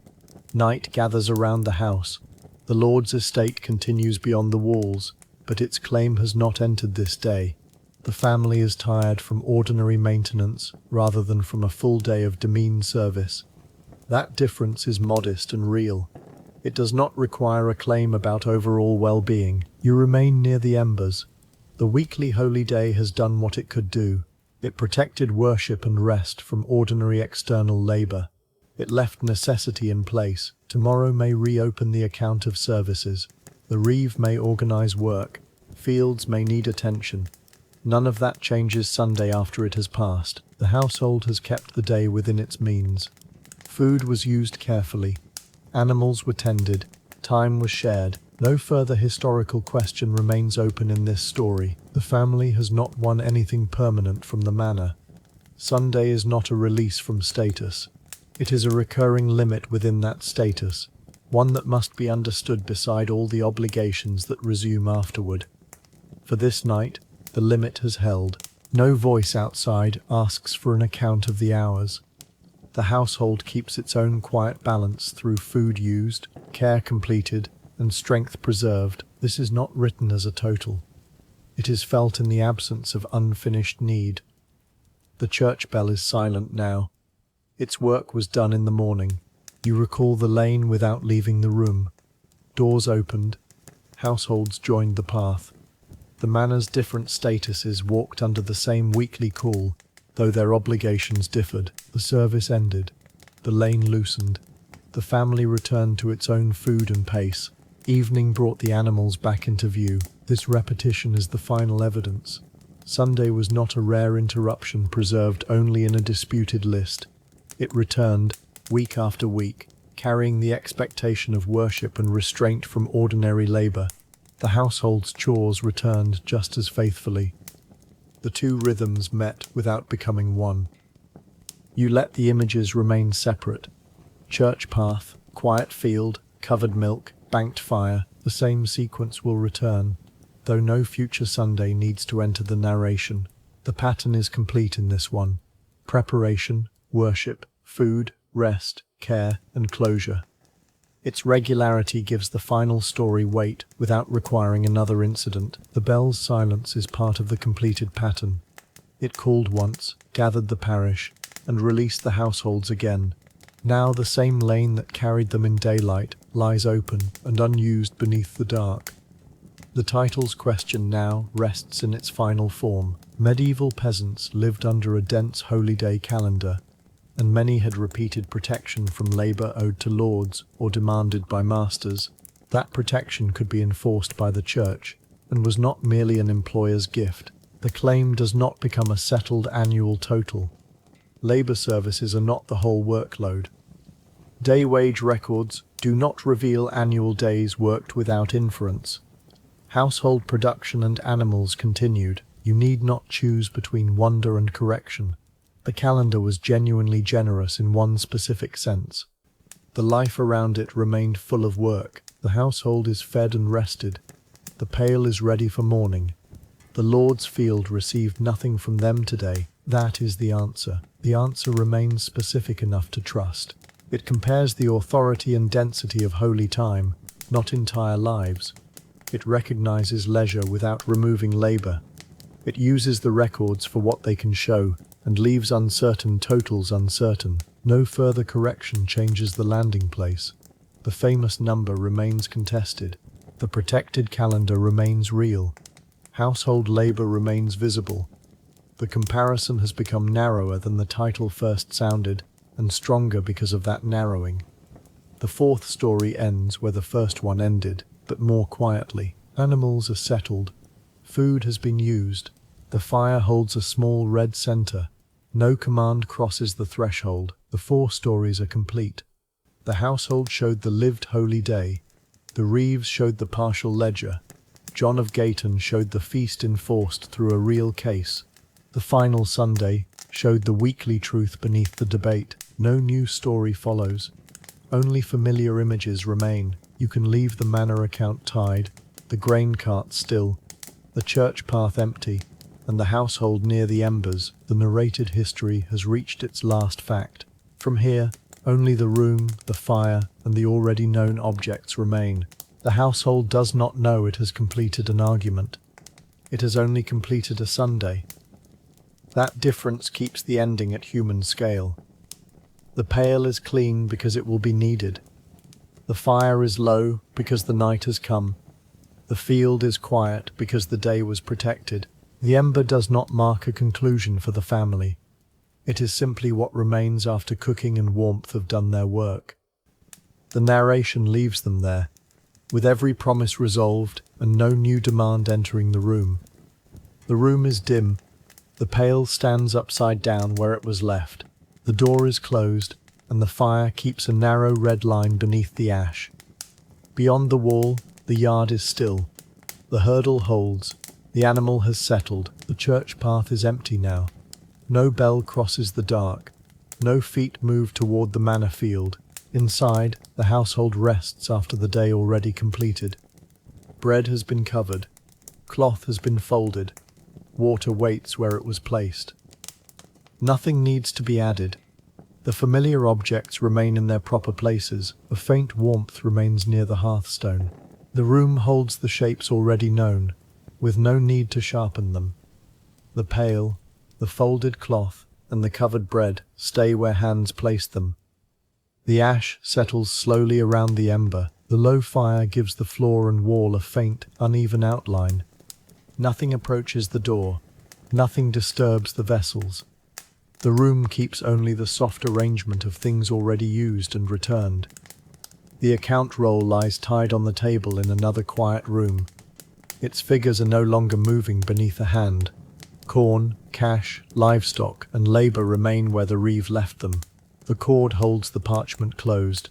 Night gathers around the house. The Lord's estate continues beyond the walls, but its claim has not entered this day. The family is tired from ordinary maintenance rather than from a full day of demesne service. That difference is modest and real. It does not require a claim about overall well-being. You remain near the embers. The weekly holy day has done what it could do. It protected worship and rest from ordinary external labor. It left necessity in place. Tomorrow may reopen the account of services. The Reeve may organize work. Fields may need attention. None of that changes Sunday after it has passed. The household has kept the day within its means. Food was used carefully. Animals were tended. Time was shared. No further historical question remains open in this story. The family has not won anything permanent from the manor. Sunday is not a release from status. It is a recurring limit within that status, one that must be understood beside all the obligations that resume afterward. For this night, the limit has held. No voice outside asks for an account of the hours. The household keeps its own quiet balance through food used, care completed, and strength preserved. This is not written as a total. It is felt in the absence of unfinished need. The church bell is silent now. Its work was done in the morning. You recall the lane without leaving the room. Doors opened. Households joined the path. The manor's different statuses walked under the same weekly call, though their obligations differed. The service ended. The lane loosened. The family returned to its own food and pace. Evening brought the animals back into view. This repetition is the final evidence. Sunday was not a rare interruption preserved only in a disputed list. It returned, week after week, carrying the expectation of worship and restraint from ordinary labour. The household's chores returned just as faithfully. The two rhythms met without becoming one. You let the images remain separate. Church path, quiet field, covered milk, banked fire, the same sequence will return, though no future Sunday needs to enter the narration. The pattern is complete in this one. Preparation, worship, food, rest, care, and closure. Its regularity gives the final story weight without requiring another incident. The bell's silence is part of the completed pattern. It called once, gathered the parish, and released the households again. Now the same lane that carried them in daylight lies open and unused beneath the dark. The title's question now rests in its final form. Medieval peasants lived under a dense holy day calendar, and many had repeated protection from labour owed to lords or demanded by masters. That protection could be enforced by the church, and was not merely an employer's gift. The claim does not become a settled annual total. Labour services are not the whole workload. Day wage records do not reveal annual days worked without inference. Household production and animals continued. You need not choose between wonder and correction. The calendar was genuinely generous in one specific sense. The life around it remained full of work. The household is fed and rested. The pail is ready for morning. The Lord's field received nothing from them today. That is the answer. The answer remains specific enough to trust. It compares the authority and density of holy time, not entire lives. It recognizes leisure without removing labor. It uses the records for what they can show, and leaves uncertain totals uncertain. No further correction changes the landing place. The famous number remains contested. The protected calendar remains real. Household labor remains visible. The comparison has become narrower than the title first sounded, and stronger because of that narrowing. The fourth story ends where the first one ended, but more quietly. Animals are settled. Food has been used. The fire holds a small red center. No command crosses the threshold. The four stories are complete. The household showed the lived holy day. The Reeves showed the partial ledger. John of Gayton showed the feast enforced through a real case. The final Sunday showed the weekly truth beneath the debate. No new story follows. Only familiar images remain. You can leave the manor account tied, the grain cart still, the church path empty, and the household near the embers. The narrated history has reached its last fact. From here, only the room, the fire, and the already known objects remain. The household does not know it has completed an argument. It has only completed a Sunday. That difference keeps the ending at human scale. The pail is clean because it will be needed. The fire is low because the night has come. The field is quiet because the day was protected. The ember does not mark a conclusion for the family. It is simply what remains after cooking and warmth have done their work. The narration leaves them there, with every promise resolved and no new demand entering the room. The room is dim. The pail stands upside down where it was left. The door is closed, and the fire keeps a narrow red line beneath the ash. Beyond the wall, the yard is still. The hurdle holds. The animal has settled. The church path is empty now. No bell crosses the dark. No feet move toward the manor field. Inside, the household rests after the day already completed. Bread has been covered. Cloth has been folded. Water waits where it was placed. Nothing needs to be added. The familiar objects remain in their proper places. A faint warmth remains near the hearthstone. The room holds the shapes already known, with no need to sharpen them. The pail, the folded cloth, and the covered bread stay where hands placed them. The ash settles slowly around the ember, The low fire gives the floor and wall a faint, uneven outline. Nothing approaches the door. Nothing disturbs the vessels. The room keeps only the soft arrangement of things already used and returned. The account roll lies tied on the table in another quiet room. Its figures are no longer moving beneath a hand. Corn, cash, livestock, and labour remain where the Reeve left them. The cord holds the parchment closed.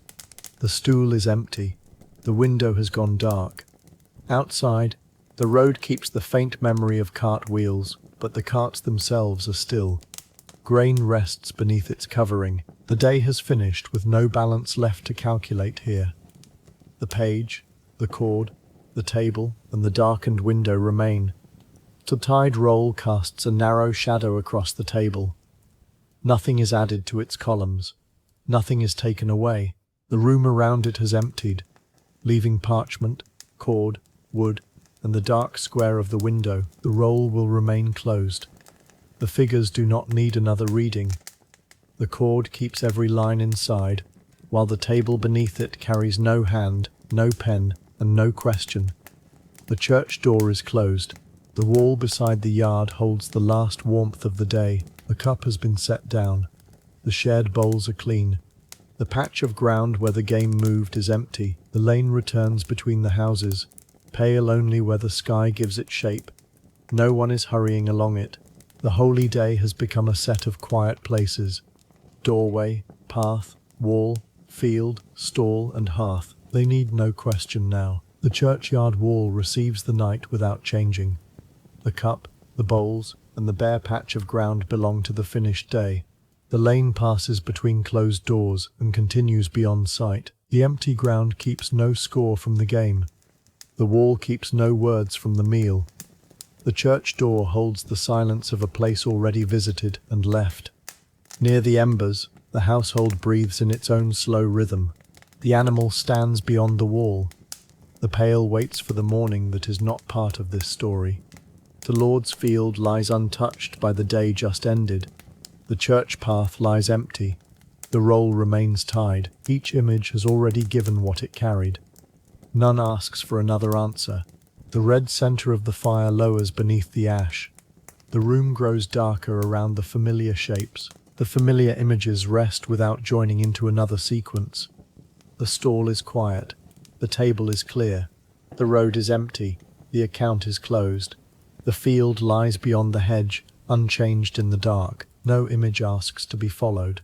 The stool is empty. The window has gone dark. Outside, the road keeps the faint memory of cart wheels, but the carts themselves are still. Grain rests beneath its covering. The day has finished with no balance left to calculate here. The page, the cord, the table, and the darkened window remain. The tide roll casts a narrow shadow across the table. Nothing is added to its columns. Nothing is taken away. The room around it has emptied, leaving parchment, cord, wood, and the dark square of the window. The roll will remain closed. The figures do not need another reading. The cord keeps every line inside, while the table beneath it carries no hand, no pen, and no question. The church door is closed. The wall beside the yard holds the last warmth of the day. The cup has been set down. The shared bowls are clean. The patch of ground where the game moved is empty. The lane returns between the houses, pale only where the sky gives it shape. No one is hurrying along it. The holy day has become a set of quiet places. Doorway, path, wall, field, stall, and hearth. They need no question now. The churchyard wall receives the night without changing. The cup, the bowls, and the bare patch of ground belong to the finished day. The lane passes between closed doors and continues beyond sight. The empty ground keeps no score from the game. The wall keeps no words from the meal. The church door holds the silence of a place already visited and left. Near the embers, the household breathes in its own slow rhythm. The animal stands beyond the wall. The pail waits for the morning that is not part of this story. The Lord's field lies untouched by the day just ended. The church path lies empty. The roll remains tied. Each image has already given what it carried. None asks for another answer. The red centre of the fire lowers beneath the ash. The room grows darker around the familiar shapes. The familiar images rest without joining into another sequence. The stall is quiet. The table is clear. The road is empty. The account is closed. The field lies beyond the hedge, unchanged in the dark. No image asks to be followed.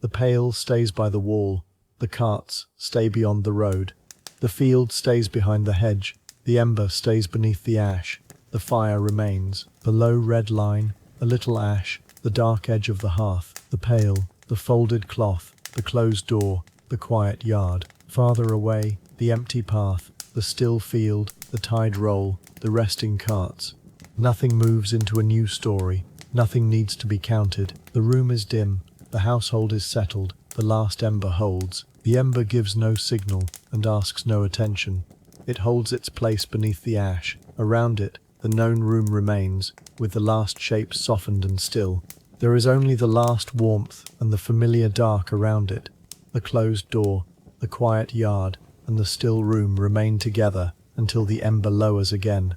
The pail stays by the wall. The carts stay beyond the road. The field stays behind the hedge. The ember stays beneath the ash. The fire remains. The low red line, a little ash, the dark edge of the hearth, the pail, the folded cloth, the closed door, the quiet yard. Farther away, the empty path, the still field, the tide roll, the resting carts. Nothing moves into a new story. Nothing needs to be counted. The room is dim. The household is settled. The last ember holds. The ember gives no signal and asks no attention. It holds its place beneath the ash. Around it, the known room remains, with the last shapes softened and still. There is only the last warmth and the familiar dark around it. The closed door, the quiet yard, and the still room remain together until the ember lowers again.